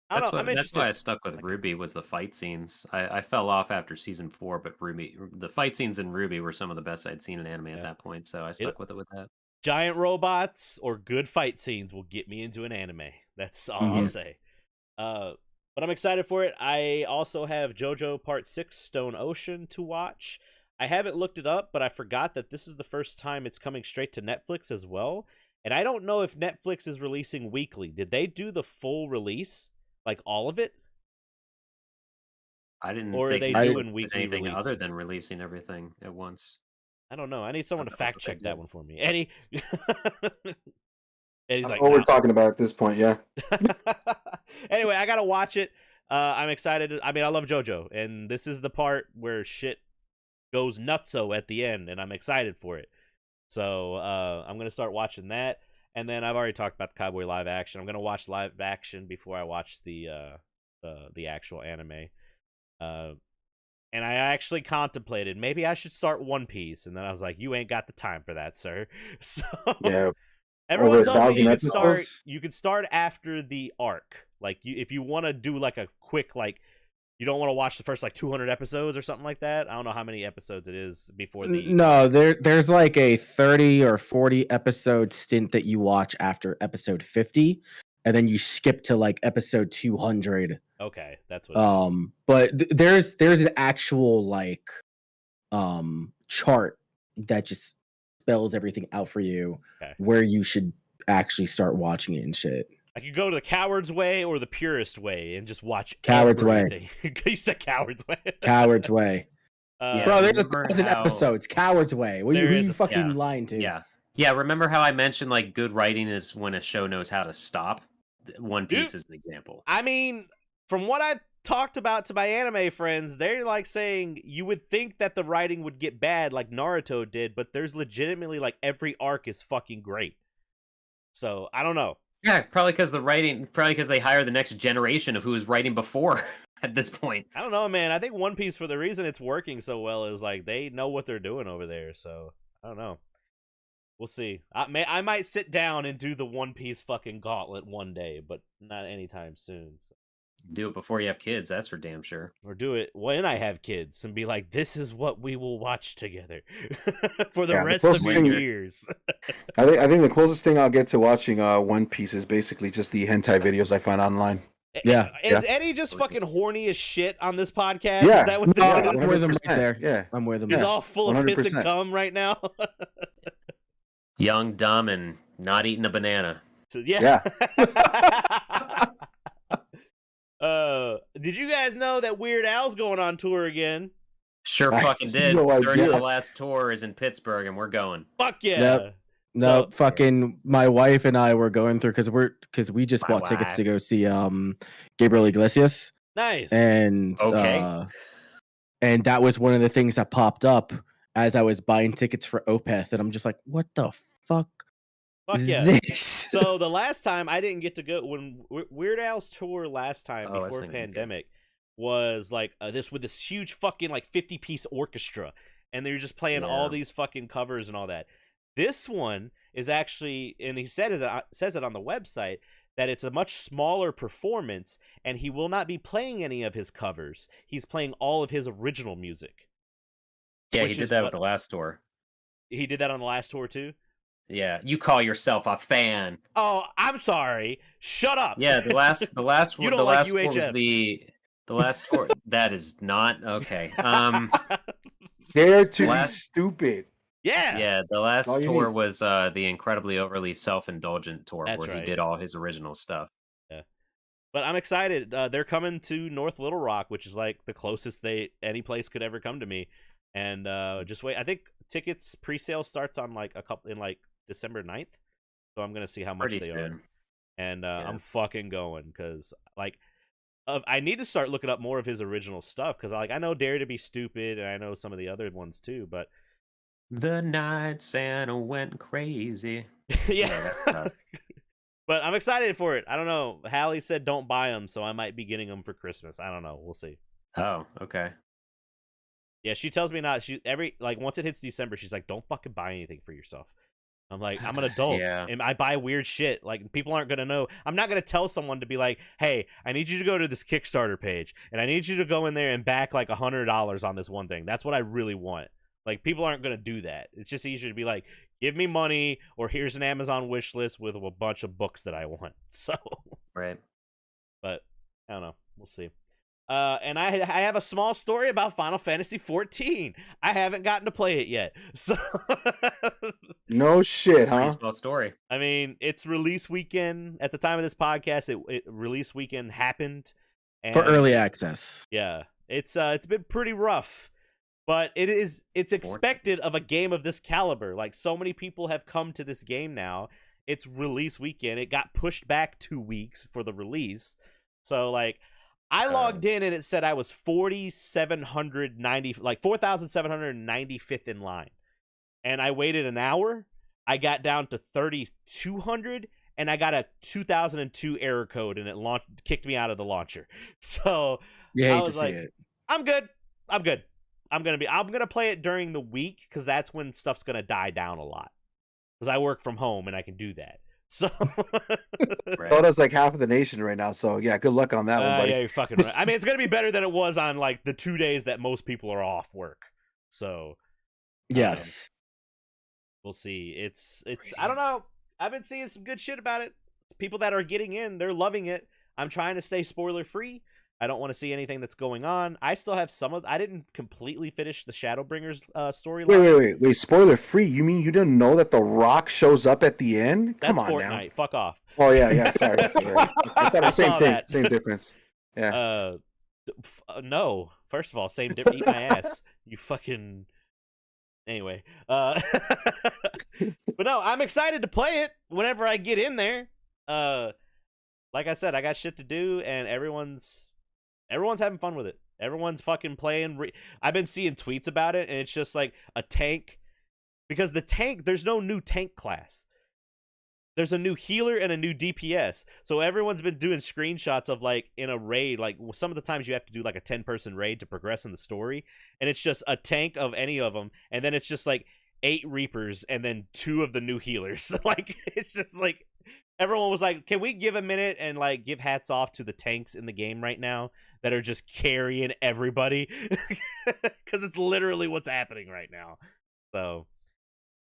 that's why I stuck with Ruby was the fight scenes. I fell off after season 4, but the fight scenes in Ruby were some of the best I'd seen in anime at that point, so I stuck with that. Giant robots or good fight scenes will get me into an anime. That's all I'll say. But I'm excited for it. I also have JoJo Part 6 Stone Ocean to watch. I haven't looked it up, but I forgot that this is the first time it's coming straight to Netflix as well. And I don't know if Netflix is releasing weekly. Did they do the full release? Like all of it? I didn't or think are they doing weekly anything releases? other than releasing everything at once. I don't know. I need someone to fact check that one for me. Eddie. Eddie's like, what we're talking about at this point, yeah. Anyway, I gotta watch it. I'm excited. I mean, I love JoJo, and this is the part where shit goes nutso at the end, and I'm excited for it. So I'm gonna start watching that, and then I've already talked about the Cowboy live action. I'm gonna watch live action before I watch the actual anime. And I actually contemplated maybe I should start One Piece, and then I was like, "You ain't got the time for that, sir." So yeah, everyone tells me you can start after the arc. Like if you want to do like a quick you don't want to watch the first 200 episodes or something like that. I don't know how many episodes it is before the. No, there's like a 30 or 40 episode stint that you watch after episode 50, and then you skip to episode 200. Okay, that's what. But there's an actual chart that just spells everything out for you, where you should actually start watching it and shit. I could go to the Coward's Way or the Purist Way and just watch Coward's everything. Way. You said Coward's Way. Coward's Way. Bro, there's 1,000 episodes. Who are you fucking lying to? Yeah. Remember how I mentioned good writing is when a show knows how to stop? One Piece is an example. I mean, from what I've talked about to my anime friends, they're saying you would think that the writing would get bad like Naruto did, but there's legitimately every arc is fucking great. So I don't know. Yeah, probably because they hire the next generation of who was writing before at this point. I don't know, man. I think One Piece, for the reason it's working so well, is they know what they're doing over there. So I don't know. We'll see. I might sit down and do the One Piece fucking gauntlet one day, but not anytime soon. So. Do it before you have kids, that's for damn sure. Or do it when I have kids and be like, this is what we will watch together for the rest of your years. I think the closest thing I'll get to watching One Piece is basically just the hentai videos I find online. Yeah. Is Eddie just fucking horny as shit on this podcast? Yeah. Is that what this is? I'm with him right there. Yeah. I'm with him. He's all full of piss and cum right now. Young, dumb, and not eating a banana. So, yeah. Did you guys know that Weird Al's going on tour again? Sure fucking did. During the last tour is in Pittsburgh, and we're going. Fuck yeah. No, fucking my wife and I were going through because we just bought tickets to go see Gabriel Iglesias. Nice. And and that was one of the things that popped up as I was buying tickets for Opeth, and I'm just like, what the fuck? Fuck yeah. This? So the last time I didn't get to go, when Weird Al's tour last time before pandemic was this with this huge fucking 50-piece orchestra, and they're just playing all these fucking covers and all that. This one is actually, and he says it on the website, that it's a much smaller performance, and he will not be playing any of his covers. He's playing all of his original music. Yeah, he did that with the last tour. He did that on the last tour too? Yeah, you call yourself a fan. Oh, I'm sorry. Shut up. Yeah, the last one. You don't the like last UHF. tour was the last tour. That is not okay. Dare to be stupid. Yeah. The last tour was the incredibly overly self-indulgent tour. That's where right. he did all his original stuff. Yeah, but I'm excited. They're coming to North Little Rock, which is like the closest any place could ever come to me. And just wait. I think tickets pre-sale starts on like December 9th. So I'm gonna see how much they are. And I'm fucking going because like I need to start looking up more of his original stuff because I know Dare to Be Stupid and I know some of the other ones too, but. The night Santa went crazy. Yeah. But I'm excited for it. I don't know. Hallie said don't buy them, so I might be getting them for Christmas. I don't know. We'll see. Oh, okay. Yeah, she tells me not. Once it hits December, she's like, don't fucking buy anything for yourself. I'm like, I'm an adult, and I buy weird shit. Like, people aren't gonna know. I'm not gonna tell someone to be like, hey, I need you to go to this Kickstarter page, and I need you to go in there and back like $100 on this one thing. That's what I really want. Like, people aren't going to do that. It's just easier to be like, give me money, or here's an Amazon wish list with a bunch of books that I want. So, right. But, I don't know. We'll see. And I have a small story about Final Fantasy XIV. I haven't gotten to play it yet. So, no shit, huh? Small story. I mean, it's release weekend. At the time of this podcast, it release weekend happened. And, for early access. Yeah. It's been pretty rough. But it's expected of a game of this caliber. Like, so many people have come to this game now. It's release weekend. It got pushed back 2 weeks for the release. So, like, I logged in and it said I was 4,795th in line. And I waited an hour. I got down to 3,200, and I got a 2002 error code, and it kicked me out of the launcher. So, I was like, I'm good. I'm gonna play it during the week because that's when stuff's gonna die down a lot. Because I work from home and I can do that. So Toto's like half of the nation right now. So yeah, good luck on that one, buddy. Yeah, you're fucking right. I mean, it's gonna be better than it was on like the 2 days that most people are off work. So yes, we'll see. It's I don't know. I've been seeing some good shit about it. People that are getting in, they're loving it. I'm trying to stay spoiler free. I don't want to see anything that's going on. I still have I didn't completely finish the Shadowbringers storyline. Wait! Spoiler free? You mean you didn't know that The Rock shows up at the end? That's Come on Fortnite. now. Fuck off. Oh yeah. Sorry. I thought the same thing. That. Same difference. Yeah. No. First of all, same difference. Eat my ass. You fucking. Anyway. But no, I'm excited to play it whenever I get in there. Like I said, I got shit to do, and everyone's having fun with it. Everyone's fucking playing. I've been seeing tweets about it, and it's just like a tank. Because there's no new tank class. There's a new healer and a new DPS. So everyone's been doing screenshots of like in a raid. Like some of the times you have to do like a 10-person raid to progress in the story. And it's just a tank of any of them. And then it's just like 8 Reapers and then 2 of the new healers. Like, it's just like, everyone was like, can we give a minute and like give hats off to the tanks in the game right now that are just carrying everybody? Because it's literally what's happening right now. So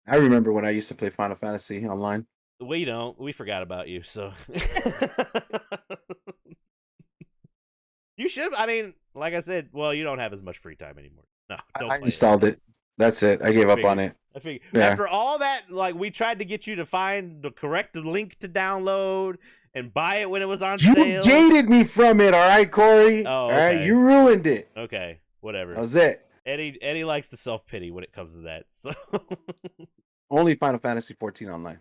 I remember when I used to play Final Fantasy online. We don't. We forgot about you, so you should. I mean, like I said, well, you don't have as much free time anymore. No, don't I installed it. That's it. I gave up on it. I figured after all that, like we tried to get you to find the correct link to download and buy it when it was on sale. You gated me from it, all right, Corey. Oh, okay. All right, you ruined it. Okay, whatever. That was it. Eddie likes the self-pity when it comes to that. So only Final Fantasy 14 online.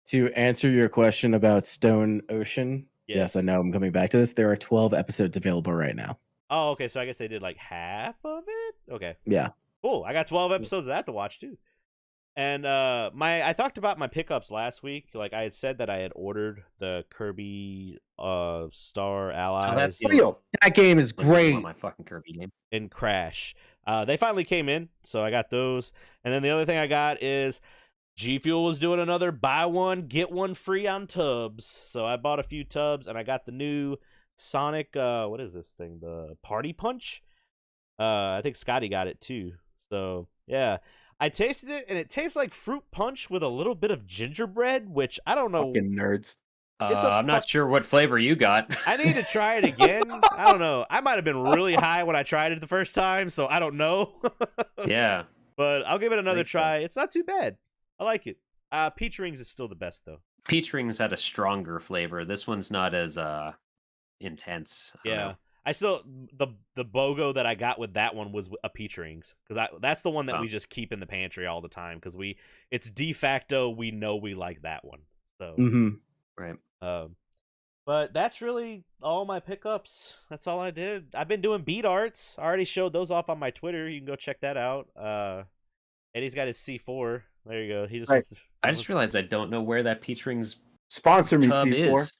To answer your question about Stone Ocean, yes, I know I'm coming back to this. There are 12 episodes available right now. Oh, okay. So I guess they did like half of it. Okay. Yeah. Cool. I got 12 episodes of that to watch too. And I talked about my pickups last week. Like I had said that I had ordered the Kirby Star Allies. That game is great. My fucking Kirby game. And Crash. They finally came in, so I got those. And then the other thing I got is G Fuel was doing another buy one get one free on tubs. So I bought a few tubs, and I got the new Sonic. What is this thing? The Party Punch. I think Scotty got it too. So yeah, I tasted it, and it tastes like fruit punch with a little bit of gingerbread, which I don't know. Fucking nerds. I'm not sure what flavor you got. I need to try it again. I don't know. I might have been really high when I tried it the first time, so I don't know. Yeah. But I'll give it another try. It's not too bad. I like it. Peach Rings is still the best, though. Peach Rings had a stronger flavor. This one's not as intense. Yeah. I still the BOGO that I got with that one was a Peach Rings, because that's the one that we just keep in the pantry all the time, because it's de facto we know we like that one. So right. But that's really all my pickups. That's all I did. I've been doing beat arts. I already showed those off on my Twitter. You can go check that out. Eddie's got his C4. There you go. He just I just realized I don't know where that Peach Rings sponsor me tub C4. is.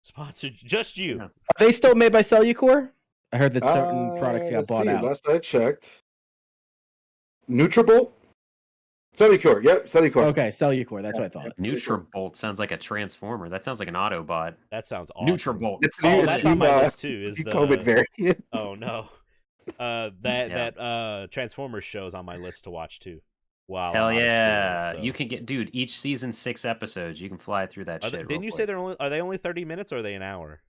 Sponsored just you. Are they still made by Cellucor? I heard that certain products got bought out. Last I checked. Nutrabolt? Cellucor. Yep, Cellucor. Okay, Cellucor. That's what I thought. Nutrabolt sounds like a transformer. That sounds like an Autobot. That sounds awesome. Nutrabolt. That's on my list too. Is the COVID variant? Oh no. That Transformers show is on my list to watch too. Wow. Hell yeah. You can get, dude, each season 6 episodes. You can fly through that shit. Didn't you say are they only 30 minutes or are they an hour?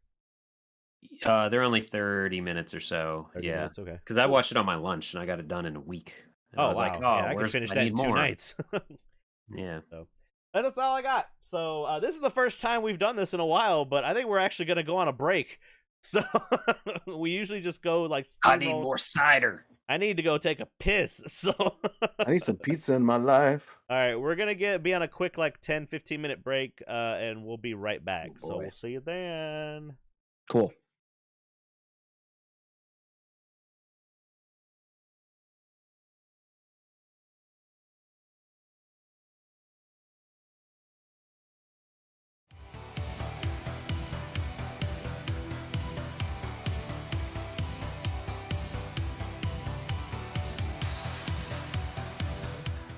They're only 30 minutes or so. 30 yeah. minutes, okay. Because I watched it on my lunch and I got it done in a week. And I was wow. like, I can finish that in 2 nights. Yeah. So that's all I got. So this is the first time we've done this in a while, but I think we're actually going to go on a break. So we usually just go like, I need more cider. I need to go take a piss. So I need some pizza in my life. All right, we're going to be on a quick like 10-15 minute break, and we'll be right back. So we'll see you then. Cool.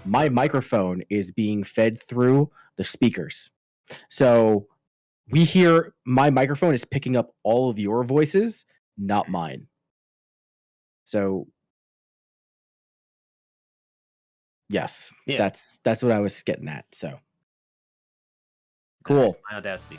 My microphone is being fed through the speakers. So we hear my microphone is picking up all of your voices, not mine. So yes, that's what I was getting at. So cool. My Audacity.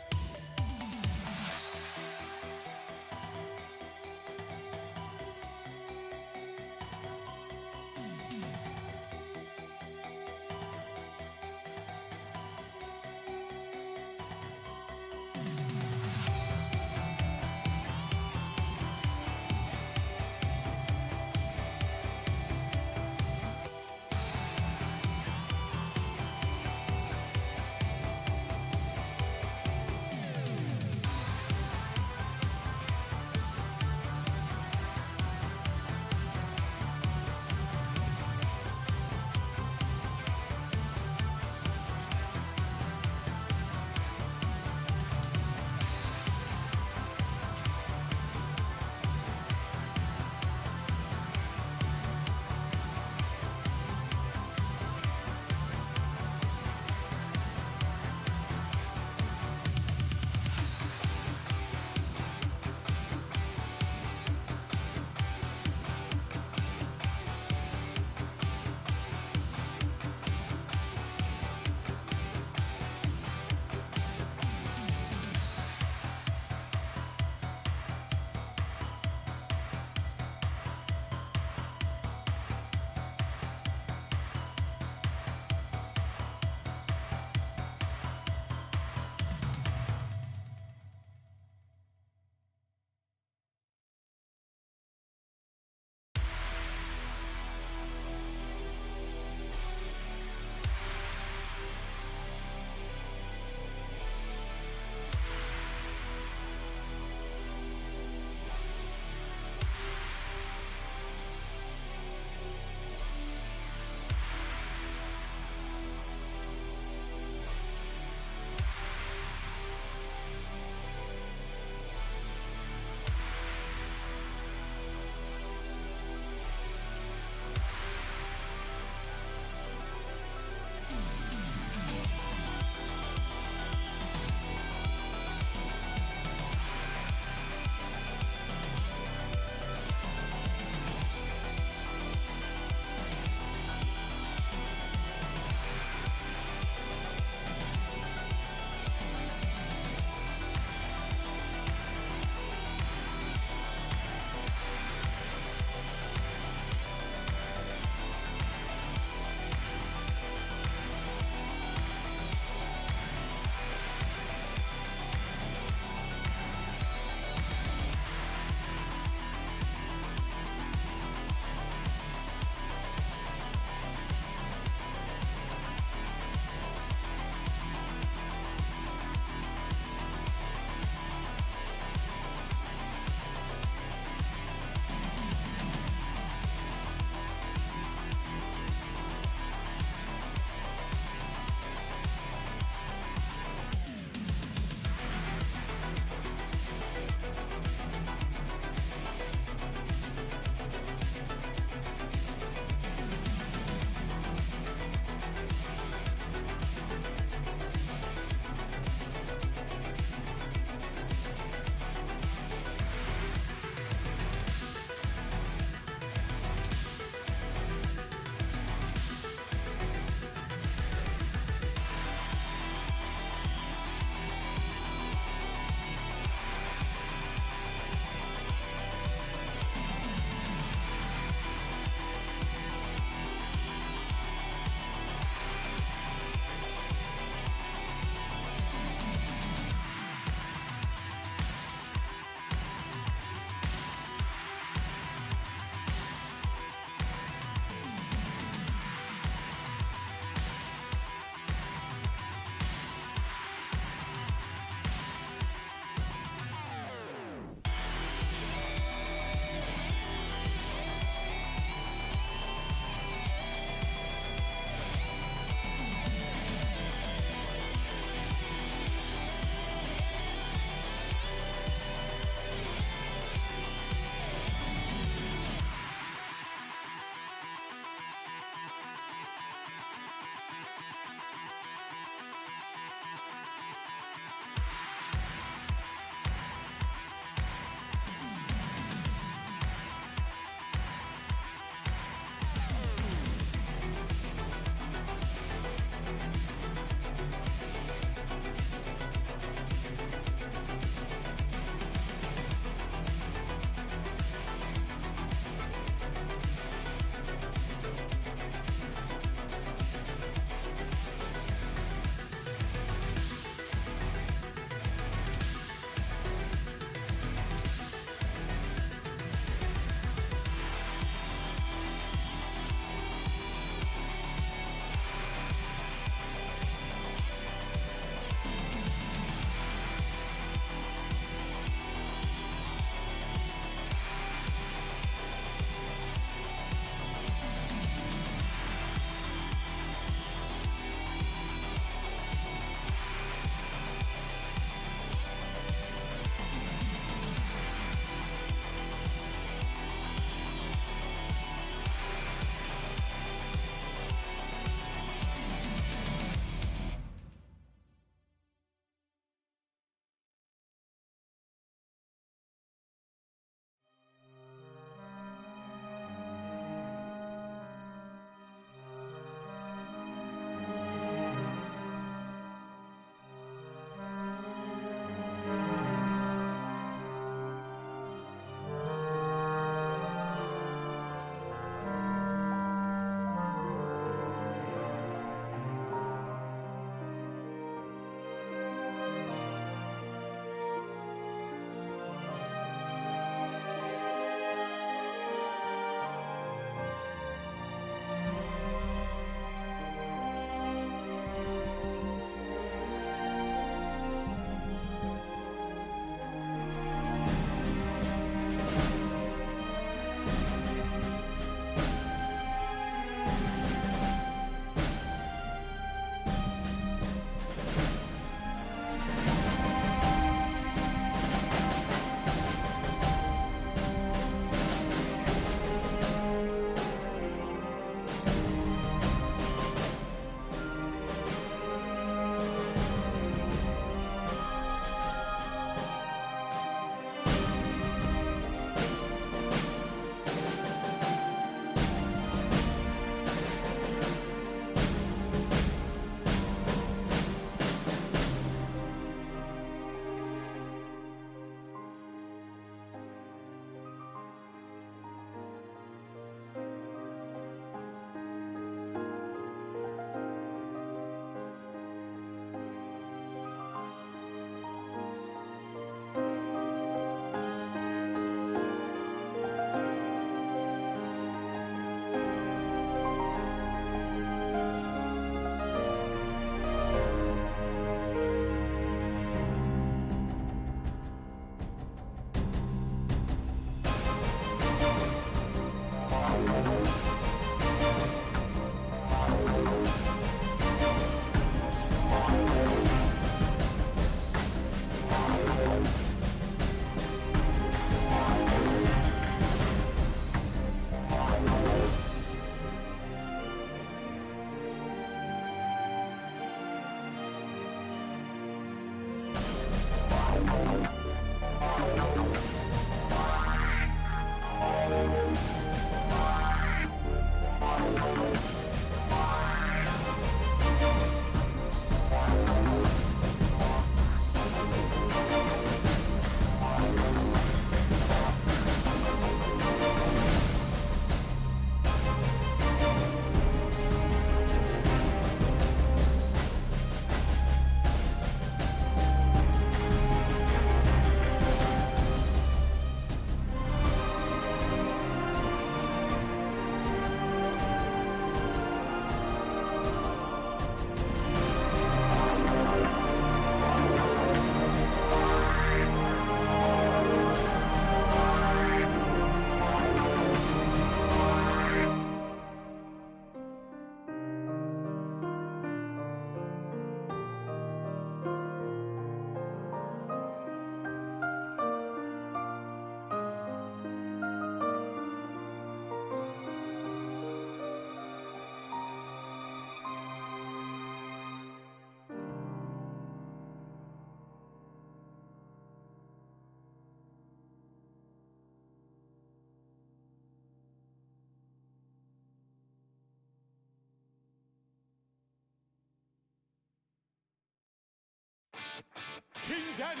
King Danny,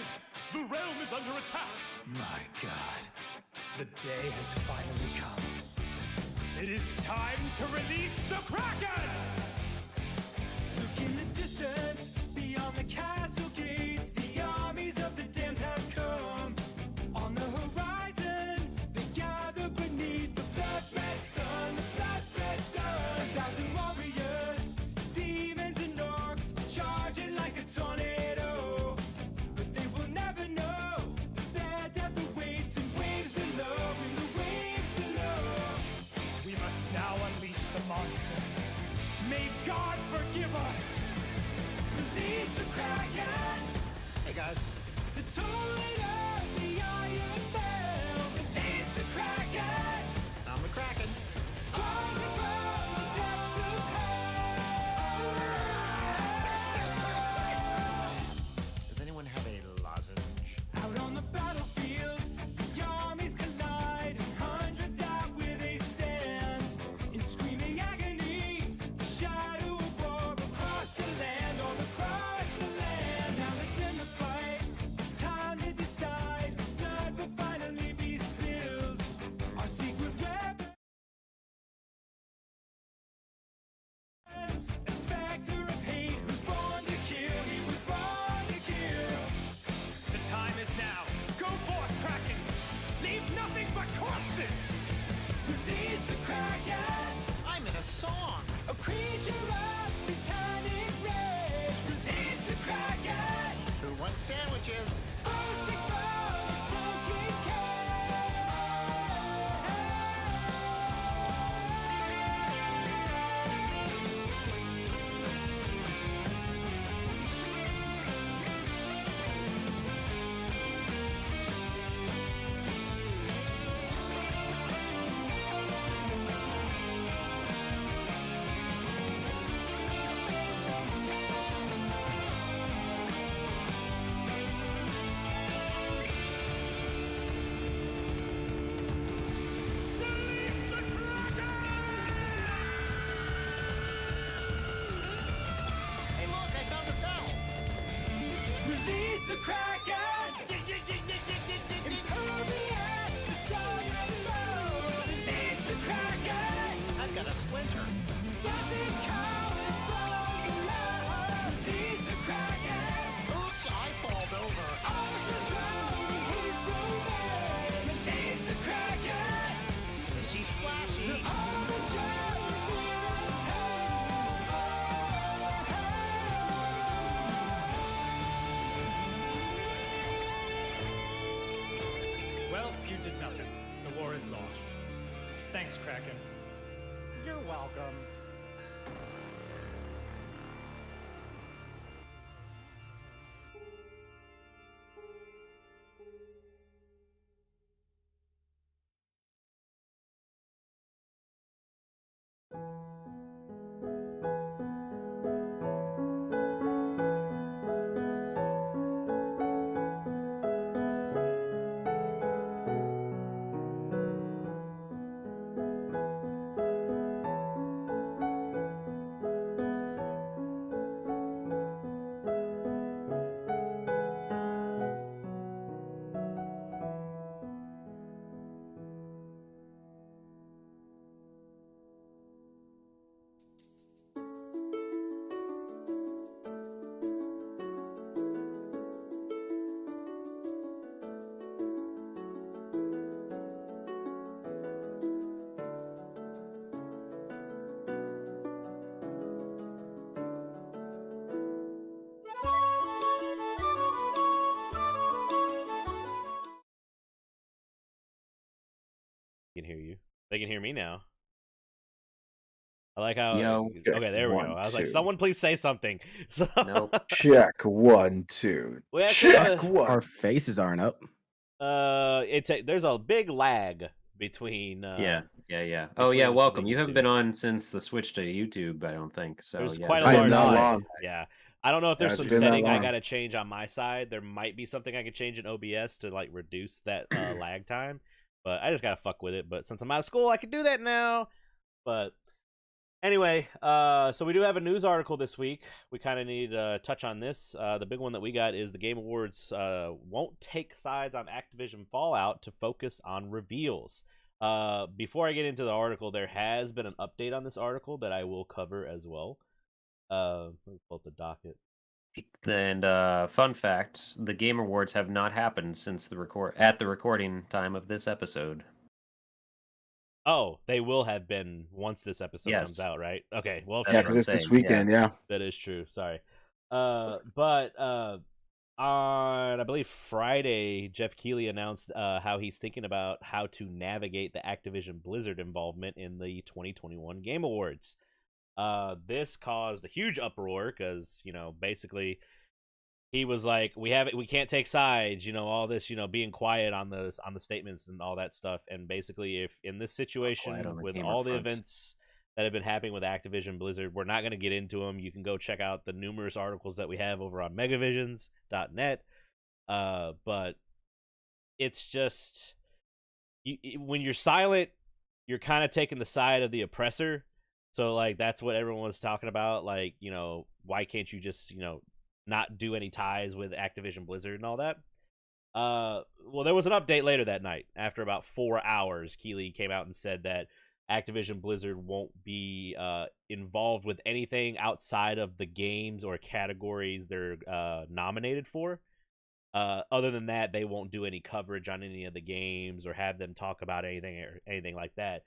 the realm is under attack. My God, the day has finally come. It is time to release the Kraken! Look in the distance, beyond the castle gates, the armies of the damned have come. On the horizon, they gather beneath the blood-red sun, the blood-red sun. 1,000 warriors, demons and orcs, charging like a tornado. But they will never know that their death awaits in waves below, in the waves below. We must now unleash the monster. May God forgive us! Release the Kraken! Hey guys. The tolling of the iron bell. Release the Kraken! I'm the Kraken. Rising from the depths of hell. Does anyone have a lozenge? Out on the battlefield, the armies collide, and hundreds die where they stand. In screaming agony, the shadow of war across the land, all across the land. Now let's end the fight. It's time to decide whose blood will finally be spilled. Our secret weapon. A specter of hate who's born to kill. He was born to kill. The time is now. Go forth, Kraken! Leave nothing but corpses! Release the Kraken, I'm in a song. a creature of satanic rage. Release the Kraken, Who wants sandwiches? ocean bones, sunken Hey look, I found a bell. Release the Kraken! Impervious to solid load. Release the Kraken! I've got a splinter. Death and coward from below. Release the Kraken! Oops, I falled over. Ocean throne in his domain. Release the Kraken! Splashy, splashy. All the giant we're Well, you did nothing. The war is lost. Thanks, Kraken. You're welcome. Can hear you. They can hear me now. I like how. Yo. Okay, there we One, go. I was like, two. someone please say something. So Nope. Check 1, 2. We actually Check have 1. Our faces aren't up. there's a big lag between. Yeah. Oh between yeah, the welcome. You haven't YouTube. been on since the switch to YouTube, I don't think. So There's yeah. quite a I am large not. lag. long. Yeah. I don't know if there's Yeah, some it's been that setting I long. gotta change on my side. There might be something I can change in OBS to like reduce that lag time, but I just gotta fuck with it. But since I'm out of school, I can do that now. But Anyway, so we do have a news article this week. We kind of need to touch on this. The big one that we got is the Game Awards won't take sides on Activision Fallout to focus on reveals. Before I get into the article, there has been an update on this article that I will cover as well. Let me pull up the docket. And fun fact: the Game Awards have not happened since the recording time of this episode. Oh, they will have been once this episode comes out, right? Okay, well, yeah, because it's this weekend. Yeah, that is true. Sorry, but on I believe Friday, Jeff Keighley announced how he's thinking about how to navigate the Activision Blizzard involvement in the 2021 Game Awards. This caused a huge uproar because basically he was like, we can't take sides, all this, being quiet on the statements and all that stuff. And basically, if in this situation with all the events that have been happening with Activision Blizzard, we're not going to get into them. You can go check out the numerous articles that we have over on megavisions.net. But it's just when you're silent, you're kind of taking the side of the oppressor. So like that's what everyone was talking about. Like, why can't you just not do any ties with Activision Blizzard and all that? Well, there was an update later that night. After about 4 hours, Keighley came out and said that Activision Blizzard won't be involved with anything outside of the games or categories they're nominated for. Other than that, they won't do any coverage on any of the games or have them talk about anything like that.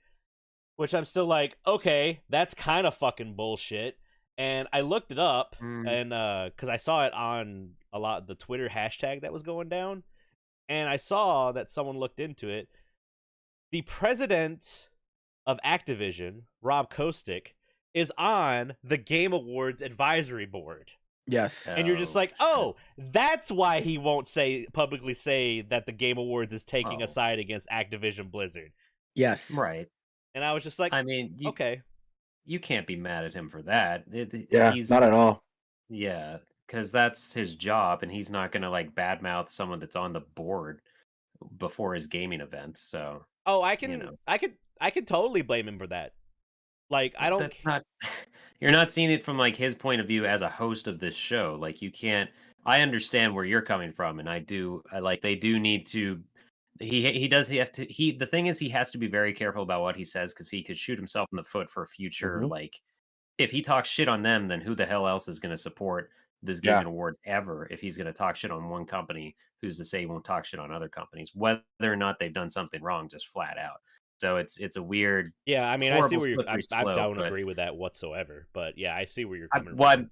Which I'm still like, okay, that's kind of fucking bullshit. And I looked it up, and because I saw it on a lot of the Twitter hashtag that was going down, and I saw that someone looked into it. The president of Activision, Rob Kostick, is on the Game Awards advisory board. Yes. And you're just like, oh, that's why he won't publicly say that the Game Awards is taking a side against Activision Blizzard. Yes. Right. And I was just like, okay. You can't be mad at him for that. He's not at all. Yeah, because that's his job, and he's not going to badmouth someone that's on the board before his gaming event. So, I could totally blame him for that. Like, I don't. That's not. You're not seeing it from his point of view as a host of this show. Like, you can't. I understand where you're coming from, and I do. They do need to. The thing is, he has to be very careful about what he says because he could shoot himself in the foot for future. If he talks shit on them, then who the hell else is going to support this Game Awards ever? If he's going to talk shit on one company, who's to say he won't talk shit on other companies, whether or not they've done something wrong, just flat out. So it's a weird. Yeah, I mean, I see where you're. I don't agree with that whatsoever. But yeah, I see where you're coming from.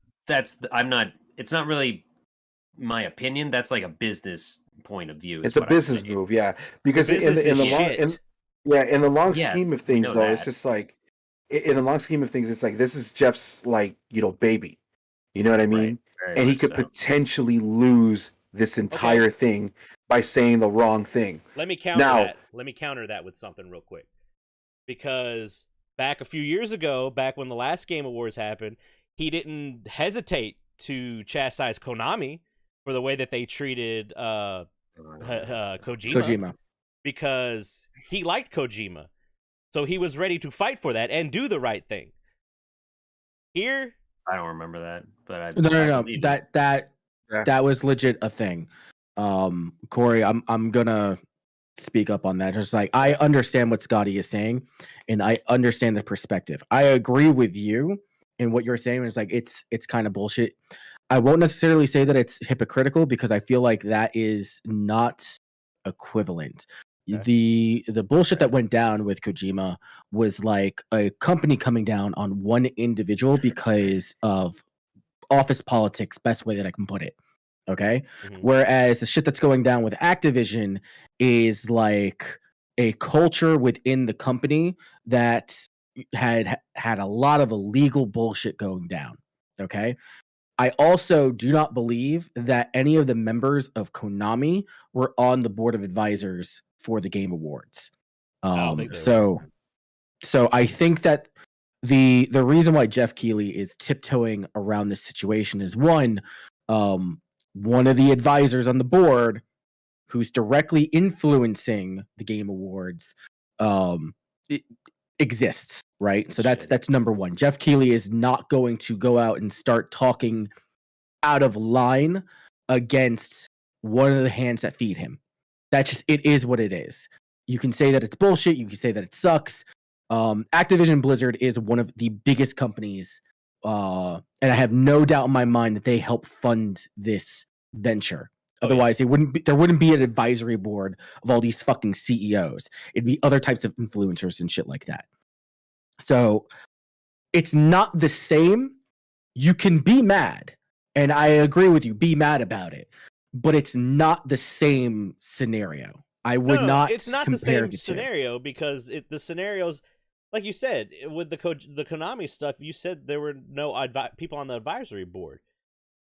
I'm not. It's not really my opinion. That's like a business point of view. It's a business move, yeah. Because in the long scheme of things, though, it's just like in the long scheme of things, it's like this is Jeff's baby. You know what I mean? Right. And he could potentially lose this entire thing by saying the wrong thing. Let me counter that with something real quick. Because back a few years ago, back when the last Game Awards happened, he didn't hesitate to chastise Konami for the way that they treated Kojima, because he liked Kojima, so he was ready to fight for that and do the right thing. Here, I don't remember that, but no. That was legit a thing. Corey, I'm gonna speak up on that. Just I understand what Scotty is saying, and I understand the perspective. I agree with you in what you're saying. It's it's kind of bullshit. I won't necessarily say that it's hypocritical because I feel like that is not equivalent. Okay. The bullshit that went down with Kojima was like a company coming down on one individual because of office politics, best way that I can put it. Okay? Mm-hmm. Whereas the shit that's going down with Activision is like a culture within the company that had a lot of illegal bullshit going down. Okay? I also do not believe that any of the members of Konami were on the board of advisors for the Game Awards. So I think that the reason why Jeff Keighley is tiptoeing around this situation is one of the advisors on the board who's directly influencing the Game Awards it exists, right? So that's number one. Jeff Keighley is not going to go out and start talking out of line against one of the hands that feed him. That's just, it is what it is. You can say that it's bullshit. You can say that it sucks. Activision Blizzard is one of the biggest companies, and I have no doubt in my mind that they help fund this venture. Otherwise, there wouldn't be an advisory board of all these fucking CEOs. It'd be other types of influencers and shit like that. So it's not the same. You can be mad, and I agree with you. Be mad about it, but it's not the same scenario. I would not. It's not the same scenario because the scenarios, like you said, with the Konami stuff, you said there were no people on the advisory board.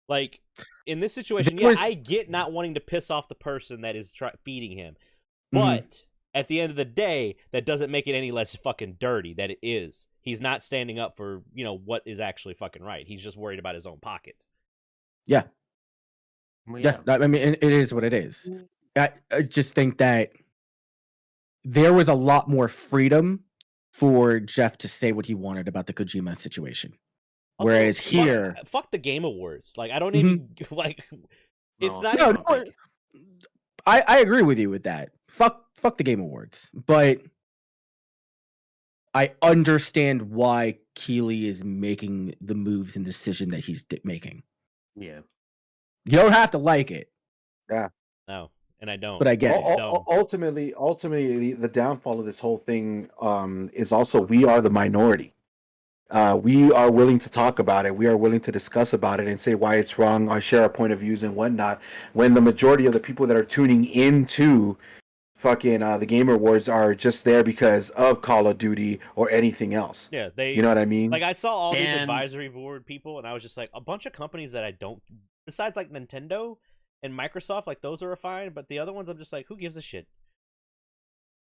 Like in this situation, I get not wanting to piss off the person that is feeding him, but at the end of the day, that doesn't make it any less fucking dirty. That it is. He's not standing up for what is actually fucking right. He's just worried about his own pockets. Yeah. Well, yeah. I mean, it is what it is. I just think that there was a lot more freedom for Jeff to say what he wanted about the Kojima situation. Also, whereas fuck the Game Awards. Like, I don't even like. It's not. No, I agree with you with that. Fuck the Game Awards, but I understand why Keighley is making the moves and decision that he's making. Yeah, you don't have to like it. Yeah, no, and I don't. But I get it. Ultimately, the downfall of this whole thing is also we are the minority. We are willing to talk about it. We are willing to discuss about it and say why it's wrong, or share our point of views and whatnot. When the majority of the people that are tuning into fucking the Game Awards are just there because of Call of Duty or anything else. Yeah, you know what I mean? Like I saw all these advisory board people, and I was just like, a bunch of companies that I don't, besides like Nintendo and Microsoft, like those are fine, but the other ones, I'm just like, who gives a shit?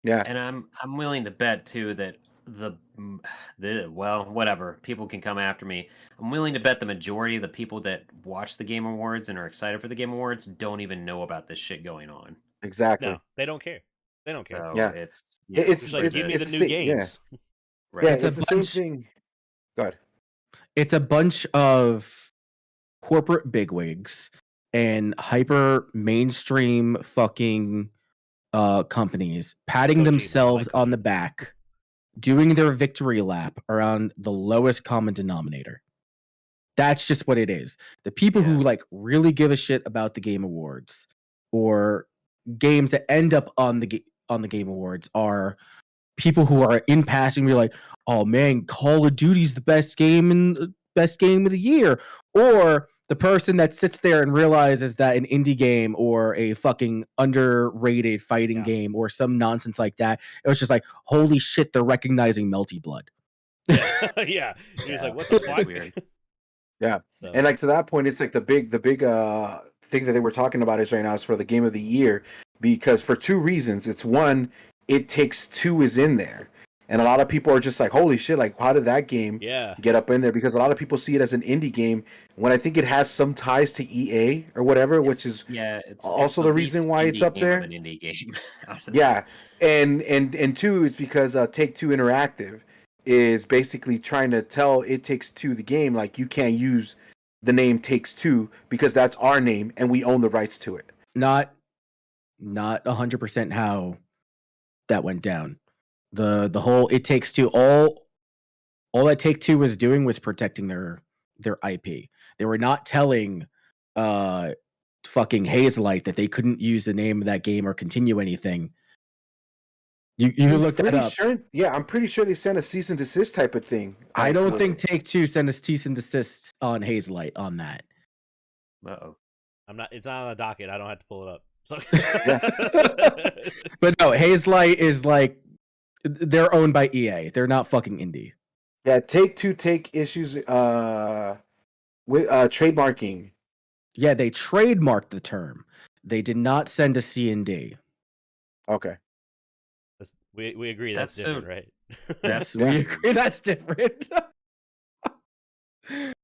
Yeah, and I'm willing to bet too that well, whatever, people can come after me. I'm willing to bet the majority of the people that watch the Game Awards and are excited for the Game Awards don't even know about this shit going on. Exactly. No, they don't care. They don't care. So yeah, it's like give me the new games. Yeah, right. yeah, it's the same thing. Go ahead. It's a bunch of corporate bigwigs and hyper mainstream fucking companies patting themselves on the back, doing their victory lap around the lowest common denominator. That's just what it is. The people who like really give a shit about the Game Awards or games that end up on the Game Awards are people who are in passing. We're like, oh man, Call of Duty's the best game of the year, or the person that sits there and realizes that an indie game or a fucking underrated fighting game or some nonsense like that, it was just like, holy shit, they're recognizing Melty Blood. Yeah. He was like, what the fuck? Weird. Yeah. So. And like to that point, it's like the big thing that they were talking about is right now is for the game of the year, because for two reasons. It's one, It Takes Two is in there. And a lot of people are just like, holy shit, like, how did that game get up in there? Because a lot of people see it as an indie game when I think it has some ties to EA or whatever, which is also the reason why it's up there. An indie game. Yeah. And two, it's because Take-Two Interactive is basically trying to tell It Takes Two, the game, like, you can't use the name Takes Two because that's our name and we own the rights to it. Not 100% how that went down. The whole It Takes Two, all that Take-Two was doing was protecting their IP. They were not telling fucking Hazelight that they couldn't use the name of that game or continue anything. You looked that up. Sure, yeah, I'm pretty sure they sent a cease and desist type of thing. I don't think Take-Two sent a cease and desist on Hazelight on that. Uh-oh. It's not on the docket. I don't have to pull it up. So. But no, Hazelight is like, they're owned by EA. They're not fucking indie. Yeah, Take-Two take issues with trademarking. Yeah, they trademarked the term. They did not send a C&D. Okay. We agree that's different, right? We agree that's different.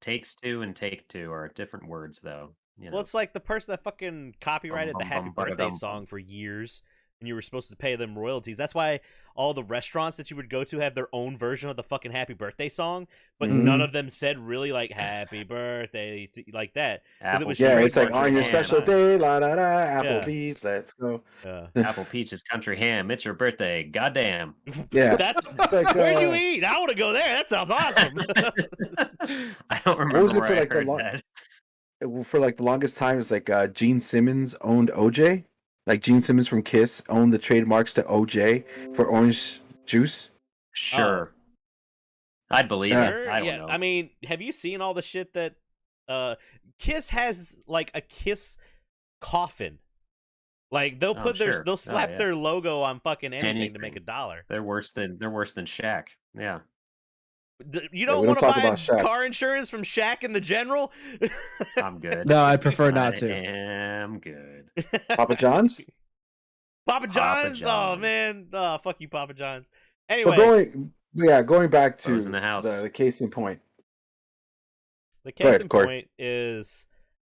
Takes Two and Take Two are different words, though. Well, it's like the person that fucking copyrighted the Happy Birthday song for years. and you were supposed to pay them royalties. That's why all the restaurants that you would go to have their own version of the fucking happy birthday song, but none of them said really like happy birthday like that. It was it's like on your special day, la la la, Applebee's, let's go. Apple Peach's country ham. It's your birthday. Goddamn. Yeah. That's like, where'd you eat? I want to go there. That sounds awesome. I don't remember was it where for, I like, the heard that. For like the longest time, it's like Gene Simmons owned OJ. Like Gene Simmons from Kiss owned the trademarks to OJ for orange juice. Sure. I'd believe it. I don't know. I mean, have you seen all the shit that Kiss has, like a Kiss coffin? Like they'll they'll slap their logo on fucking anything to make $1. They're worse than Shaq. Yeah. You don't want to buy car insurance from Shaq and the General? I'm good. No, I prefer not to. I am good. Papa John's? Papa John's? Oh, man. Oh, fuck you, Papa John's. Anyway. Going back to in the house. The case in point. The case in point is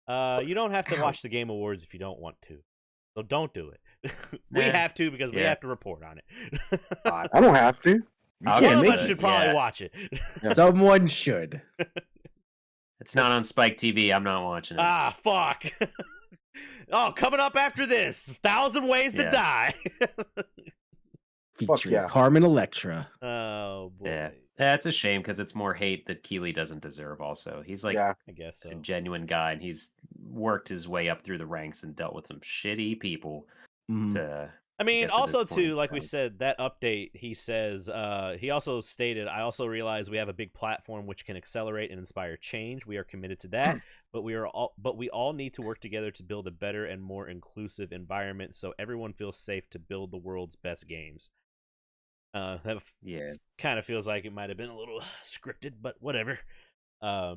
you don't have to watch the Game Awards if you don't want to. So don't do it. We have to because we have to report on it. I don't have to. One of us should probably watch it. Yeah. Someone should. It's not on Spike TV. I'm not watching it. Ah, fuck. Oh, coming up after this, 1,000 Ways to Die. Featuring Carmen Electra. Oh, boy. Yeah, it's a shame because it's more hate that Keeley doesn't deserve also. He's like I guess so. A genuine guy, and he's worked his way up through the ranks and dealt with some shitty people to... I mean, also, too, like we said, that update, he says, he also stated, I also realize we have a big platform which can accelerate and inspire change. We are committed to that, but we all need to work together to build a better and more inclusive environment so everyone feels safe to build the world's best games. That kind of feels like it might have been a little scripted, but whatever. I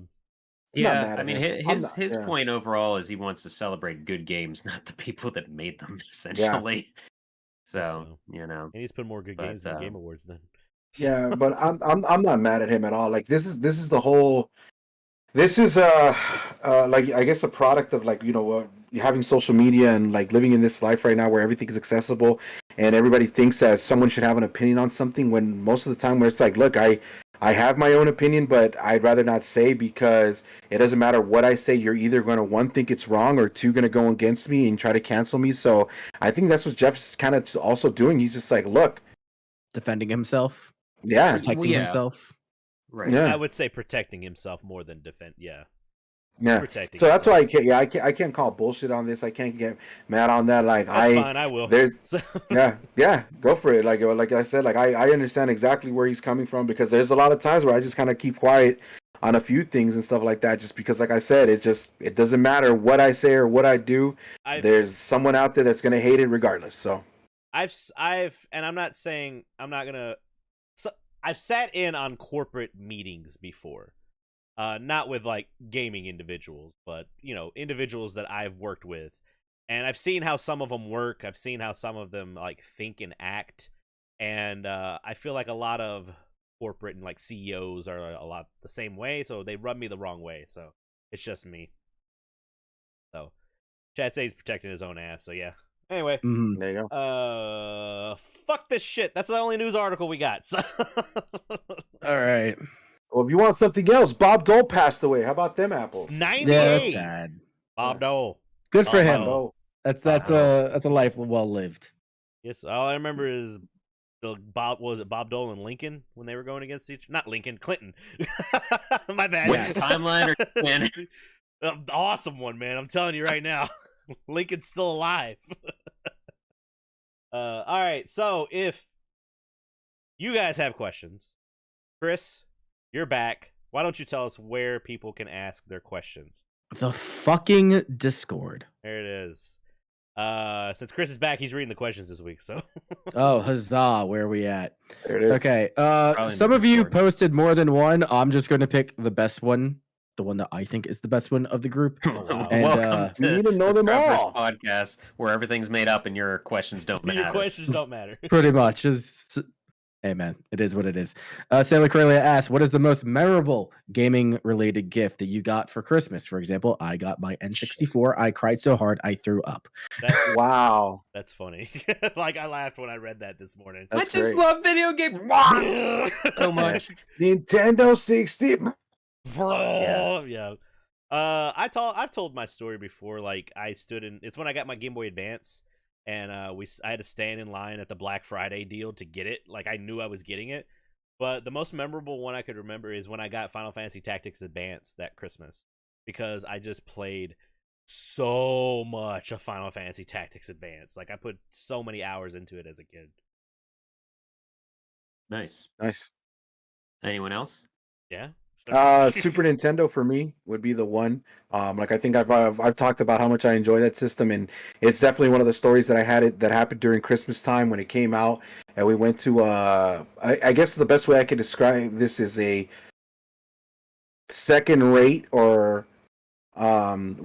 mean, his point overall is he wants to celebrate good games, not the people that made them, essentially. Yeah. So you know, he needs to put more good games in the Game Awards then. Yeah, but I'm not mad at him at all. Like this is the whole. This is like I guess a product of like having social media and like living in this life right now where everything is accessible and everybody thinks that someone should have an opinion on something when most of the time where it's like, look, I have my own opinion, but I'd rather not say because it doesn't matter what I say. You're either going to, one, think it's wrong or two, going to go against me and try to cancel me. So I think that's what Jeff's kind of also doing. He's just like, look. Defending himself. Yeah. Protecting himself. Right. Yeah. I would say protecting himself more than defend. Yeah. Yeah. Protecting so that's himself. why I can't call bullshit on this. I can't get mad on that. Like that's fine. I will. Yeah. Go for it. Like I said, like I understand exactly where he's coming from because there's a lot of times where I just kind of keep quiet on a few things and stuff like that, just because, like I said, it doesn't matter what I say or what I do. There's someone out there that's gonna hate it regardless. So I've and I'm not saying I'm not gonna. So I've sat in on corporate meetings before. Not with like gaming individuals, but individuals that I've worked with, and I've seen how some of them work. I've seen how some of them like think and act, and I feel like a lot of corporate and like CEOs are a lot the same way, so they rub me the wrong way. So it's just me. So Chad says he's protecting his own ass. So yeah. Anyway, there you go. Fuck this shit. That's the only news article we got. So. All right. Well, if you want something else, Bob Dole passed away. How about them apples? 98. Yeah, that's sad. Bob Dole. Good for him. That's a life well lived. Yes, all I remember is Bob Dole and Lincoln when they were going against not Lincoln, Clinton. My bad. Which timeline or man? Awesome one, man. I'm telling you right now. Lincoln's still alive. All right, so if you guys have questions, Chris, you're back. Why don't you tell us where people can ask their questions? The fucking Discord. There it is. Since Chris is back, he's reading the questions this week, so. Oh, huzzah, where are we at? There it is. Okay, some of you posted more than one. I'm just going to pick the best one, the one that I think is the best one of the group. Wow. And, welcome to you need to know them all. Podcast where everything's made up and your questions don't matter. Your questions don't matter. Pretty much. Hey man, it is what it is. Sailor Corellia asks, what is the most memorable gaming related gift that you got for Christmas? For example, I got my N64. I cried so hard I threw up. Wow. That's funny. Like I laughed when I read that this morning. I That's just great. love video games so much. Nintendo 60. Yeah. I've told my story before. Like I stood in. It's when I got my Game Boy Advance, and I had to stand in line at the Black Friday deal to get it. Like I knew I was getting it. But the most memorable one I could remember is when I got Final Fantasy Tactics Advance that Christmas, because I just played so much of Final Fantasy Tactics Advance. Like I put so many hours into it as a kid. Nice. Anyone else? Yeah. Super Nintendo for me would be the one. Like I think I've talked about how much I enjoy that system, and it's definitely one of the stories that that happened during Christmas time when it came out, and we went to I guess the best way I could describe this is a second rate or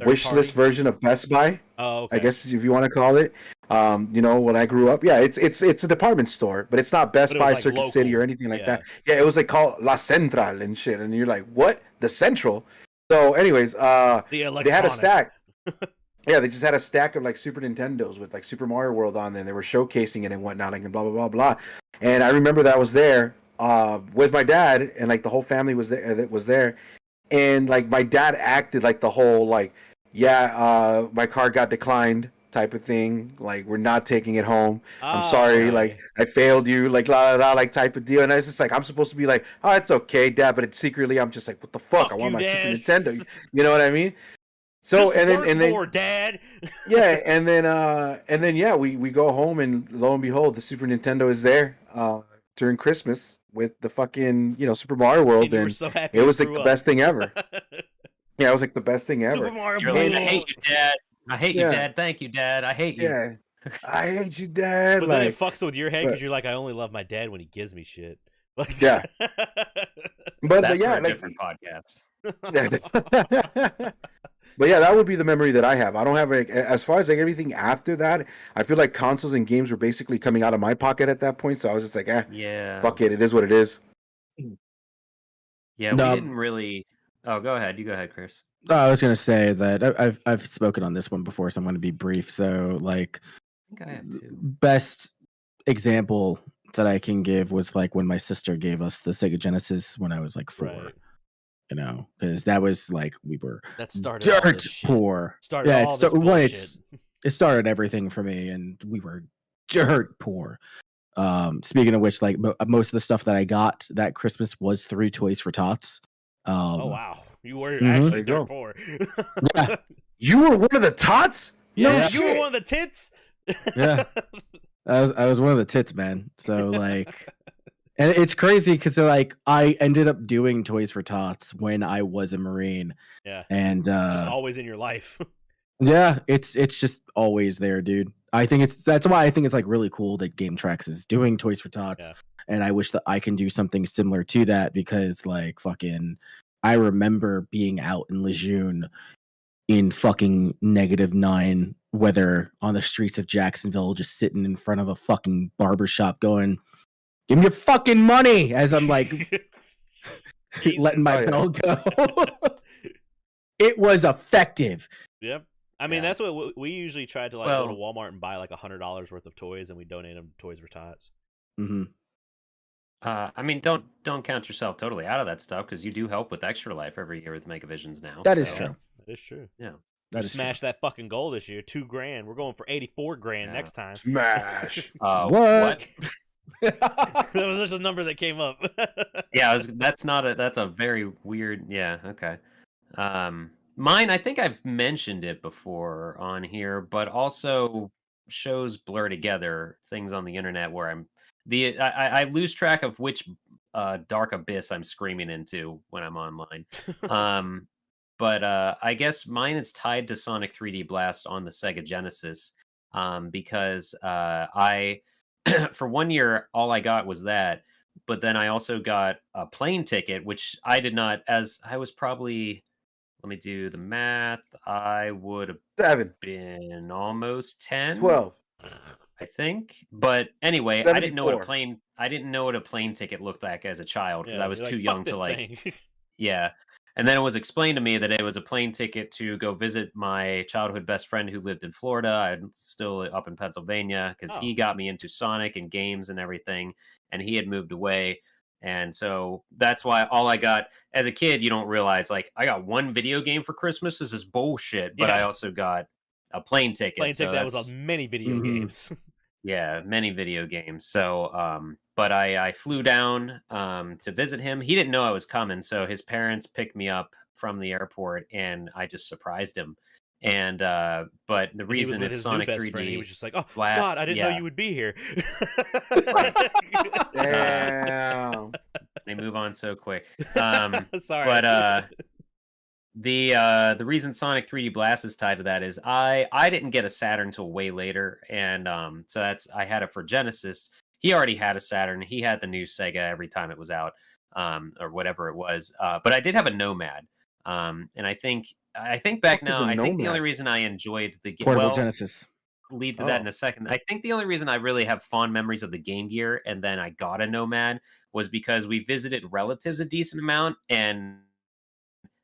wish list version of Best Buy. Oh, okay. I guess if you want to call it. When I grew up, yeah, it's a department store, but it's not Best Buy, like Circuit local. City, or anything like that. Yeah, it was like called La Central and shit, and you're like, what? The Central? So, anyways, they had a stack. Yeah, they just had a stack of like Super Nintendos with like Super Mario World on there. And they were showcasing it and whatnot, like and blah blah blah blah. And I remember that I was there with my dad, and like the whole family was there. That was there, and like my dad acted like the whole like, yeah, my card got declined type of thing, like we're not taking it home. I'm sorry, like I failed you, like la la la, like type of deal. And I was just like, I'm supposed to be like, oh, it's okay, Dad, but secretly I'm just like, what the fuck? I want my Super Nintendo. You know what I mean? So just and then more, Dad. Yeah, and then yeah, we go home, and lo and behold, the Super Nintendo is there during Christmas with the fucking Super Mario World, and so happy it was like the best thing ever. Yeah, it was like the best thing ever. Super Mario You're like, I hate you, Dad. I hate you, Dad. Thank you, Dad. I hate you. Yeah, I hate you, Dad. But like, then it fucks with your head because you're like, I only love my dad when he gives me shit. Like, yeah. But that's yeah, for a like, different podcast. But yeah, that would be the memory that I have. I don't have as far as like everything after that. I feel like consoles and games were basically coming out of my pocket at that point. So I was just like, yeah, fuck it. It is what it is. Yeah, we didn't really. Oh, go ahead. You go ahead, Chris. I was gonna say that I've spoken on this one before, so I'm gonna be brief. So like, I think I have too. Best example that I can give was like when my sister gave us the Sega Genesis when I was like 4. Right. Because that was like we were that started dirt poor. It started everything for me, and we were dirt poor. Speaking of which, like most of the stuff that I got that Christmas was through Toys for Tots. Oh wow, you were actually dirt poor. Yeah. You were one of the tots? Yeah, No you were one of the tits. Yeah, I was one of the tits, man. So like, and it's crazy because like I ended up doing Toys for Tots when I was a Marine. Yeah, and just always in your life. Yeah, it's just always there, dude. I think that's why I think it's like really cool that Game Tracks is doing Toys for Tots. Yeah. And I wish that I can do something similar to that because like fucking I remember being out in Lejeune in fucking -9 weather on the streets of Jacksonville, just sitting in front of a fucking barbershop going, give me your fucking money, as I'm like letting my bell go. It was effective. Yep. I mean, that's what we usually try to like go to Walmart and buy like $100 worth of toys, and we donate them to Toys for Tots. Mm-hmm. I mean, don't count yourself totally out of that stuff because you do help with Extra Life every year with Megavisions now. That is true. That is true. Yeah. Smash that fucking goal this year, $2,000. We're going for $84,000 next time. Smash. What? That was just a number that came up. Yeah, that's a very weird. Yeah. Okay. Mine, I think I've mentioned it before on here, but also shows blur together things on the internet where I lose track of which dark abyss I'm screaming into when I'm online. But I guess mine is tied to Sonic 3D Blast on the Sega Genesis because I, for 1 year, all I got was that. But then I also got a plane ticket, which I did not, as I was probably, let me do the math, I would have 7. been almost 10. 12. I think. But anyway, I didn't know what 74. I didn't know what a plane ticket looked like as a child because I was you're too like, young "Fuck to this like. thing." Yeah. And then it was explained to me that it was a plane ticket to go visit my childhood best friend who lived in Florida. I'm still up in Pennsylvania because Oh. he got me into Sonic and games and everything, and he had moved away. And so that's why all I got as a kid, you don't realize like I got one video game for Christmas. This is bullshit. But I Yeah. also got a plane ticket. Plane so ticket that was that's- on many video games. yeah, many video games. So, but I flew down to visit him. He didn't know I was coming, so his parents picked me up from the airport, and I just surprised him. And but the When he was reason with it's his Sonic new best 3D, friend, he was just like, "Oh, Flat- Scott, I didn't know yeah. you would be here." Damn. they move on so quick. Sorry, But the reason Sonic 3D Blast is tied to that is I didn't get a Saturn until way later, and so I had it for Genesis. He already had a Saturn. He had the new Sega every time it was out, or whatever it was. But I did have a Nomad, and I think back What is now, a I think the only Nomad? reason I enjoyed the game, Portable Genesis. lead to that in Oh. a second. I think the only reason I really have fond memories of the Game Gear and then I got a Nomad was because we visited relatives a decent amount, and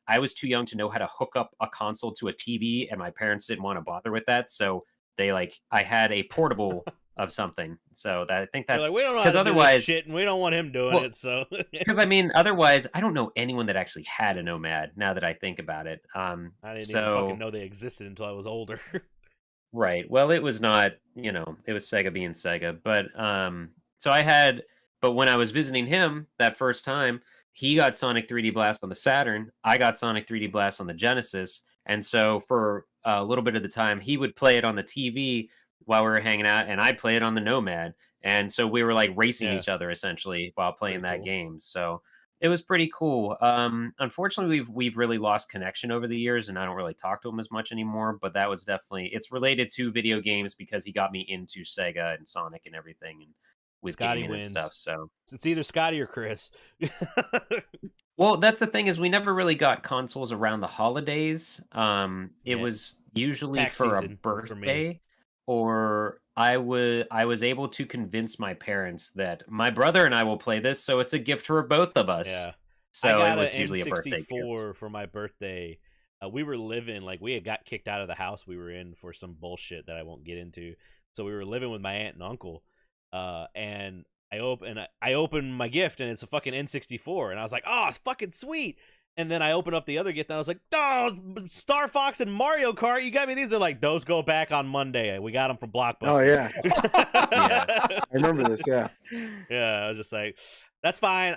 I was too young to know how to hook up a console to a TV, and my parents didn't want to bother with that. So I had a portable of something. So I think You're that's like, we don't know how to do otherwise, this shit, and we don't want him doing Well, it. So because I mean, otherwise, I don't know anyone that actually had a Nomad. Now that I think about it, I didn't so even fucking know they existed until I was older. right. Well, it was not, it was Sega being Sega, but so but when I was visiting him that first time, he got Sonic 3D Blast on the Saturn. I got Sonic 3D Blast on the Genesis. And so for a little bit of the time, he would play it on the TV while we were hanging out, and I'd play it on the Nomad. And so we were like racing Yeah. each other essentially while playing Pretty that cool. game. So it was pretty cool. Unfortunately, we've really lost connection over the years, and I don't really talk to him as much anymore. But that was definitely, it's related to video games because he got me into Sega and Sonic and everything, and with Scotty gaming and wins. stuff. So It's either Scotty or Chris. well, that's the thing is we never really got consoles around the holidays. It Yeah. was usually Tax for a season for me. birthday, or I was able to convince my parents that my brother and I will play this, so it's a gift for both of us. Yeah. So I got it was an usually a birthday gift. N64 for my birthday. We were living we had got kicked out of the house we were in for some bullshit that I won't get into. So we were living with my aunt and uncle, and I opened my gift, and it's a fucking N64, and I was like, oh, it's fucking sweet. And then I opened up the other gift, and I was like, oh, Star Fox and Mario Kart, you got me these. They're like, those go back on Monday. We got them from Blockbuster. Oh yeah. Yeah. I remember this. Yeah. Yeah, I was just like, that's fine.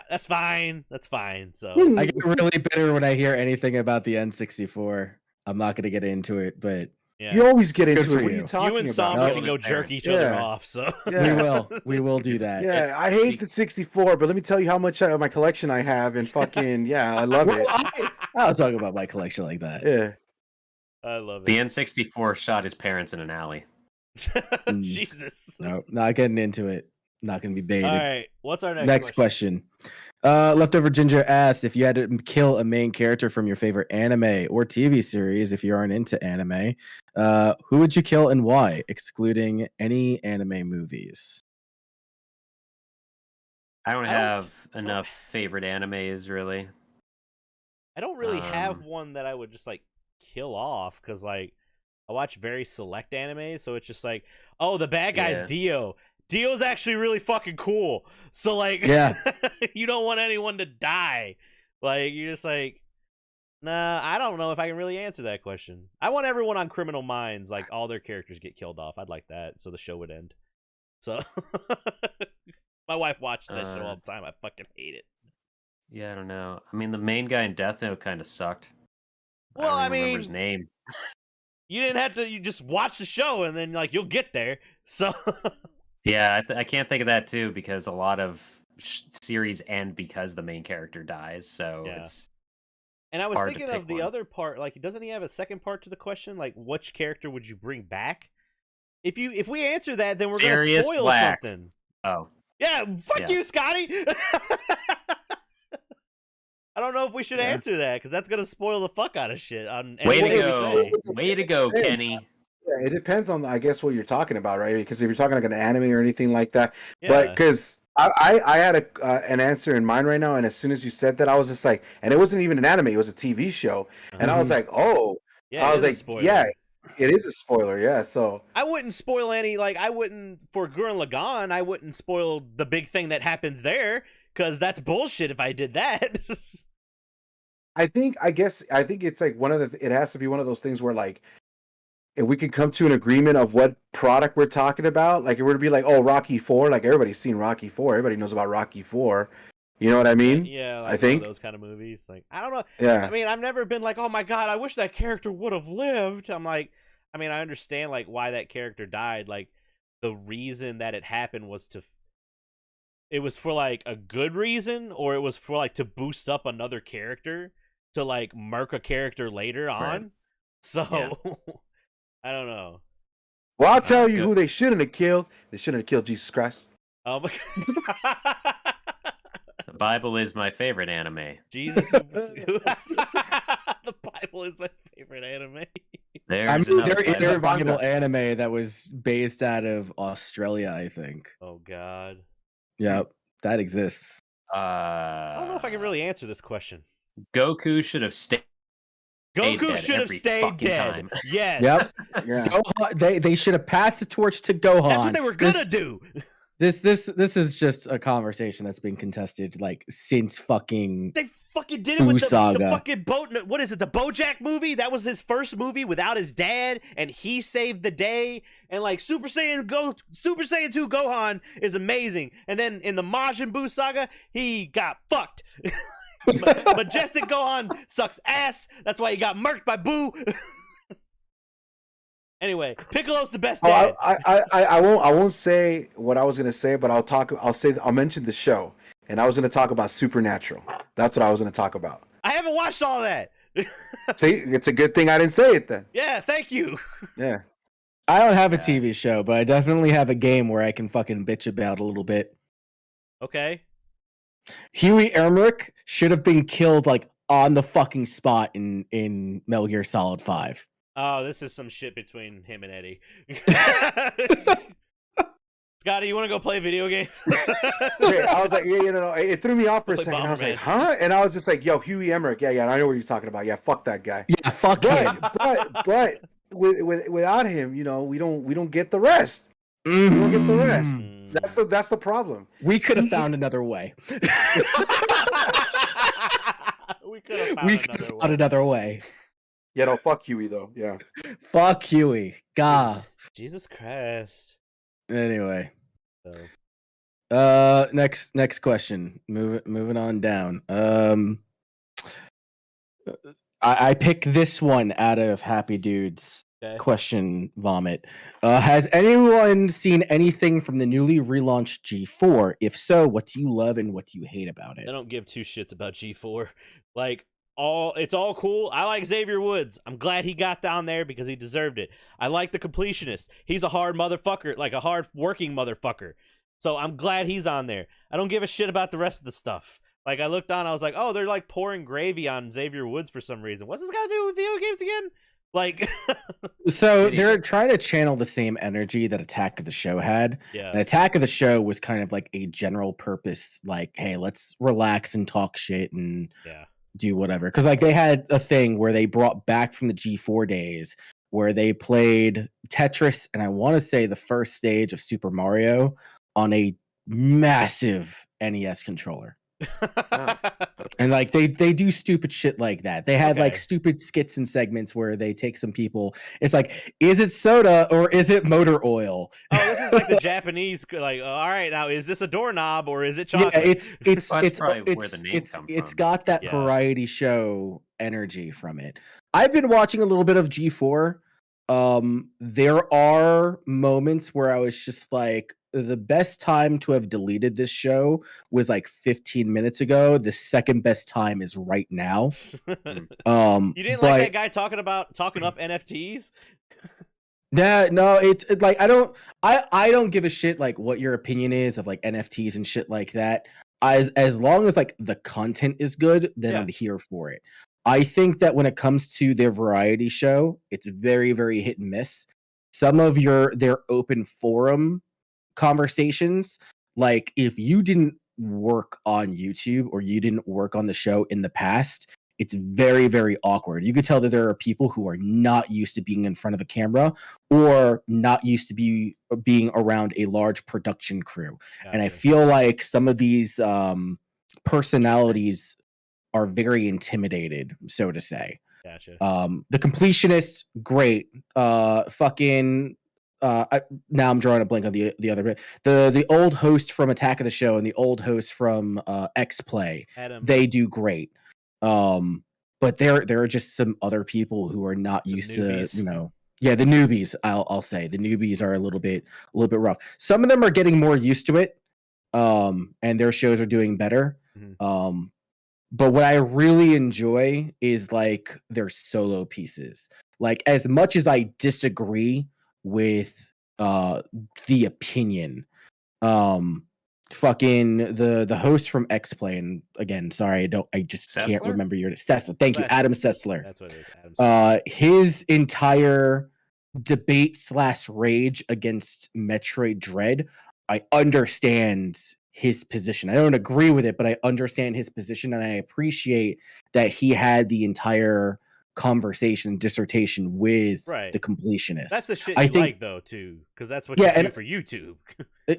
So I get really bitter when I hear anything about the N64. I'm not going to get into it, but yeah. You always get into Good it. for What are you. you talking You and about? Sombra No, can go it's fair. jerk each other Yeah. off. So Yeah. we will do that. Yeah, I hate the 64, but let me tell you how much of my collection I have, and fucking yeah, I love it. I'll talk about my collection like that. Yeah. I love The it. N64 shot his parents in an alley. Jesus. No, not getting into it. Not going to be baited. All right. What's our Next question. Leftover Ginger asks if you had to kill a main character from your favorite anime or TV series, if you aren't into anime, who would you kill and why, excluding any anime movies? I don't I don't- have enough favorite animes really. I don't really have Um, one that I would just kill off because I watch very select anime, so it's just oh, the bad guy's Yeah. Dio. Dio's actually really fucking cool. So Yeah. you don't want anyone to die. You're just nah, I don't know if I can really answer that question. I want everyone on Criminal Minds, all their characters get killed off. I'd like that, so the show would end. So my wife watches that show all the time. I fucking hate it. Yeah, I don't know. I mean, the main guy in Death Note kind of sucked. Well, I I don't even remember his mean, name. you didn't have to. You just watch the show, and then you'll get there. So Yeah, I can't think of that too because a lot of series end because the main character dies. So Yeah. it's And I was hard to thinking of pick the one. other part. Doesn't he have a second part to the question? Which character would you bring back? If we answer that, then we're gonna Sirius spoil Black. something. oh Yeah, fuck Yeah. you, Scotty. I don't know if we should Yeah. answer that because that's gonna spoil the fuck out of shit. On way to anything we go, say. way to go, Hey. Kenny. Yeah, it depends on, I guess, what you're talking about, right? Because if you're talking like an anime or anything like that, Yeah. but because I had an answer in mind right now, and as soon as you said that, I was just like, and it wasn't even an anime; it was a TV show, and I was like, oh, Yeah, I it was is a like, spoiler. yeah, it is a spoiler, yeah. So I wouldn't spoil any, like, I wouldn't, for Gurren Lagann, I wouldn't spoil the big thing that happens there, because that's bullshit if I did that. I think it's like it has to be one of those things where, like, if we can come to an agreement of what product we're talking about, like, if we're to be like, oh, Rocky 4, like, everybody's seen Rocky 4, everybody knows about Rocky 4, you know what I mean? Yeah, like I think those kind of movies. Like, I don't know. Yeah. I mean, I've never been like, oh my god, I wish that character would have lived. I'm like, I mean, I understand like why that character died. Like, the reason that it happened was it was for like a good reason, or it was for like to boost up another character to like murk a character later on. Right. So Yeah. I don't know. Well, I'll tell you Good. who they shouldn't have killed. They shouldn't have killed Jesus Christ. Oh my The Bible is my favorite anime. Jesus. The Bible is my favorite anime. There's I mean, another there side is of a it. Bible anime that was based out of Australia, I think. Oh god. Yep, that exists. I don't know if I can really answer this question. Goku should have stayed. Goku dead should have every stayed fucking dead. time. Yes. Yep. Yeah. Gohan, they should have passed the torch to Gohan. That's what they were gonna do. This is just a conversation that's been contested like since fucking. They fucking did it with the Saga. fucking boat. What is it? The BoJack movie? That was his first movie without his dad, and he saved the day. And like Super Saiyan 2 Gohan is amazing. And then in the Majin Buu saga, he got fucked. Majestic Gohan sucks ass. That's why he got murked by Buu. Anyway, Piccolo's the best dad. I won't say what I was gonna say, but I'll mention the show, and I was gonna talk about Supernatural. That's what I was gonna talk about. I haven't watched all that. See, it's a good thing I didn't say it then. Yeah, thank you. Yeah. I don't have a TV show, but I definitely have a game where I can fucking bitch about a little bit. Okay. Huey Ermerick should have been killed like on the fucking spot in Metal Gear Solid 5. Oh, this is some shit between him and Eddie. Scotty, you want to go play a video game? Okay, I was like, yeah, it threw me off for a Play second. I was Bomberman. like, huh? And I was just like, yo, Huey Emmerich. Yeah, I know what you're talking about. Yeah, fuck that guy. Yeah, fuck him. But without him, we don't get the rest. We don't get the rest. That's the problem. We could have found another way. We could have found another way. Yeah, no, fuck Huey though. Yeah. Fuck Huey. God. Jesus Christ. Anyway. So. Next question. Moving on down. I pick this one out of Happy Dude's question vomit. Has anyone seen anything from the newly relaunched G4? If so, what do you love and what do you hate about it? I don't give two shits about G4. Like, it's all cool. I like Xavier Woods. I'm glad he got down there because he deserved it. I like the completionist. He's a hard motherfucker, like a hard working motherfucker. So I'm glad he's on there. I don't give a shit about the rest of the stuff. Like, I looked on, I was like, oh, they're like pouring gravy on Xavier Woods for some reason. What's this got to do with video games again? Like, so they're trying to channel the same energy that Attack of the Show had. Yeah. And Attack of the Show was kind of like a general purpose, like, hey, let's relax and talk shit and do whatever. Because like they had a thing where they brought back from the G4 days where they played Tetris and I want to say the first stage of Super Mario on a massive NES controller. And like they do stupid shit like that. They had like stupid skits and segments where they take some people. It's like, is it soda or is it motor oil? Oh, this is like the Japanese. Like, all right, now is this a doorknob or is it chocolate? Yeah, it's probably where the name come it's from. got that variety show energy from it. I've been watching a little bit of G4. There are moments where I was just like, the best time to have deleted this show was like 15 minutes ago. The second best time is right now. You didn't like that guy talking up NFTs? No, it's like I don't give a shit like what your opinion is of like NFTs and shit like that. As long as like the content is good, then I'm here for it. I think that when it comes to their variety show, it's very, very hit and miss. some of their open forum conversations, like if you didn't work on YouTube or you didn't work on the show in the past, it's very, very awkward. You could tell that there are people who are not used to being in front of a camera or not used to being around a large production crew. Gotcha. And I feel like some of these personalities are very intimidated, so to say. Gotcha. The completionists, great. Now I'm drawing a blank on the other bit. The old host from Attack of the Show and the old host from X Play, they do great. But there are just some other people who are not used to, the newbies. I'll say the newbies are a little bit rough. Some of them are getting more used to it, and their shows are doing better. Mm-hmm. But what I really enjoy is like their solo pieces. Like as much as I disagree with the opinion, fucking the host from X-Play, and again, sorry, I just Sessler? Can't remember your Sessler. Thank you, Adam Sessler. That's what it is. Adam Sessler. His entire debate / rage against Metroid Dread, I understand his position. I don't agree with it, but I understand his position, and I appreciate that he had the entire conversation dissertation with the completionist. That's the shit you like though too, because that's what you do for YouTube.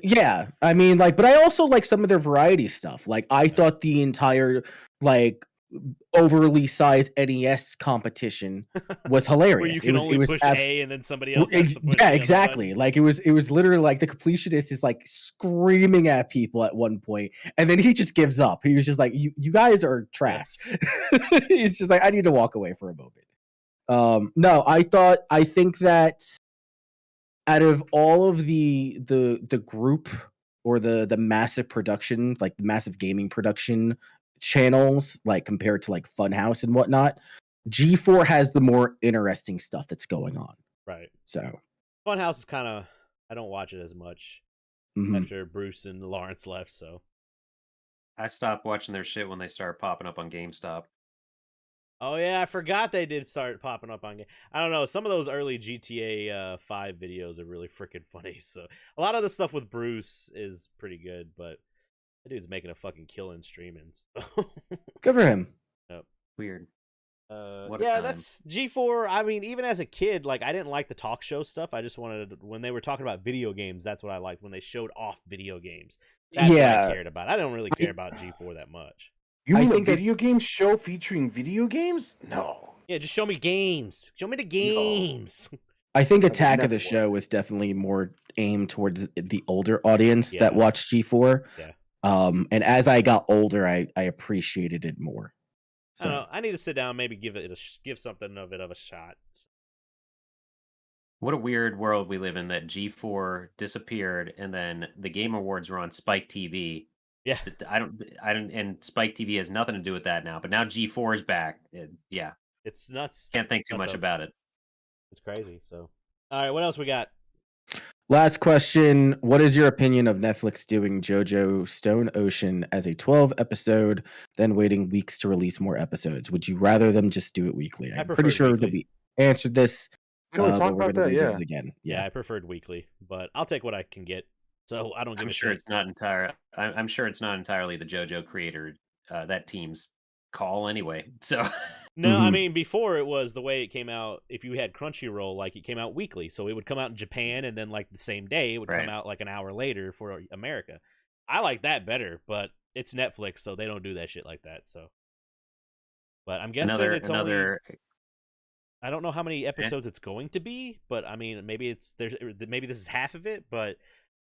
Yeah, I mean, like, but I also like some of their variety stuff. Like, I thought the entire like overly sized NES competition was hilarious. Where you can only push A and then somebody else has to push exactly. Like it was literally like the completionist is like screaming at people at one point, and then he just gives up. He was just like, you guys are trash. He's just like, I need to walk away for a moment. No, I think that out of all of the group or the massive production, like the massive gaming production channels, like compared to like Funhouse and whatnot, G4 has the more interesting stuff that's going on. Right. So Funhouse is kind of, I don't watch it as much after Bruce and Lawrence left. So I stopped watching their shit when they started popping up on GameStop. Oh yeah, I forgot they did start popping up on game. I don't know. Some of those early GTA 5 videos are really freaking funny. So a lot of the stuff with Bruce is pretty good, but that dude's making a fucking killing streaming. So. Good for him. Yep. Weird. That's G4. I mean, even as a kid, like I didn't like the talk show stuff. I just wanted when they were talking about video games. That's what I liked when they showed off video games. That's what I cared about. I don't really care about G4 that much. You mean a video game show featuring video games? No. Yeah, just show me games. Show me the games. No. I think Attack of the Show was definitely more aimed towards the older audience that watched G4. Yeah. And as I got older, I appreciated it more. So I don't know. I need to sit down, maybe give something of it a shot. What a weird world we live in that G4 disappeared and then the Game Awards were on Spike TV. Yeah. I don't and Spike TV has nothing to do with that now, but now G4 is back. Yeah. It's nuts. Can't think too much about it. It's crazy. So, all right, what else we got? Last question. What is your opinion of Netflix doing JoJo Stone Ocean as a 12 episode, then waiting weeks to release more episodes? Would you rather them just do it weekly? I'm pretty sure that we answered this. We don't talk about that, yeah. Again. Yeah, I preferred weekly, but I'll take what I can get. So I don't give I'm a sure shit. it's not entire. I'm sure it's not entirely the JoJo creator that team's call anyway. So no, I mean before it was the way it came out. If you had Crunchyroll, like it came out weekly, so it would come out in Japan and then like the same day it would come out like an hour later for America. I like that better, but it's Netflix, so they don't do that shit like that. So, but I'm guessing it's only. I don't know how many episodes it's going to be, but I mean maybe maybe this is half of it, but.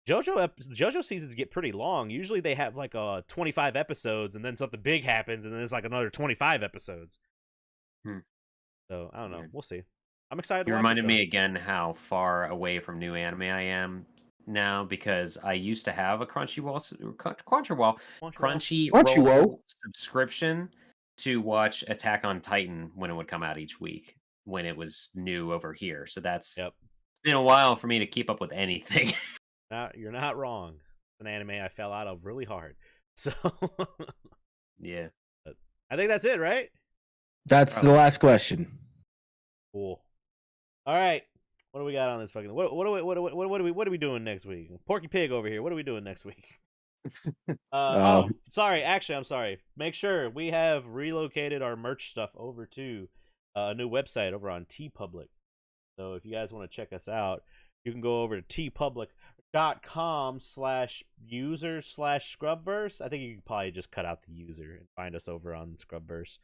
JoJo seasons get pretty long. Usually they have like 25 episodes and then something big happens and then it's like another 25 episodes. So I don't know. We'll see. I'm excited. You reminded me again how far away from new anime I am now because I used to have a Crunchyroll subscription to watch Attack on Titan when it would come out each week when it was new over here. So that's been a while for me to keep up with anything. You're not wrong. It's an anime I fell out of really hard. So yeah. But I think that's it, right? That's the last question. Cool. All right. What do we got on this fucking? What are we doing next week? Porky Pig over here. What are we doing next week? Sorry. Actually, I'm sorry. Make sure we have relocated our merch stuff over to a new website over on TeePublic. So if you guys want to check us out, you can go over to teepublic.com/user/ScrubVerse. I think you can probably just cut out the user and find us over on ScrubVerse.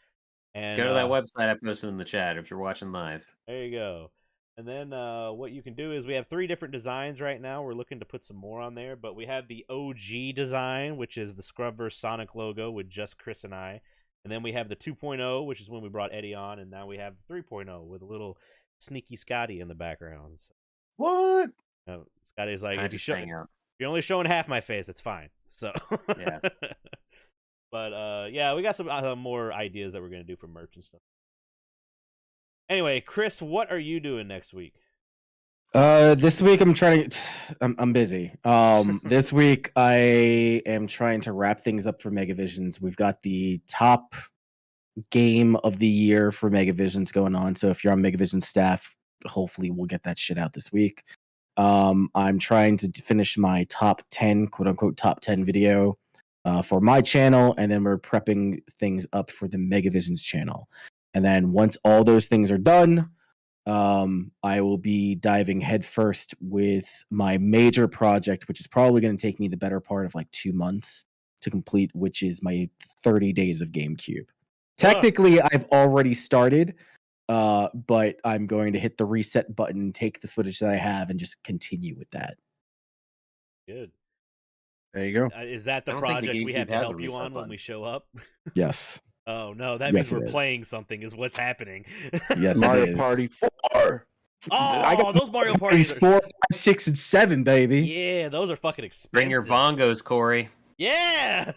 And go to that website I posted in the chat if you're watching live. There you go. And then what you can do is we have 3 different designs right now. We're looking to put some more on there, but we have the OG design, which is the ScrubVerse Sonic logo with just Chris and I. And then we have the 2.0, which is when we brought Eddie on, and now we have 3.0 with a little sneaky Scotty in the background. So, what? Scotty's like, if you're only showing half my face, it's fine. So yeah. But yeah, we got some more ideas that we're gonna do for merch and stuff. Anyway, Chris, what are you doing next week? This week I'm busy. This week I am trying to wrap things up for Megavisions. We've got the top game of the year for Megavisions going on. So if you're on Megavision staff, hopefully we'll get that shit out this week. I'm trying to finish my top 10, quote unquote, top 10 video for my channel. And then we're prepping things up for the Megavisions channel. And then once all those things are done, I will be diving headfirst with my major project, which is probably going to take me the better part of like 2 months to complete, which is my 30 days of GameCube. Technically, I've already started, but I'm going to hit the reset button, take the footage that I have, and just continue with that. Good. There you go. Is that the project we have to help you on when we show up? Yes. Oh no, that means we're playing something. Is what's happening? Yes, Mario Party 4. Oh, I got those Mario Parties 4, 5, 6, and 7, baby. Yeah, those are fucking expensive. Bring your bongos, Corey. Yeah.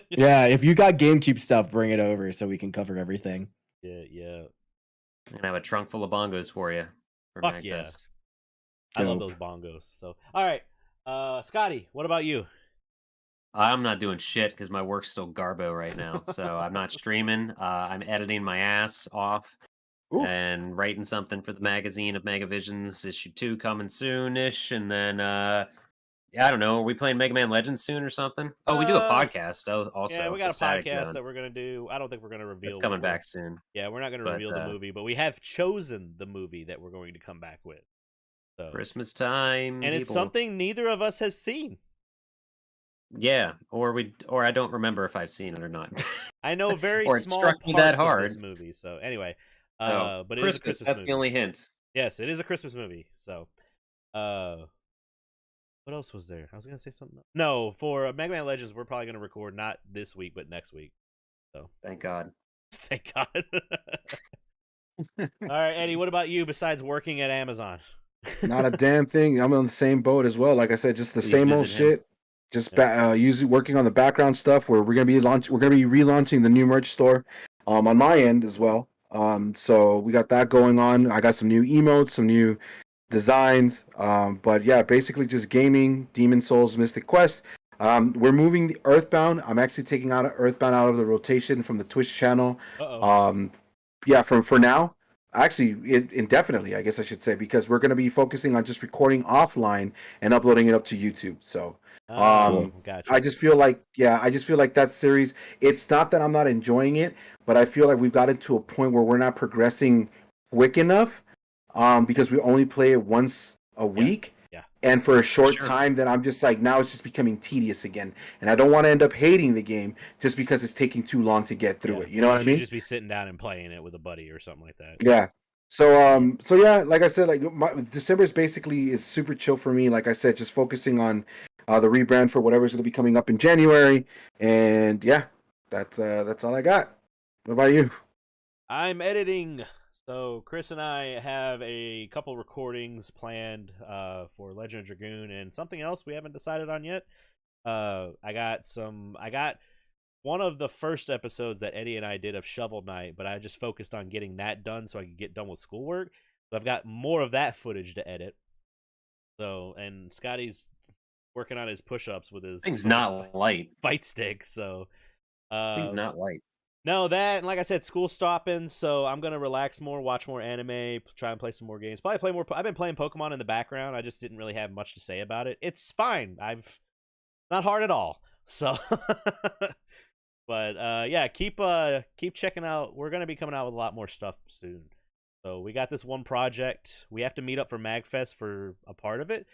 Yeah, if you got GameCube stuff, bring it over so we can cover everything. Yeah. I'm gonna have a trunk full of bongos for you. Fuck yeah. I love those bongos. So, all right, Scotty, what about you? I'm not doing shit because my work's still garbo right now. So I'm not streaming. I'm editing my ass off. Ooh. And writing something for the magazine of Megavisions issue 2 coming soon-ish. And then, I don't know. Are we playing Mega Man Legends soon or something? Oh, we do a podcast also. Yeah, we got a podcast that we're going to do. I don't think we're going to reveal. It's coming back soon. Yeah, we're not going to reveal the movie, but we have chosen the movie that we're going to come back with. So. Christmas time. And it's something neither of us has seen. Yeah, or I don't remember if I've seen it or not. I know very or it small struck me that hard. Of this movie. So anyway, but it is a Christmas that's movie. the only hint. Yes, it is a Christmas movie. So, what else was there? I was gonna say something. No, for Mega Man Legends, we're probably gonna record not this week but next week. So thank God. Thank God. All right, Eddie. What about you? Besides working at Amazon, not a damn thing. I'm on the same boat as well. Like I said, just the same old shit. Just usually working on the background stuff. Where we're gonna be relaunching the new merch store, on my end as well. So we got that going on. I got some new emotes, some new designs. But yeah, basically just gaming, Demon Souls, Mystic Quest. We're moving the Earthbound. I'm actually taking out Earthbound out of the rotation from the Twitch channel. Yeah, for now. Actually, indefinitely, I guess I should say, because we're going to be focusing on just recording offline and uploading it up to YouTube. So, gotcha. I just feel like that series, it's not that I'm not enjoying it, but I feel like we've gotten to a point where we're not progressing quick enough, because we only play it once a week. Yeah. And for a short time, then I'm just like, now it's just becoming tedious again. And I don't want to end up hating the game just because it's taking too long to get through it. You know what I mean? Just be sitting down and playing it with a buddy or something like that. Yeah. So yeah, like I said, December is basically super chill for me. Like I said, just focusing on the rebrand for whatever's going to be coming up in January. And yeah, that's all I got. What about you? I'm editing. So Chris and I have a couple recordings planned for Legend of Dragoon and something else we haven't decided on yet. I got one of the first episodes that Eddie and I did of Shovel Knight, but I just focused on getting that done so I could get done with schoolwork. So I've got more of that footage to edit. So, and Scotty's working on his push-ups with his thing's not light fight stick. So thing's not light. No, that, and like I said, school's stopping, so I'm gonna relax more, watch more anime, try and play some more games. Probably play more. I've been playing Pokemon in the background. I just didn't really have much to say about it. It's fine. Not hard at all. So, but yeah, keep checking out. We're gonna be coming out with a lot more stuff soon. So we got this one project. We have to meet up for MagFest for a part of it,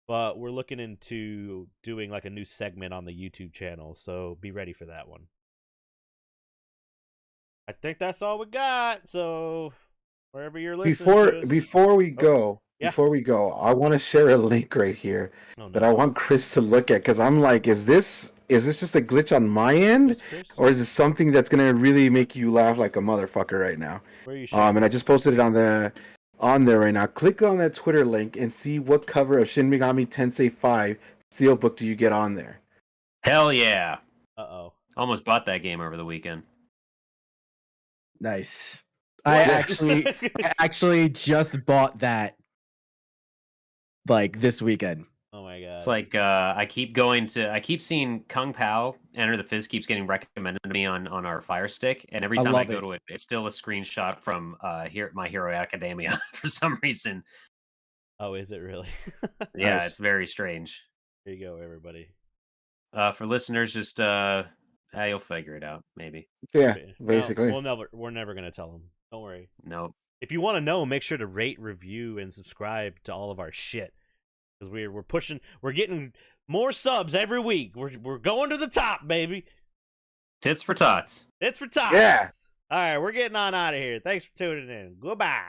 but we're looking into doing like a new segment on the YouTube channel. So be ready for that one. I think that's all we got. So wherever you're listening, before we go, I want to share a link right here that I want Chris to look at, because I'm like, is this just a glitch on my end, or is this something that's gonna really make you laugh like a motherfucker right now? Where are you and I just posted it on there right now. Click on that Twitter link and see what cover of Shin Megami Tensei 5 Steelbook do you get on there. Hell yeah! Uh-oh. Almost bought that game over the weekend. Nice. I actually just bought that like this weekend. Oh my god. It's like I keep seeing Kung Pao Enter the Fizz keeps getting recommended to me on our Fire Stick, and every time I go to it, it's still a screenshot from My Hero Academia for some reason. Oh, is it really? Yeah, nice. It's very strange. There you go, everybody. For listeners, just you'll figure it out, maybe. Yeah, basically. No, we're never gonna tell them. Don't worry. No. If you want to know, make sure to rate, review, and subscribe to all of our shit, because we're getting more subs every week. We're going to the top, baby. Tits for tots. Tits for tots. Yeah. All right, we're getting on out of here. Thanks for tuning in. Goodbye.